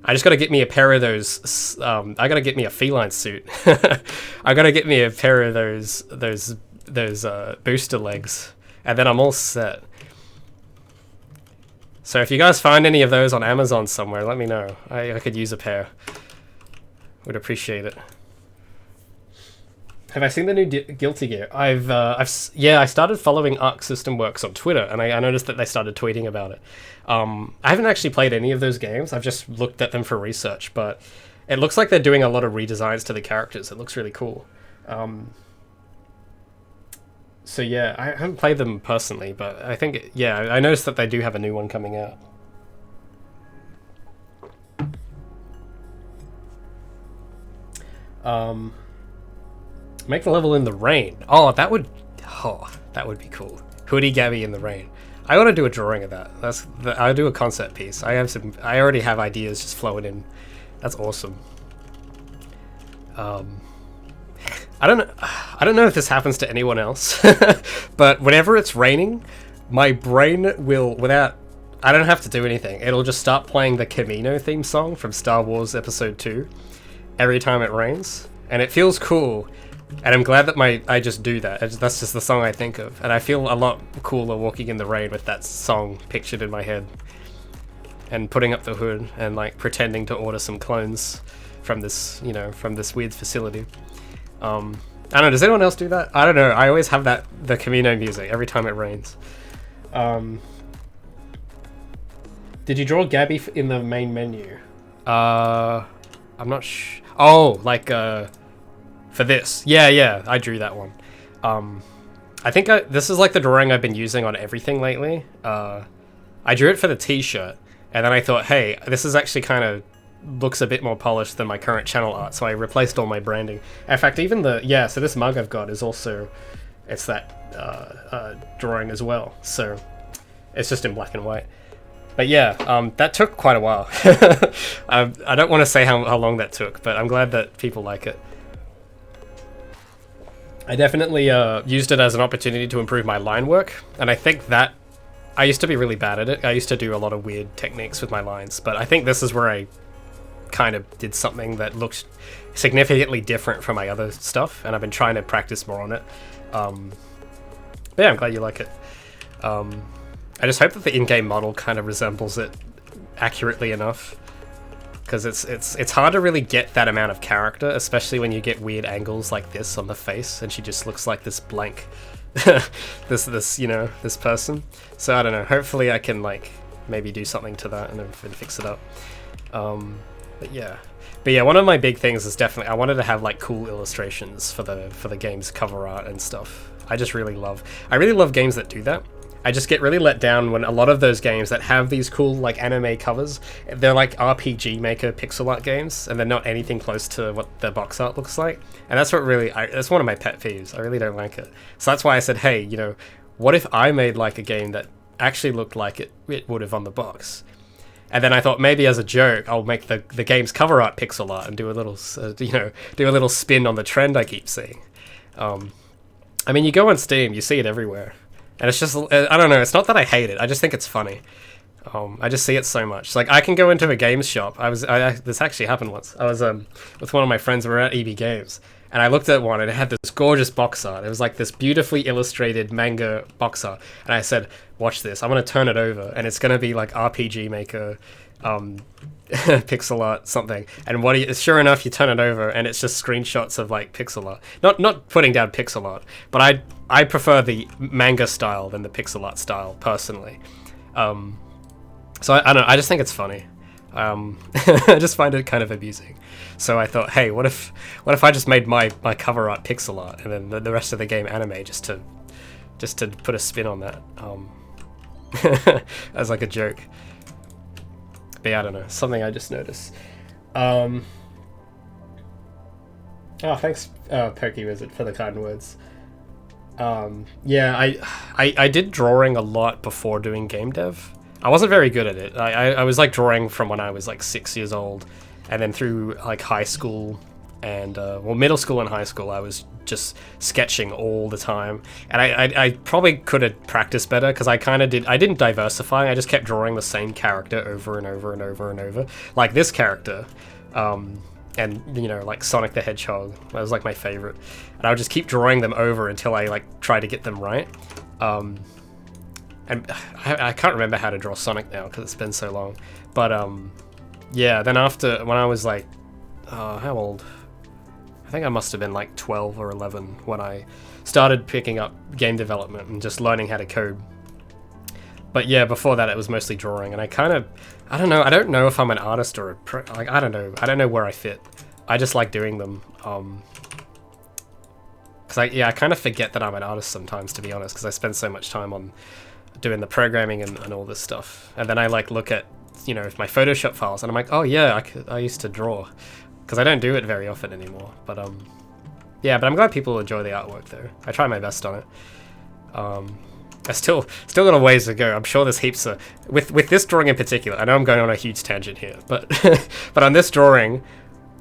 I just gotta get me a pair of those. I gotta get me a feline suit. I gotta get me a pair of those booster legs, and then I'm all set. So if you guys find any of those on Amazon somewhere, let me know. I could use a pair. Would appreciate it. Have I seen the new Guilty Gear? I started following Arc System Works on Twitter, and I noticed that they started tweeting about it. I haven't actually played any of those games. I've just looked at them for research, but it looks like they're doing a lot of redesigns to the characters. It looks really cool. So yeah, I haven't played them personally, but I think, yeah, I noticed that they do have a new one coming out. Make the level in the rain. Oh, that would be cool. Hoodie Gabby in the rain. I want to do a drawing of that. I'll do a concept piece. I already have ideas just flowing in. That's awesome. I don't know if this happens to anyone else, but whenever it's raining, my brain will, I don't have to do anything. It'll just start playing the Camino theme song from Star Wars Episode 2 every time it rains, and it feels cool. And I'm glad that I just do that. That's just the song I think of. And I feel a lot cooler walking in the rain with that song pictured in my head. And putting up the hood and like pretending to order some clones from this, from this weird facility. I don't know, does anyone else do that? I don't know, I always have the Camino music every time it rains. Did you draw Gabby in the main menu? I'm not sure. Oh, like, for this. Yeah, I drew that one. I think this is like the drawing I've been using on everything lately. I drew it for the t-shirt, and then I thought, hey, this is actually kind of looks a bit more polished than my current channel art, so I replaced all my branding. In fact, even so this mug I've got is also, it's that drawing as well, so it's just in black and white. But yeah, that took quite a while. I don't want to say how long that took, but I'm glad that people like it. I definitely used it as an opportunity to improve my line work, and I think that I used to be really bad at it. I used to do a lot of weird techniques with my lines, but I think this is where I kind of did something that looked significantly different from my other stuff, and I've been trying to practice more on it. But yeah, I'm glad you like it. I just hope that the in-game model kind of resembles it accurately enough, because it's hard to really get that amount of character, especially when you get weird angles like this on the face, and she just looks like this blank, this you know, this person. So I don't know. Hopefully, I can like maybe do something to that and then fix it up. But yeah, one of my big things is definitely I wanted to have like cool illustrations for the game's cover art and stuff. I really love games that do that. I just get really let down when a lot of those games that have these cool like anime covers, they're like RPG Maker pixel art games, and they're not anything close to what the box art looks like. And that's what really, that's one of my pet peeves. I really don't like it. So that's why I said, hey, you know, what if I made like a game that actually looked like it would have on the box? And then I thought maybe as a joke, I'll make the game's cover art pixel art and do a little, do a little spin on the trend I keep seeing. I mean, you go on Steam, you see it everywhere. And it's just, I don't know, it's not that I hate it, I just think it's funny. I just see it so much. Like, I can go into a games shop. This actually happened once. I was with one of my friends, we were at EB Games, and I looked at one, and it had this gorgeous box art. It was like this beautifully illustrated manga box art. And I said, watch this, I'm going to turn it over, and it's going to be like RPG Maker, pixel art something. And sure enough, you turn it over, and it's just screenshots of like pixel art. Not putting down pixel art, but I prefer the manga style than the pixel art style, personally. So I don't know, I just think it's funny. I just find it kind of amusing. So I thought, hey, what if I just made my cover art pixel art, and then the rest of the game anime, just to put a spin on that, as like a joke. But yeah, I don't know, something I just noticed. Oh, thanks, Pokey Wizard, for the kind words. Yeah, I did drawing a lot before doing game dev. I wasn't very good at it. I was like drawing from when I was like 6 years old, and then through like high school and middle school and high school, I was just sketching all the time. And I probably could have practiced better, because I didn't diversify. I just kept drawing the same character over and over and over and over, like this character. And you know, like Sonic the Hedgehog, that was like my favorite, and I would just keep drawing them over until I like try to get them right. And I can't remember how to draw Sonic now because it's been so long. But yeah, then after, when I was like, how old? I think I must have been like 12 or 11 when I started picking up game development and just learning how to code. But yeah, before that it was mostly drawing, and I don't know if I'm an artist or I don't know where I fit. I just like doing them. Because I kind of forget that I'm an artist sometimes, to be honest, because I spend so much time on doing the programming and all this stuff. And then I like look at, you know, my Photoshop files, and I'm like, oh yeah, I used to draw. Because I don't do it very often anymore. But yeah, but I'm glad people enjoy the artwork though. I try my best on it. I still got a ways to go. I'm sure there's heaps of, with this drawing in particular, I know I'm going on a huge tangent here, but but on this drawing,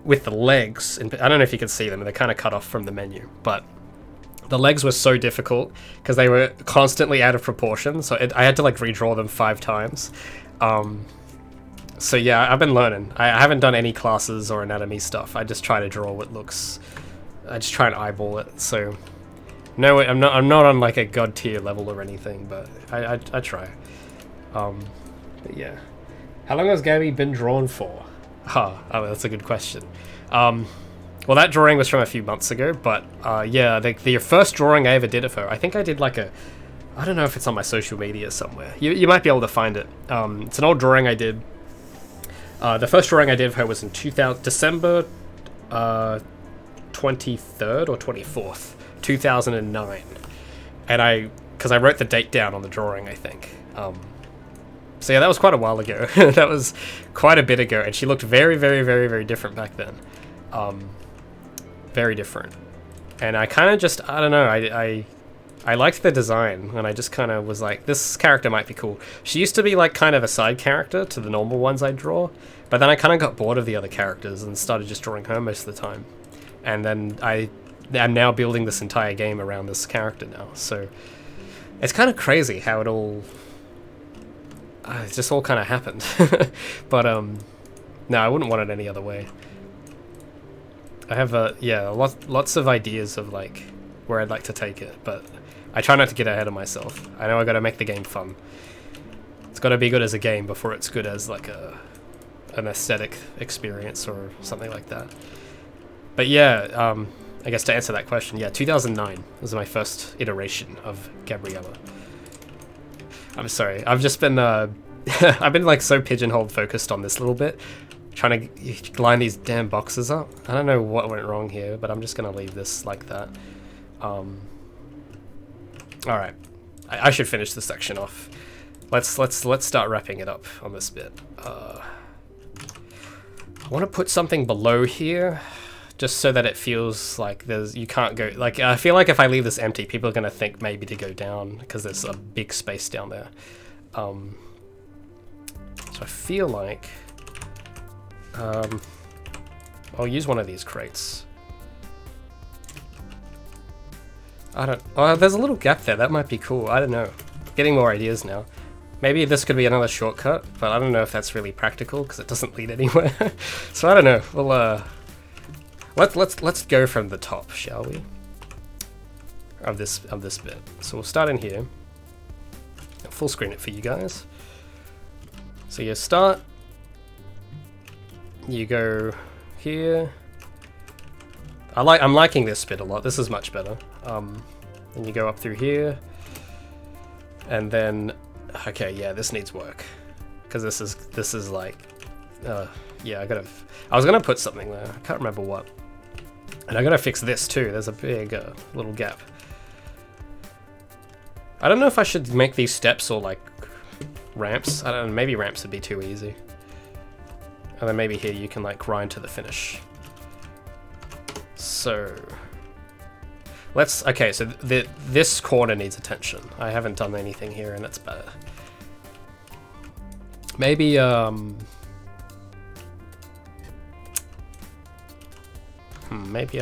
with the legs, and I don't know if you can see them, they're kind of cut off from the menu, but the legs were so difficult because they were constantly out of proportion, so I had to like redraw them 5 times. So yeah, I've been learning. I haven't done any classes or anatomy stuff. I just try to draw what looks, I just try and eyeball it. So no, I'm not on like a god tier level or anything, but I try. But yeah, how long has Gabby been drawn for? Oh, that's a good question. Well, that drawing was from a few months ago, but yeah, the first drawing I ever did of her, I think I did like I don't know if it's on my social media somewhere. You might be able to find it. It's an old drawing I did. The first drawing I did of her was in December 23rd or 24th, 2009. and because I wrote the date down on the drawing, I think. So yeah, that was quite a while ago. That was quite a bit ago, and she looked very, very, very, very different back then. Very different. And I kind of just, I don't know, I liked the design, and I just kind of was like, this character might be cool. She used to be like kind of a side character to the normal ones I draw, but then I kind of got bored of the other characters and started just drawing her most of the time. And then I'm now building this entire game around this character now, so it's kind of crazy how it all... it just all kind of happened. But no, I wouldn't want it any other way. I have lots of ideas of like where I'd like to take it, but I try not to get ahead of myself. I know I gotta make the game fun. It's gotta be good as a game before it's good as like an aesthetic experience or something like that. But yeah, I guess to answer that question, yeah, 2009 was my first iteration of Gabriella. I'm sorry, I've just been, I've been like so pigeonholed focused on this little bit, trying to line these damn boxes up. I don't know what went wrong here, but I'm just gonna leave this like that. Alright, I should finish this section off. Let's start wrapping it up on this bit. I want to put something below here, just so that it feels like you can't go, like, I feel like if I leave this empty, people are going to think maybe to go down, because there's a big space down there. So I feel like, I'll use one of these crates. Oh, there's a little gap there, that might be cool, I don't know. Getting more ideas now. Maybe this could be another shortcut, but I don't know if that's really practical, because it doesn't lead anywhere. So I don't know, we'll, Let's go from the top, shall we? Of this bit. So we'll start in here. I'll full screen it for you guys. So you start. You go here. I'm liking this bit a lot. This is much better. And you go up through here, and then okay, yeah, this needs work because this is like yeah, I was gonna put something there. I can't remember what. And I gotta fix this too. There's a big little gap. I don't know if I should make these steps or like ramps. I don't know, maybe ramps would be too easy. And then maybe here you can like grind to the finish. So okay, so this corner needs attention. I haven't done anything here and that's better. Maybe maybe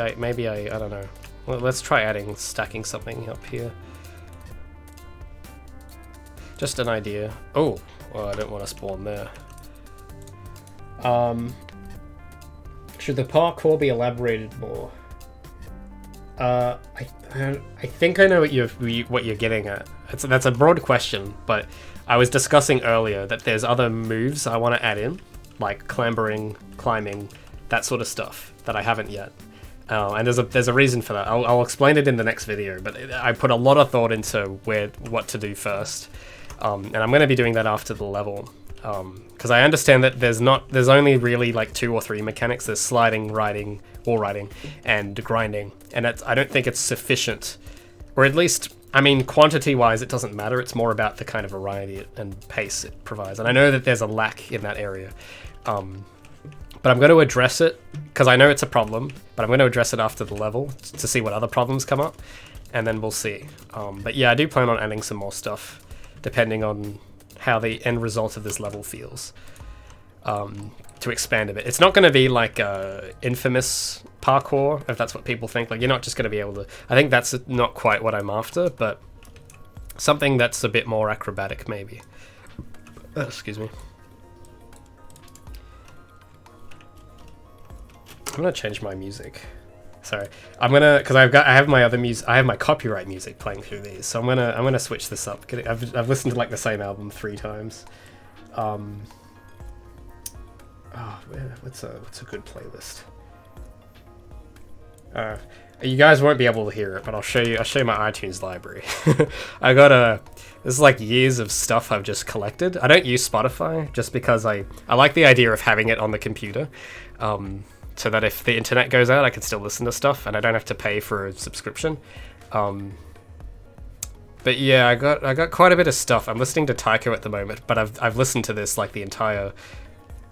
I don't know. Well, let's try stacking something up here. Just an idea. Oh, well, I don't want to spawn there. Should the parkour be elaborated more? I think I know what you're getting at. That's a broad question, but I was discussing earlier that there's other moves I want to add in, like clambering, climbing, that sort of stuff that I haven't yet. And there's a reason for that. I'll explain it in the next video, but I put a lot of thought into what to do first, and I'm going to be doing that after the level, because I understand that there's only really like 2 or 3 mechanics. There's sliding, riding, wall riding, and grinding, and I don't think it's sufficient, or at least, I mean, quantity-wise, it doesn't matter. It's more about the kind of variety and pace it provides, and I know that there's a lack in that area. But I'm going to address it, because I know it's a problem, but I'm going to address it after the level to see what other problems come up, and then we'll see. But yeah, I do plan on adding some more stuff, depending on how the end result of this level feels, to expand a bit. It's not going to be like infamous parkour, if that's what people think. Like, you're not just going to be able to... I think that's not quite what I'm after, but something that's a bit more acrobatic, maybe. Excuse me. I'm gonna change my music. Sorry, because I have my other music. I have my copyright music playing through these, so I'm gonna switch this up. I've listened to like the same album 3 times. What's a good playlist? You guys won't be able to hear it, but I'll show you my iTunes library. I got this is like years of stuff I've just collected. I don't use Spotify just because I like the idea of having it on the computer. So that if the internet goes out, I can still listen to stuff and I don't have to pay for a subscription. But yeah, I got quite a bit of stuff. I'm listening to Taiko at the moment, but I've listened to this like the entire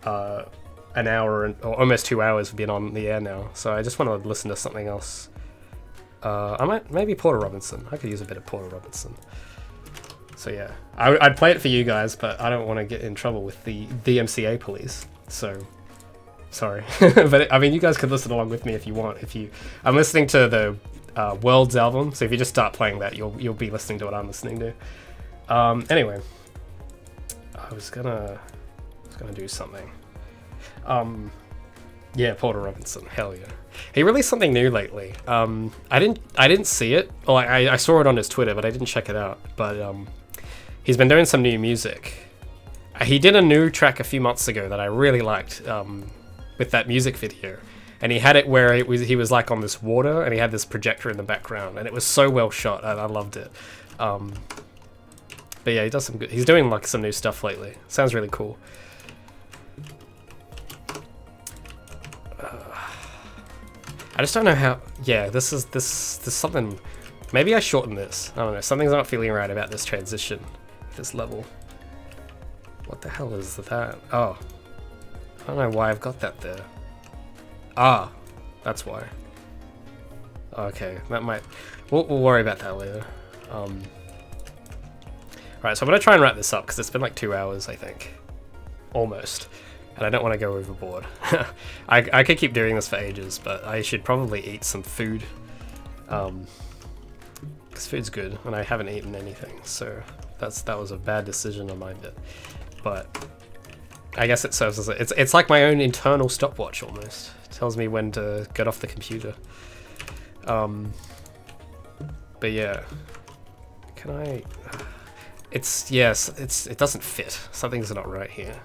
an hour or almost 2 hours have been on the air now. So I just want to listen to something else. I might maybe Porter Robinson. I could use a bit of Porter Robinson. So yeah, I'd play it for you guys, but I don't want to get in trouble with the DMCA police. So sorry, but I mean, you guys could listen along with me if you want. I'm listening to the World's album, so if you just start playing that, you'll be listening to what I'm listening to. Anyway, I was gonna do something. Yeah, Porter Robinson, hell yeah. He released something new lately. I didn't see it. Well, I saw it on his Twitter, but I didn't check it out. But he's been doing some new music. He did a new track a few months ago that I really liked with that music video. And he had it where he was like on this water, and he had this projector in the background, and it was so well shot. I loved it. But yeah, he does some good. He's doing like some new stuff lately. Sounds really cool. I just don't know how. Yeah, this is something. Maybe I shorten this. I don't know. Something's not feeling right about this transition, this level. What the hell is that? Oh, I don't know why I've got that there. Ah, that's why. Okay, that might. We'll worry about that later. Right, so I'm gonna try and wrap this up because it's been like 2 hours, I think, almost. And I don't want to go overboard. I could keep doing this for ages, but I should probably eat some food. Because food's good, and I haven't eaten anything, so that was a bad decision on my bit. But I guess it serves as it's like my own internal stopwatch almost. It tells me when to get off the computer. But yeah, can I? It doesn't fit. Something's not right here.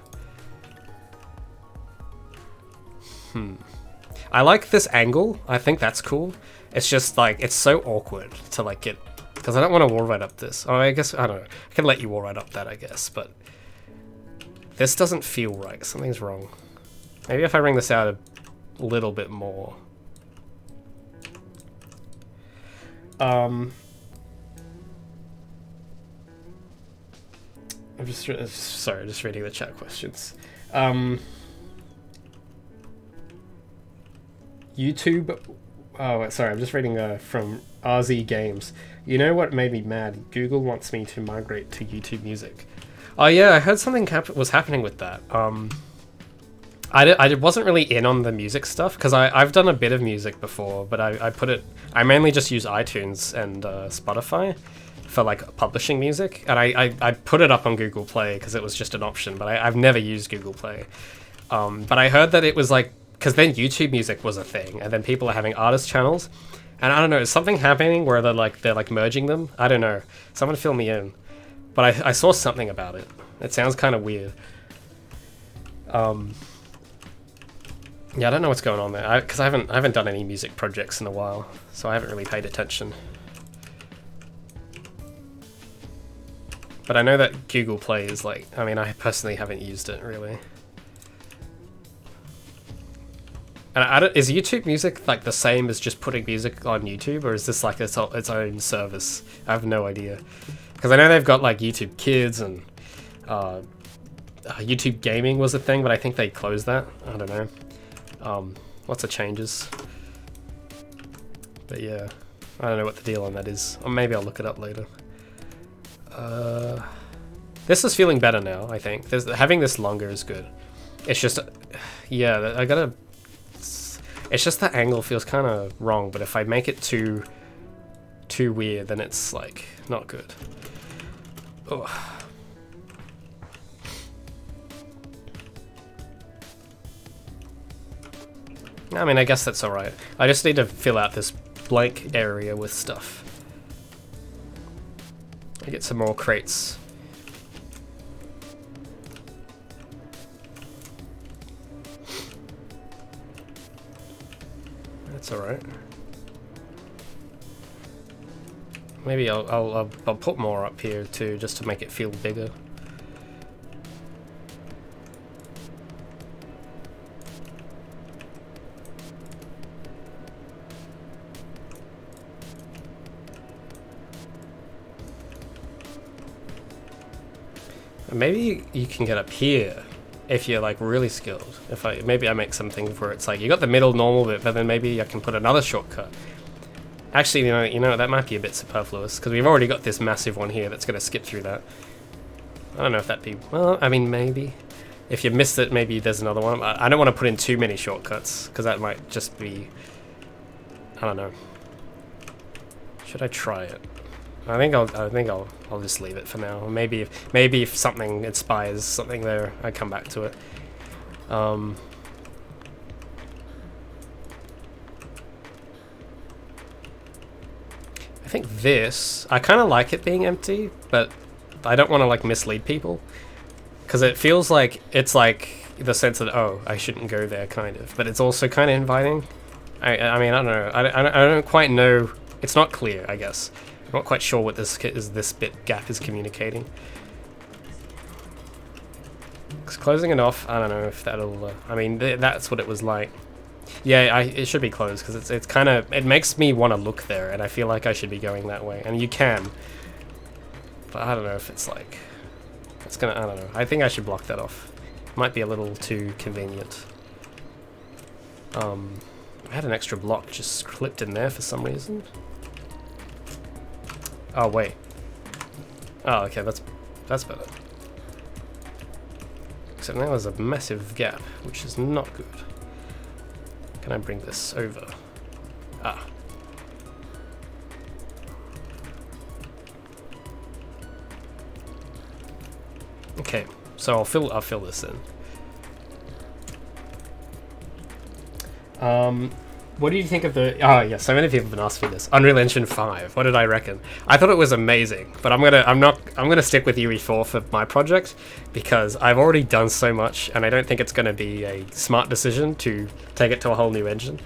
I like this angle. I think that's cool. It's just like, it's so awkward to like get, because I don't want to wall right up this. Oh, I guess, I don't know. I can let you wall right up that, I guess, but this doesn't feel right. Something's wrong. Maybe if I bring this out a little bit more. I'm just reading the chat questions. YouTube. Oh, sorry. I'm just reading from RZ Games. You know what made me mad? Google wants me to migrate to YouTube Music. Oh yeah, I heard something was happening with that. I wasn't really in on the music stuff because I've done a bit of music before, but I mainly just use iTunes and Spotify for like publishing music, and I put it up on Google Play because it was just an option, but I've never used Google Play. But I heard that it was like, because then YouTube Music was a thing, and then people are having artist channels, and I don't know, is something happening where they're like merging them? I don't know. Someone fill me in. But I saw something about it. It sounds kind of weird. Yeah, I don't know what's going on there, because I haven't done any music projects in a while, so I haven't really paid attention. But I know that Google Play is like, I mean, I personally haven't used it really. And is YouTube Music like the same as just putting music on YouTube, or is this like its own service? I have no idea. Because I know they've got like YouTube Kids and YouTube Gaming was a thing, but I think they closed that. I don't know. Lots of changes. But yeah, I don't know what the deal on that is. Or maybe I'll look it up later. This is feeling better now, I think. Having this longer is good. It's just, yeah, it's just the angle feels kind of wrong, but if I make it too weird, then it's like not good. Ugh. I mean, I guess that's alright. I just need to fill out this blank area with stuff. I get some more crates. That's alright. Maybe I'll put more up here too, just to make it feel bigger. maybe you can get up here if you're like really skilled. Maybe I make something where it's like you got the middle normal bit, but then maybe I can put another shortcut. Actually, you know that might be a bit superfluous because we've already got this massive one here that's going to skip through that. I don't know if that'd be... Well, I mean, maybe. If you missed it, maybe there's another one. I don't want to put in too many shortcuts because that might just be... I don't know. Should I try it? I think I'll just leave it for now. Or maybe if something inspires something there, I come back to it. I think this, I kind of like it being empty, but I don't want to like mislead people because it feels like it's like the sense that, oh, I shouldn't go there, kind of, but it's also kind of inviting. I mean, I don't know. I don't quite know. It's not clear, I guess. I'm not quite sure what this gap is communicating. Because closing it off, I don't know if that'll... I mean, that's what it was like. Yeah, it should be closed because it's kind of... It makes me want to look there, and I feel like I should be going that way. And you can. But I don't know if it's like... It's gonna... I don't know. I think I should block that off. Might be a little too convenient. I had an extra block just clipped in there for some reason. Oh, wait. Oh, okay, that's better. Except now there's a massive gap, which is not good. Can I bring this over? Ah. Okay, so I'll fill this in. What do you think of the... Oh, yeah, so many people have been asking me this. Unreal Engine 5, what did I reckon? I thought it was amazing, but I'm gonna stick with UE4 for my project because I've already done so much, and I don't think it's gonna be a smart decision to take it to a whole new engine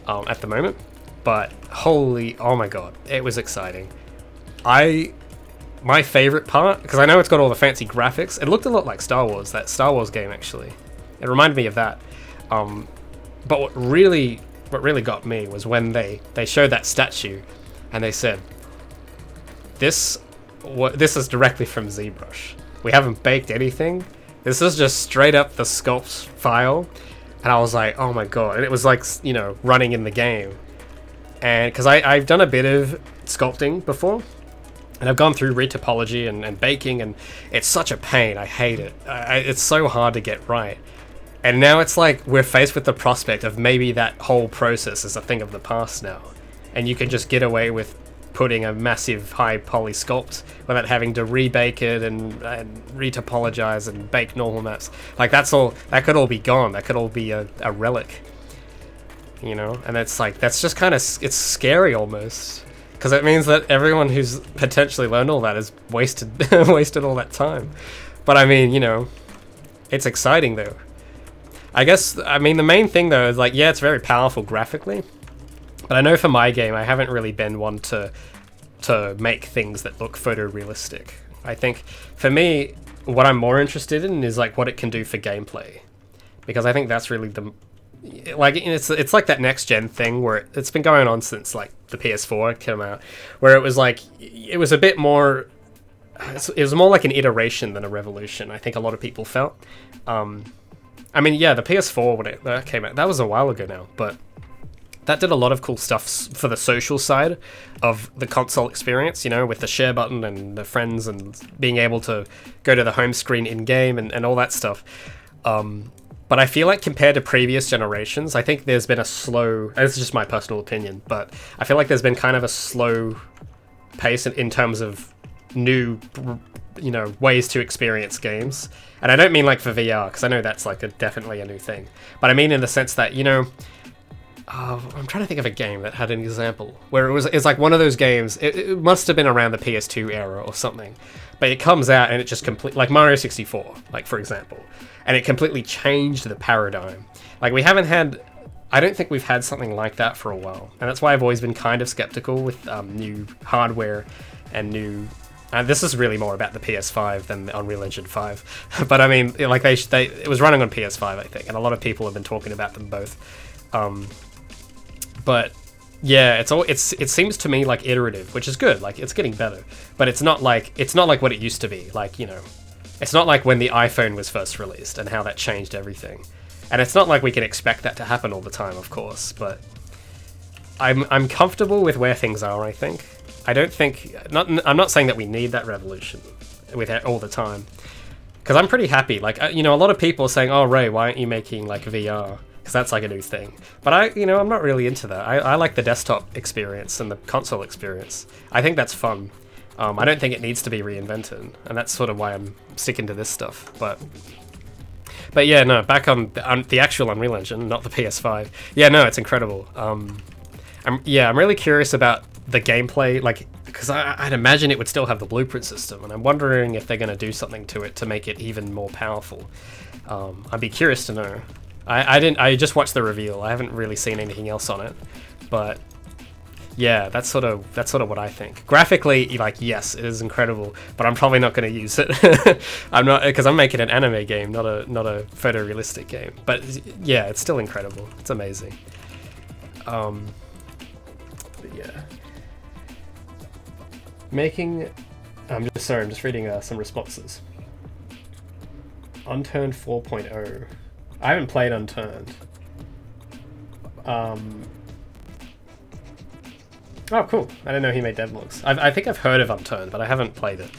at the moment. But oh my god, it was exciting. My favorite part, because I know it's got all the fancy graphics, it looked a lot like Star Wars, that Star Wars game actually. It reminded me of that. But what really got me was when they showed that statue and they said, this is directly from ZBrush. We haven't baked anything. This is just straight up the sculpt file. And I was like, oh my god. And it was like, you know, running in the game. And because I've done a bit of sculpting before, and I've gone through retopology and baking, and it's such a pain. I hate it. It's so hard to get right. And now it's like we're faced with the prospect of maybe that whole process is a thing of the past now. And you can just get away with putting a massive high poly sculpt without having to rebake it and retopologize and bake normal maps. Like that could all be gone. That could all be a relic. You know? And it's like, that's just kind of, it's scary almost. Because it means that everyone who's potentially learned all that has wasted all that time. But I mean, you know, it's exciting though. I guess, I mean, the main thing though is like, yeah, it's very powerful graphically, but I know for my game, I haven't really been one to make things that look photorealistic. I think for me, what I'm more interested in is like what it can do for gameplay, because I think that's really it's like that next gen thing where it's been going on since like the PS4 came out, where it was like, it was a bit more, it was more like an iteration than a revolution. I think a lot of people felt. I mean, yeah, the PS4 when that came out, that was a while ago now, but that did a lot of cool stuff for the social side of the console experience, you know, with the share button and the friends and being able to go to the home screen in-game and all that stuff. But I feel like compared to previous generations, I think there's been a slow, this is just my personal opinion, but I feel like there's been kind of a slow pace in terms of new, you know, ways to experience games. And I don't mean like for VR, because I know that's like definitely a new thing. But I mean in the sense that, you know, I'm trying to think of a game that had an example where it's like one of those games, it must have been around the PS2 era or something, but it comes out and it just like Mario 64, like for example, and it completely changed the paradigm. Like I don't think we've had something like that for a while, and that's why I've always been kind of skeptical with new hardware and new... this is really more about the PS5 than the Unreal Engine 5. But I mean, like it was running on PS5, I think, and a lot of people have been talking about them both. But yeah, it seems to me like iterative, which is good. Like it's getting better, but it's not like what it used to be. Like, you know, It's not like when the iPhone was first released and how that changed everything. And it's not like we can expect that to happen all the time, of course, but I'm comfortable with where things are, I think. I don't think... I'm not saying that we need that revolution with it all the time. Because I'm pretty happy. Like, you know, a lot of people are saying, oh, Ray, why aren't you making, like, VR? Because that's, like, a new thing. But I'm not really into that. I like the desktop experience and the console experience. I think that's fun. I don't think it needs to be reinvented. And that's sort of why I'm sticking to this stuff. But yeah, no, back on the actual Unreal Engine, not the PS5. Yeah, no, it's incredible. I'm really curious about the gameplay, like, because I'd imagine it would still have the blueprint system, and I'm wondering if they're going to do something to it to make it even more powerful. I'd be curious to know. I just watched the reveal. I haven't really seen anything else on it, but yeah, that's sort of what I think. Graphically, like, yes, it is incredible, but I'm probably not going to use it. I'm not, because I'm making an anime game, not a photorealistic game. But yeah, it's still incredible. It's amazing. But yeah. I'm just reading some responses. Unturned 4.0. I haven't played Unturned. Oh, cool. I didn't know he made devlogs. I think I've heard of Unturned, but I haven't played it.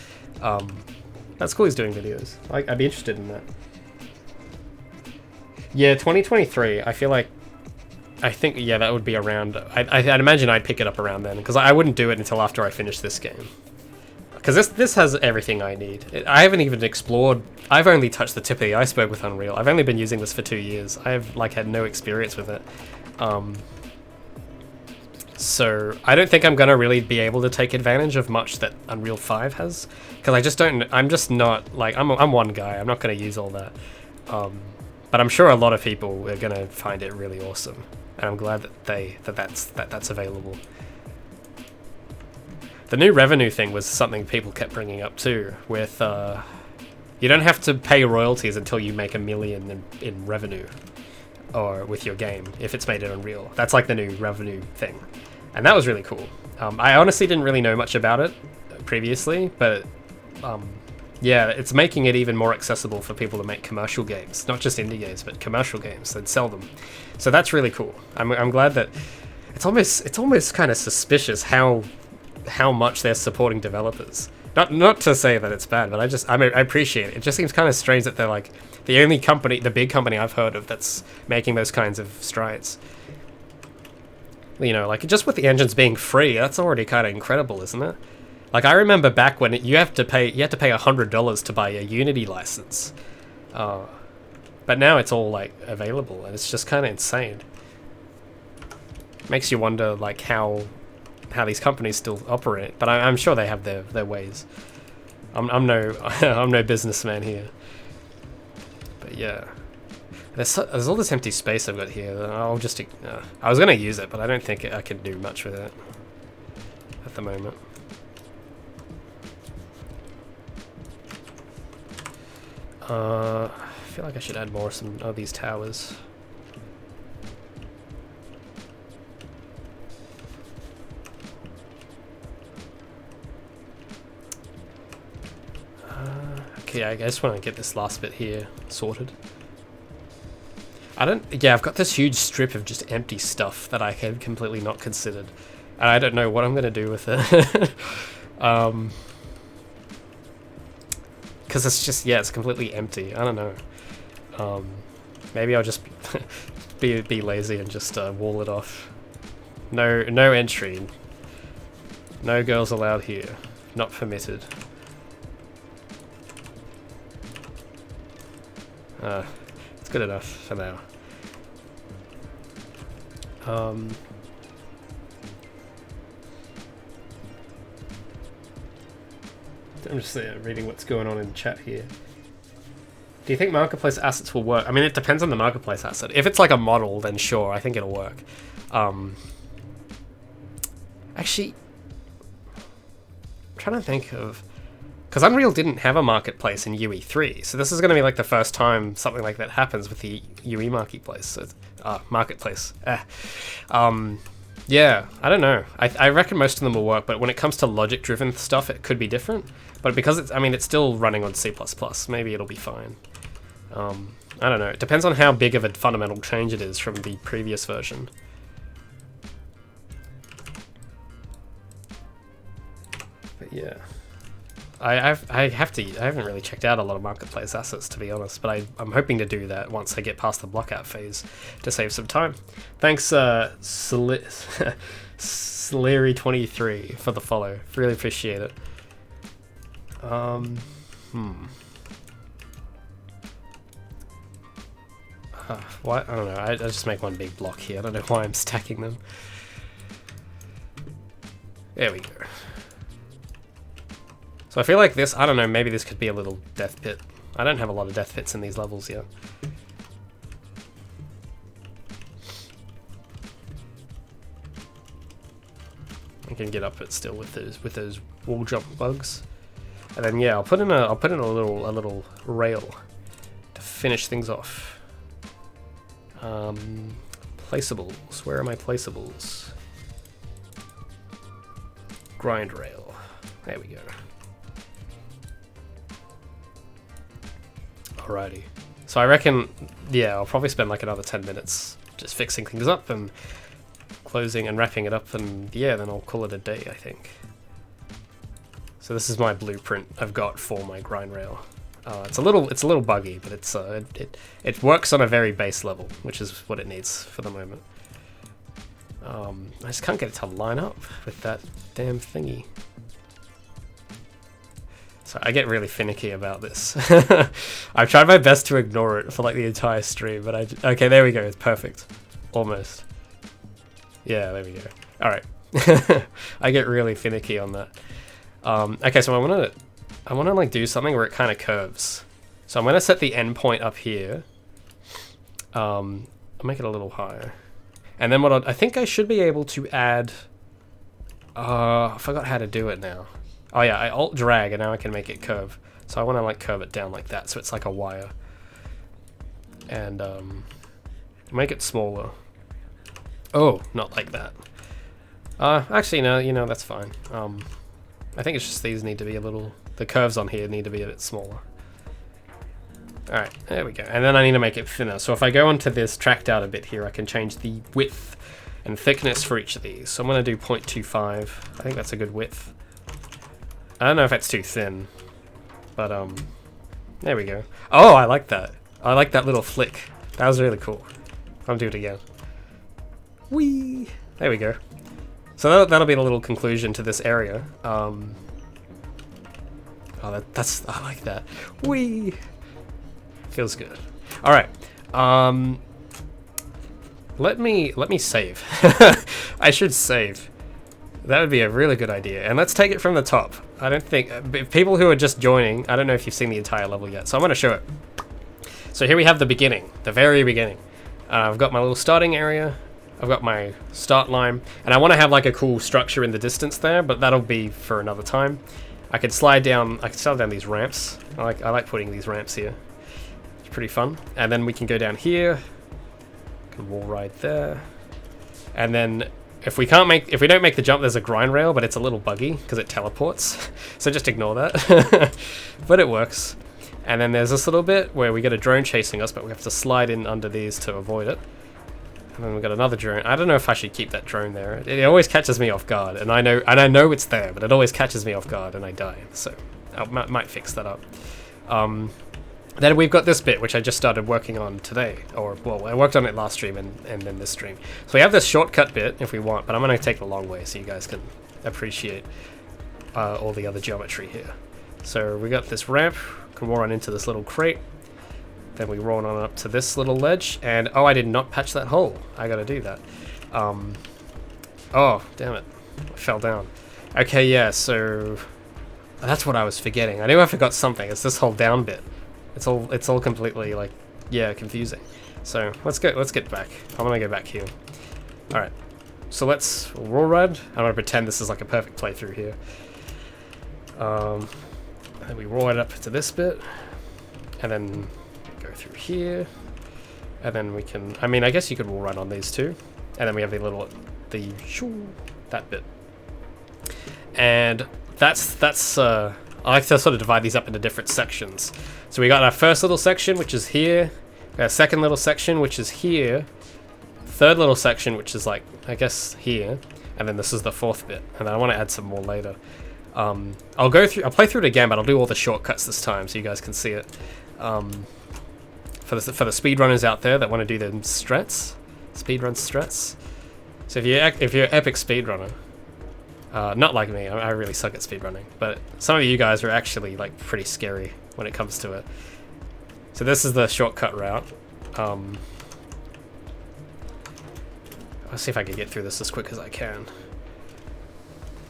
That's cool he's doing videos. I'd be interested in that. Yeah, 2023, I think, yeah, that would be around... I'd imagine I'd pick it up around then, because I wouldn't do it until after I finish this game. Because this has everything I need. I haven't even explored... I've only touched the tip of the iceberg with Unreal. I've only been using this for 2 years. I've, like, had no experience with it. So I don't think I'm going to really be able to take advantage of much that Unreal 5 has. Because I just don't... I'm just not... Like, I'm one guy. I'm not going to use all that. But I'm sure a lot of people are going to find it really awesome. And I'm glad that that's available. The new revenue thing was something people kept bringing up too, with you don't have to pay royalties until you make $1 million in revenue, or with your game if it's made in Unreal. That's like the new revenue thing, and that was really cool. I honestly didn't really know much about it previously, but yeah, it's making it even more accessible for people to make commercial games, not just indie games, but commercial games and sell them. So that's really cool. I'm glad that it's almost kind of suspicious how much they're supporting developers. Not to say that it's bad, but I appreciate it. It just seems kind of strange that they're like the only company, the big company I've heard of that's making those kinds of strides. You know, like just with the engines being free, that's already kind of incredible, isn't it? Like I remember back when you had to pay $100 to buy a Unity license, but now it's all like available, and it's just kind of insane. Makes you wonder like how these companies still operate, but I'm sure they have their ways. I'm no businessman here, but yeah, there's all this empty space I've got here. I'll just I was gonna use it, but I don't think I can do much with it at the moment. I feel like I should add more of these towers. Okay, I just want to get this last bit here sorted. Yeah, I've got this huge strip of just empty stuff that I had completely not considered. And I don't know what I'm going to do with it. Because it's just, yeah, it's completely empty. I don't know. Maybe I'll just be lazy and just wall it off. No entry. No girls allowed here. Not permitted. It's good enough for now. I'm just reading what's going on in chat here. Do you think marketplace assets will work? I mean, it depends on the marketplace asset. If it's like a model, then sure, I think it'll work. Actually, I'm trying to think of... Because Unreal didn't have a marketplace in UE3, so this is going to be like the first time something like that happens with the UE marketplace. So, marketplace. Yeah, I don't know. I reckon most of them will work, but when it comes to logic-driven stuff, it could be different. But because it's, I mean, it's still running on C++, maybe it'll be fine. I don't know. It depends on how big of a fundamental change it is from the previous version. But yeah. I haven't really checked out a lot of marketplace assets, to be honest, but I'm hoping to do that once I get past the blockout phase to save some time. Thanks, Sleary23 for the follow. Really appreciate it. What? I don't know. I just make one big block here. I don't know why I'm stacking them. There we go. So I feel like this, I don't know, maybe this could be a little death pit. I don't have a lot of death pits in these levels yet. I can get up it still with those wall jump bugs. And then yeah, I'll put in a little rail to finish things off. Placeables. Where are my placeables? Grind rail. There we go. Alrighty. So I reckon, yeah, I'll probably spend like another 10 minutes just fixing things up and closing and wrapping it up, and yeah, then I'll call it a day, I think. So this is my blueprint I've got for my grind rail. It's a little buggy, but it works on a very base level, which is what it needs for the moment. I just can't get it to line up with that damn thingy. So I get really finicky about this. I've tried my best to ignore it for like the entire stream, but okay, there we go. It's perfect, almost. Yeah, there we go. All right, I get really finicky on that. Okay, so I wanna like do something where it kind of curves. So I'm gonna set the endpoint up here. I'll make it a little higher, and then I think I should be able to add. I forgot how to do it now. Oh yeah, I alt drag and now I can make it curve. So I want to like curve it down like that, so it's like a wire. And make it smaller. Oh, not like that. Actually no, you know, that's fine. I think it's just these need to be a little, the curves on here need to be a bit smaller. Alright, there we go. And then I need to make it thinner. So if I go onto this tracked out a bit here, I can change the width and thickness for each of these. So I'm going to do 0.25. I think that's a good width. I don't know if that's too thin, but there we go. Oh, I like that. I like that little flick. That was really cool. I'll do it again. Whee! There we go. So that'll be a little conclusion to this area. Oh, that's I like that. Whee! Feels good. All right. Let me save. I should save. That would be a really good idea. And let's take it from the top. I don't think... people who are just joining, I don't know if you've seen the entire level yet, so I'm going to show it. So here we have the beginning, the very beginning. I've got my little starting area. I've got my start line. And I want to have like a cool structure in the distance there, but that'll be for another time. I could slide down these ramps. I like putting these ramps here. It's pretty fun. And then we can go down here. Can wall ride there. And then... if we don't make the jump, there's a grind rail, but it's a little buggy because it teleports. So just ignore that. But it works. And then there's this little bit where we get a drone chasing us, but we have to slide in under these to avoid it. And then we've got another drone. I don't know if I should keep that drone there. It always catches me off guard, and I know it's there, but it always catches me off guard and I die. So I might fix that up. Then we've got this bit, which I just started working on today. Or, well, I worked on it last stream and then this stream. So we have this shortcut bit, if we want, but I'm going to take the long way so you guys can appreciate all the other geometry here. So we got this ramp, can roll on into this little crate. Then we roll on up to this little ledge, and oh, I did not patch that hole. I got to do that. Oh, damn it. I fell down. Okay, yeah, so... that's what I was forgetting. I knew I forgot something. It's this whole down bit. It's all completely like, yeah, confusing. So let's get back. I'm gonna go back here. All right. So let's roll ride. I'm gonna pretend this is like a perfect playthrough here. And we roll it up to this bit, and then go through here, and then we can. I mean, I guess you could roll ride on these two, and then we have the little that bit. And that's I like to sort of divide these up into different sections. So we got our first little section, which is here. Our second little section, which is here. Third little section, which is like, I guess, here. And then this is the fourth bit. And then I want to add some more later. I'll play through it again, but I'll do all the shortcuts this time so you guys can see it. For the speedrunners out there that want to do them speedrun strats. So if you're an epic speedrunner, not like me, I really suck at speedrunning, but some of you guys are actually like pretty scary when it comes to it. So this is the shortcut route. Let's see if I can get through this as quick as I can.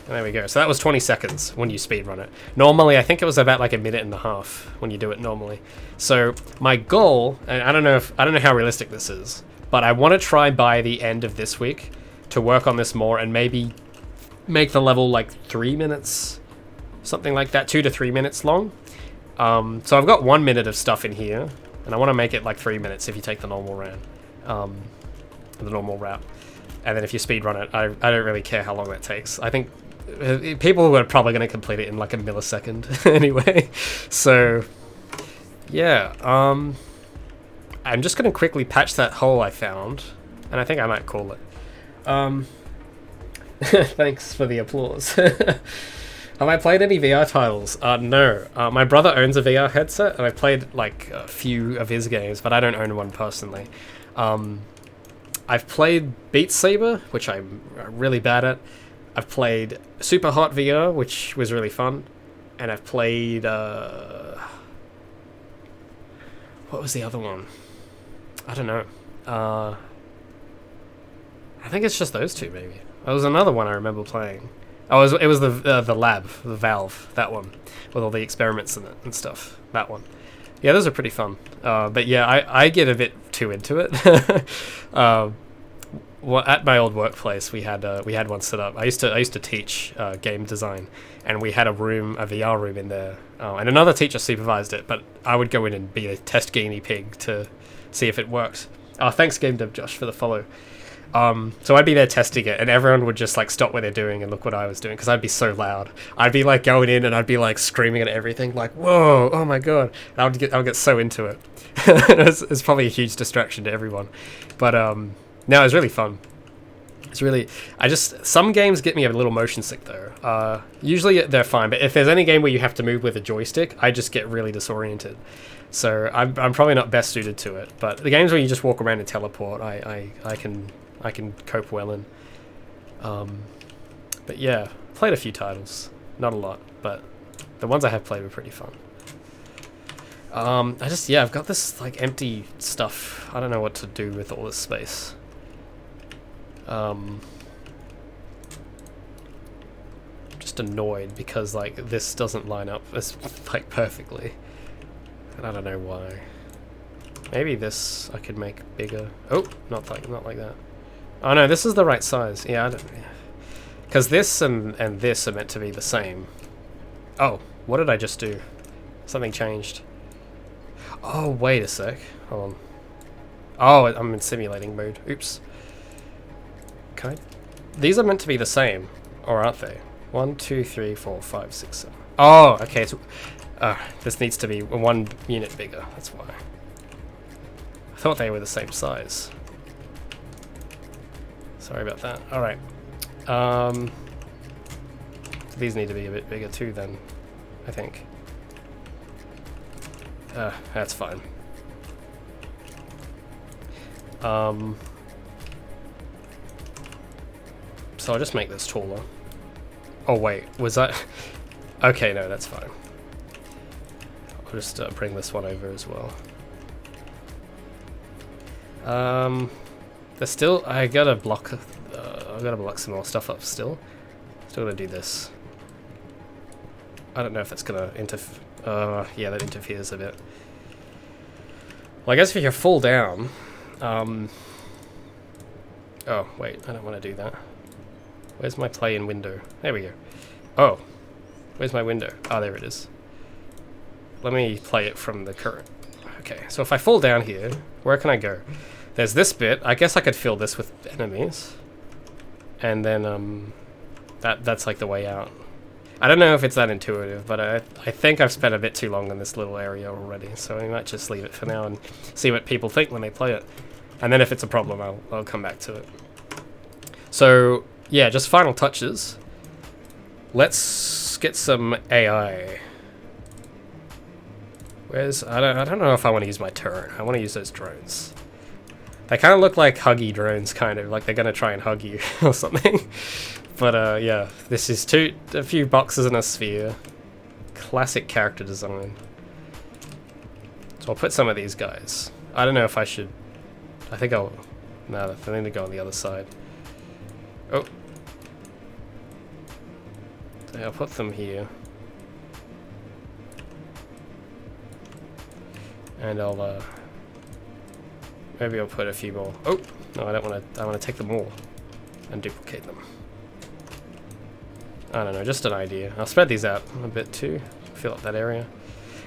And there we go. So that was 20 seconds when you speedrun it. Normally, I think it was about like a minute and a half when you do it normally. So my goal, and I don't know how realistic this is, but I want to try by the end of this week to work on this more and maybe make the level like 3 minutes, something like that, 2 to 3 minutes long. So I've got 1 minute of stuff in here, and I want to make it like 3 minutes if you take the normal route. And then if you speedrun it, I don't really care how long that takes. I think people are probably going to complete it in like a millisecond anyway. So yeah, I'm just going to quickly patch that hole I found, and I think I might call it. Thanks for the applause. Have I played any VR titles? No. My brother owns a VR headset, and I played like a few of his games, but I don't own one personally. I've played Beat Saber, which I'm really bad at. I've played Super Hot VR, which was really fun. And I've played... what was the other one? I don't know. I think it's just those two, maybe. There was another one I remember playing. Oh, it was the lab, the Valve, that one. With all the experiments in it and stuff. That one. Yeah, those are pretty fun. But yeah, I get a bit too into it. Well, at my old workplace, we had one set up. I used to teach game design, and we had a VR room in there. And another teacher supervised it, but I would go in and be a test guinea pig to see if it worked. Thanks, Game Dev Josh, for the follow. So I'd be there testing it, and everyone would just like stop what they're doing and look what I was doing, because I'd be so loud. I'd be like going in and I'd be like screaming at everything, like "Whoa, oh my god!" And I would get so into it. It's probably a huge distraction to everyone, but no, it was really fun. It's really, some games get me a little motion sick though. Usually they're fine, but if there's any game where you have to move with a joystick, I just get really disoriented. So I'm probably not best suited to it. But the games where you just walk around and teleport, I can cope well in. But yeah, played a few titles, not a lot, but the ones I have played were pretty fun. I've got this like empty stuff. I don't know what to do with all this space. Just annoyed because like this doesn't line up as like perfectly, and I don't know why. Maybe this I could make bigger. Oh, not like that. Oh no, this is the right size. Yeah, I don't. Because this and this are meant to be the same. Oh, what did I just do? Something changed. Oh, wait a sec. Hold on. Oh, I'm in simulating mode. Oops. Can I? These are meant to be the same, or aren't they? 1, 2, 3, 4, 5, 6, 7. Oh, okay. So, this needs to be 1 unit bigger. That's why. I thought they were the same size. Sorry about that. All right. These need to be a bit bigger too, then. I think. That's fine. So I'll just make this taller. Oh wait, was that... Okay, no, that's fine. I'll just bring this one over as well. There's still... I gotta block some more stuff up still. Still gonna do this. I don't know if that's gonna interfere... yeah, that interferes a bit. Well, I guess if you fall down... Oh, wait, I don't want to do that. Where's my play-in window? There we go. Oh, where's my window? Oh, there it is. Let me play it from the current. Okay, so if I fall down here, where can I go? There's this bit. I guess I could fill this with enemies. and then that's like the way out. I don't know if it's that intuitive, but I think I've spent a bit too long in this little area already, so we might just leave it for now and see what people think when they play it. And then if it's a problem, I'll come back to it. So, yeah, just final touches. Let's get some AI. I don't know if I want to use my turret. I want to use those drones. They kind of look like huggy drones, kind of like they're gonna try and hug you or something. But yeah, this is a few boxes and a sphere. Classic character design. So I'll put some of these guys. I don't know if I should. I think I'll. No, I need to go on the other side. Oh. So I'll put them here. And I'll maybe I'll put a few more. Oh no, I don't want to. I want to take them all and duplicate them. I don't know, just an idea. I'll spread these out a bit too. Fill up that area.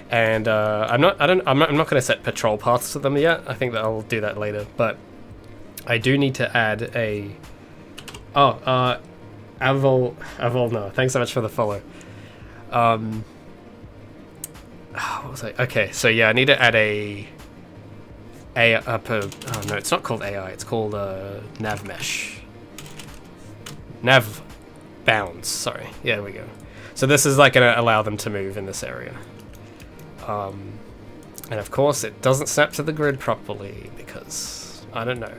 And I'm not going to set patrol paths to them yet. I think that I'll do that later. But I do need to add a. Oh, no. Thanks so much for the follow. What was I? Okay, so yeah, I need to add oh no, it's not called AI, it's called nav mesh. Nav bounds, sorry. Yeah, there we go. So this is like gonna allow them to move in this area. And of course it doesn't snap to the grid properly because I don't know.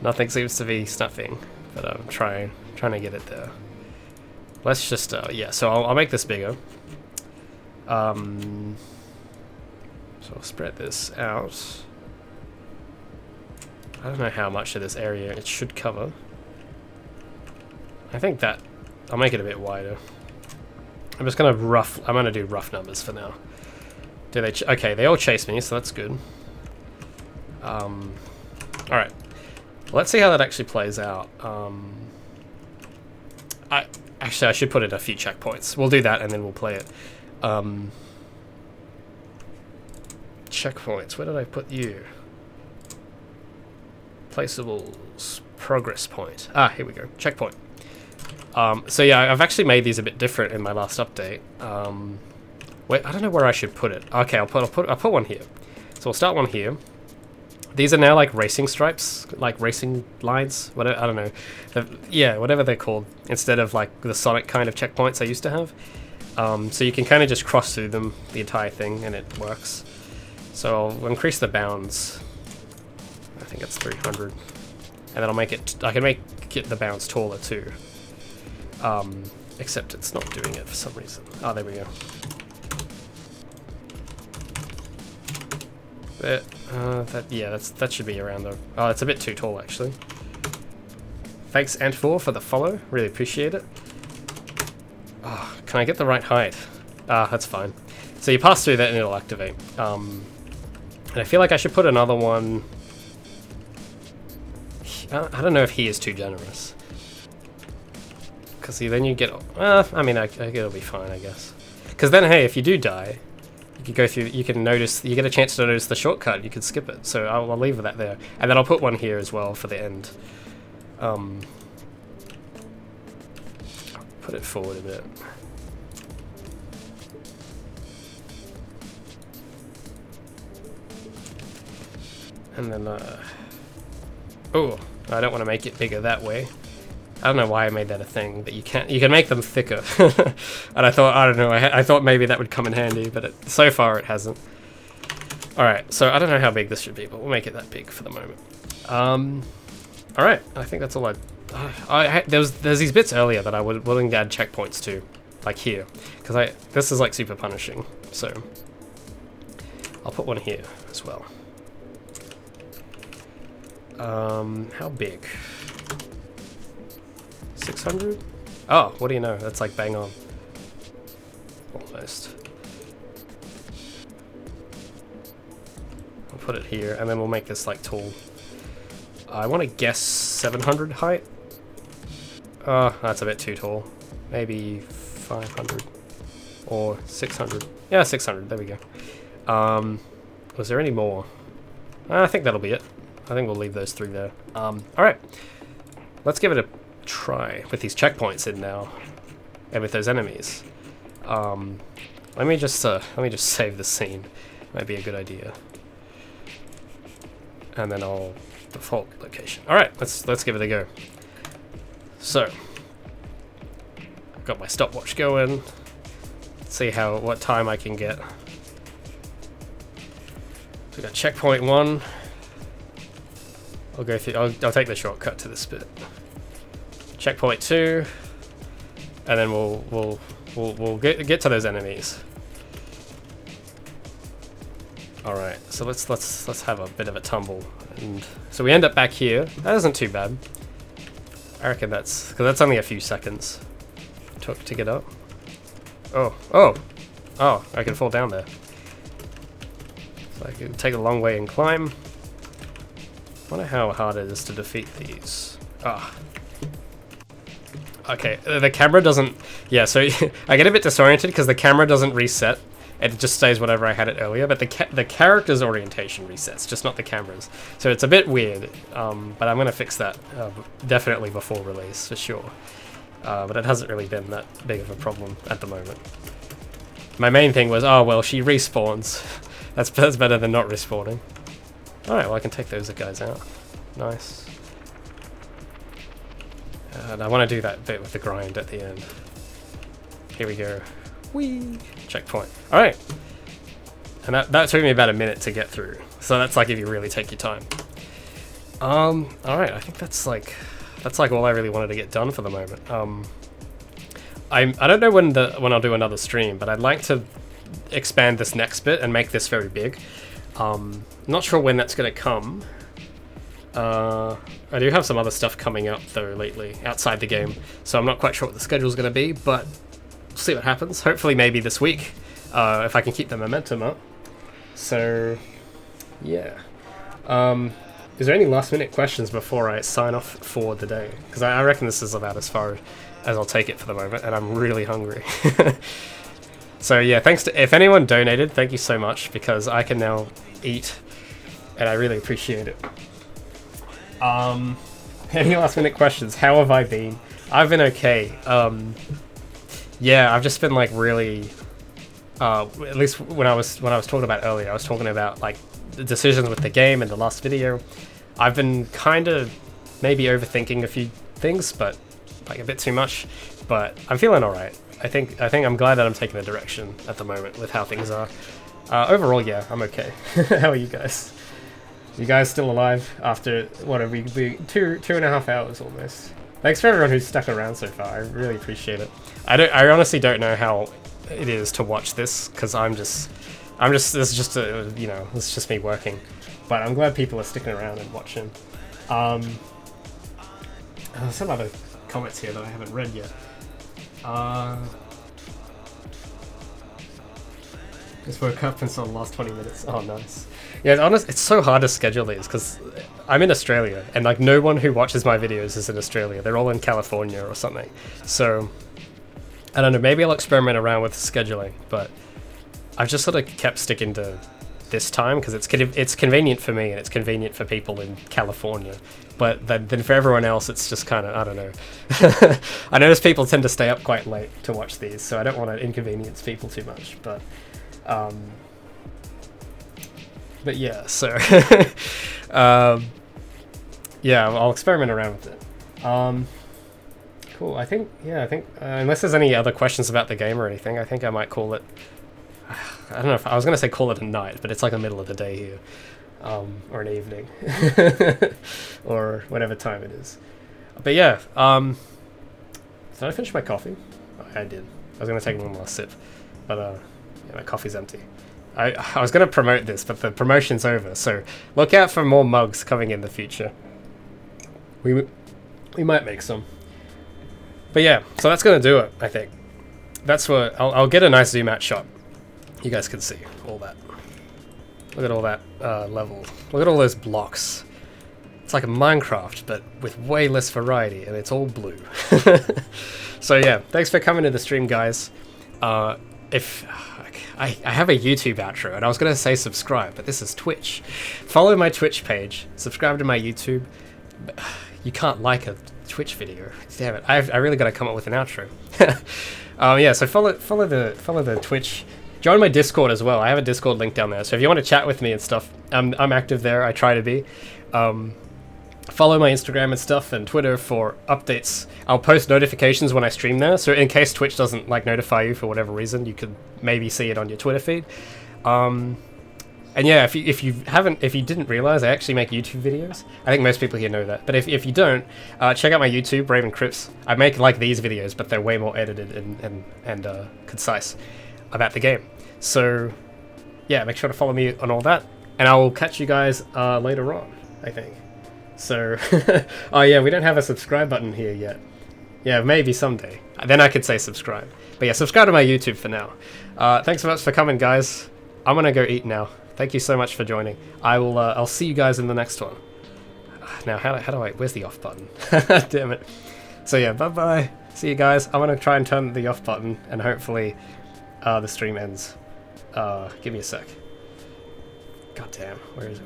Nothing seems to be snapping, but I'm trying to get it there. Let's just yeah, so I'll make this bigger. So I'll spread this out. I don't know how much of this area it should cover. I think that I'll make it a bit wider. I'm just gonna do rough numbers for now. Do they? Okay, they all chase me, so that's good. All right. Let's see how that actually plays out. I should put in a few checkpoints. We'll do that and then we'll play it. Checkpoints. Where did I put you? Placeables. Progress point. Ah, here we go. Checkpoint. So yeah, I've actually made these a bit different in my last update. Wait, I don't know where I should put it. Okay, I'll put one here. So we'll start one here. These are now like racing stripes, like racing lines. Whatever, I don't know. Yeah, whatever they're called. Instead of like the Sonic kind of checkpoints I used to have. So you can kind of just cross through them, the entire thing, and it works. So I'll increase the bounds. I think it's 300, and then I'll make it. I can make the bounds taller too. Except it's not doing it for some reason. Oh, there we go. That should be around the. Oh, it's a bit too tall actually. Thanks Ant4 for the follow. Really appreciate it. Oh, can I get the right height? Ah, that's fine. So you pass through that and it'll activate. And I feel like I should put another one. I don't know if he is too generous. Because then you get. I mean, it'll be fine, I guess. Because then, hey, if you do die, you can go through. You can notice. You get a chance to notice the shortcut. You can skip it. So I'll leave that there, and then I'll put one here as well for the end. Put it forward a bit. And then, oh, I don't want to make it bigger that way. I don't know why I made that a thing, but you can make them thicker. And I thought, I don't know, I thought maybe that would come in handy, but so far it hasn't. Alright, so I don't know how big this should be, but we'll make it that big for the moment. Alright, I think that's all there's these bits earlier that I was willing to add checkpoints to, like here, because this is like super punishing, so I'll put one here as well. How big? 600? Oh, what do you know? That's like bang on. Almost. I'll put it here, and then we'll make this like tall. I want to guess 700 height. Oh, that's a bit too tall. Maybe 500 or 600. Yeah, 600. There we go. Was there any more? I think that'll be it. I think we'll leave those three there. All right. let's give it a try with these checkpoints in now, and with those enemies. Let me just save the scene. Might be a good idea. And then I'll default location. All right, let's give it a go. So, I've got my stopwatch going. See what time I can get. So we got checkpoint 1. I'll go through. I'll take the shortcut to this bit. Checkpoint 2, and then we'll get to those enemies. All right, so let's have a bit of a tumble, and so we end up back here. That isn't too bad. I reckon because that's only a few seconds took to get up. Oh! I can fall down there. So I can take a long way and climb. Wonder how hard it is to defeat these. Okay, the camera doesn't... Yeah, so I get a bit disoriented because the camera doesn't reset. It just stays whatever I had it earlier, but the character's orientation resets, just not the camera's. So it's a bit weird, but I'm going to fix that definitely before release, for sure. But it hasn't really been that big of a problem at the moment. My main thing was, oh well, she respawns. That's better than not respawning. Alright, well I can take those guys out. Nice. And I want to do that bit with the grind at the end. Here we go. Whee! Checkpoint. Alright. And that took me about a minute to get through. So that's like if you really take your time. Alright, I think that's like all I really wanted to get done for the moment. I don't know when I'll do another stream, but I'd like to expand this next bit and make this very big. Not sure when that's going to come. I do have some other stuff coming up though lately outside the game, so I'm not quite sure what the schedule's going to be, but we'll see what happens. Hopefully maybe this week, if I can keep the momentum up. So yeah. Is there any last minute questions before I sign off for the day? Because I reckon this is about as far as I'll take it for the moment, and I'm really hungry. So yeah, if anyone donated, thank you so much, because I can now eat, and I really appreciate it. Any last minute questions? How have I been? I've been okay. Yeah, I've just been like really, at least when I was talking about earlier, I was talking about like the decisions with the game in the last video. I've been kind of maybe overthinking a few things, but like a bit too much, but I'm feeling all right. I think I'm glad that I'm taking a direction at the moment with how things are. Overall, yeah, I'm okay. How are you guys? You guys still alive after what have we 2.5 hours almost? Thanks for everyone who's stuck around so far. I really appreciate it. I honestly don't know how it is to watch this, because this is just it's just me working. But I'm glad people are sticking around and watching. Some other comments here that I haven't read yet. Just woke up and saw the last 20 minutes. Oh, nice. Yeah, it's so hard to schedule these because I'm in Australia and like no one who watches my videos is in Australia. They're all in California or something. So I don't know. Maybe I'll experiment around with scheduling, but I've just sort of kept sticking to this time because it's convenient for me and it's convenient for people in California. But then for everyone else, it's just kind of, I don't know. I notice people tend to stay up quite late to watch these, so I don't want to inconvenience people too much. But yeah, so yeah, I'll experiment around with it. Cool. I think unless there's any other questions about the game or anything, I think I might call it. I don't know if I was going to say call it a night, but it's like the middle of the day here. Or an evening, or whatever time it is. But yeah, did I finish my coffee? Oh, I did. I was going to take one more sip, but yeah, my coffee's empty. I was going to promote this, but the promotion's over, so look out for more mugs coming in the future. We might make some. But yeah, so that's going to do it, I think. That's what... I'll get a nice zoom out shot. You guys can see all that. Look at all that level. Look at all those blocks. It's like a Minecraft, but with way less variety, and it's all blue. So yeah, thanks for coming to the stream, guys. If I have a YouTube outro, and I was going to say subscribe, but this is Twitch. Follow my Twitch page. Subscribe to my YouTube. You can't like a Twitch video. Damn it! I really got to come up with an outro. Yeah. So follow the Twitch. Join my Discord as well. I have a Discord link down there. So if you want to chat with me and stuff, I'm active there. I try to be. Follow my Instagram and stuff and Twitter for updates. I'll post notifications when I stream there. So in case Twitch doesn't like notify you for whatever reason, you could maybe see it on your Twitter feed. And yeah, if you didn't realize, I actually make YouTube videos. I think most people here know that. But if you don't, check out my YouTube, Raymond Cripps. I make like these videos, but they're way more edited and concise about the game. So yeah, make sure to follow me on all that, and I will catch you guys later on, I think. So, oh yeah, we don't have a subscribe button here yet. Yeah, maybe someday. Then I could say subscribe. But yeah, subscribe to my YouTube for now. Thanks so much for coming, guys. I'm gonna go eat now. Thank you so much for joining. I'll see you guys in the next one. Now, how do I... Where's the off button? Damn it. So yeah, bye-bye. See you guys. I'm gonna try and turn the off button, and hopefully the stream ends. Give me a sec. God damn. Where is it?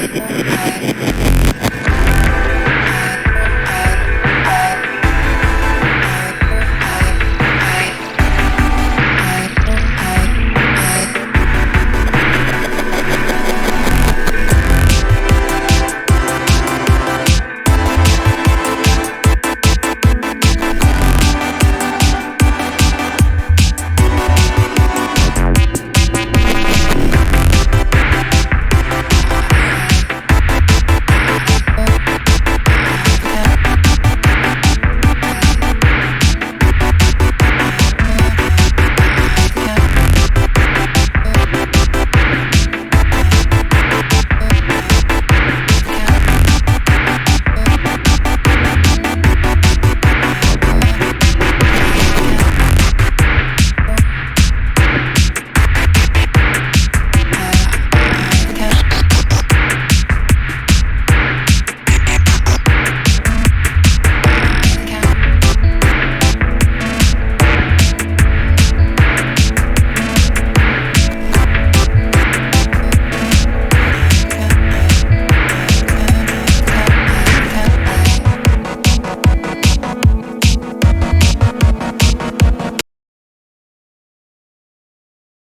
Yeah.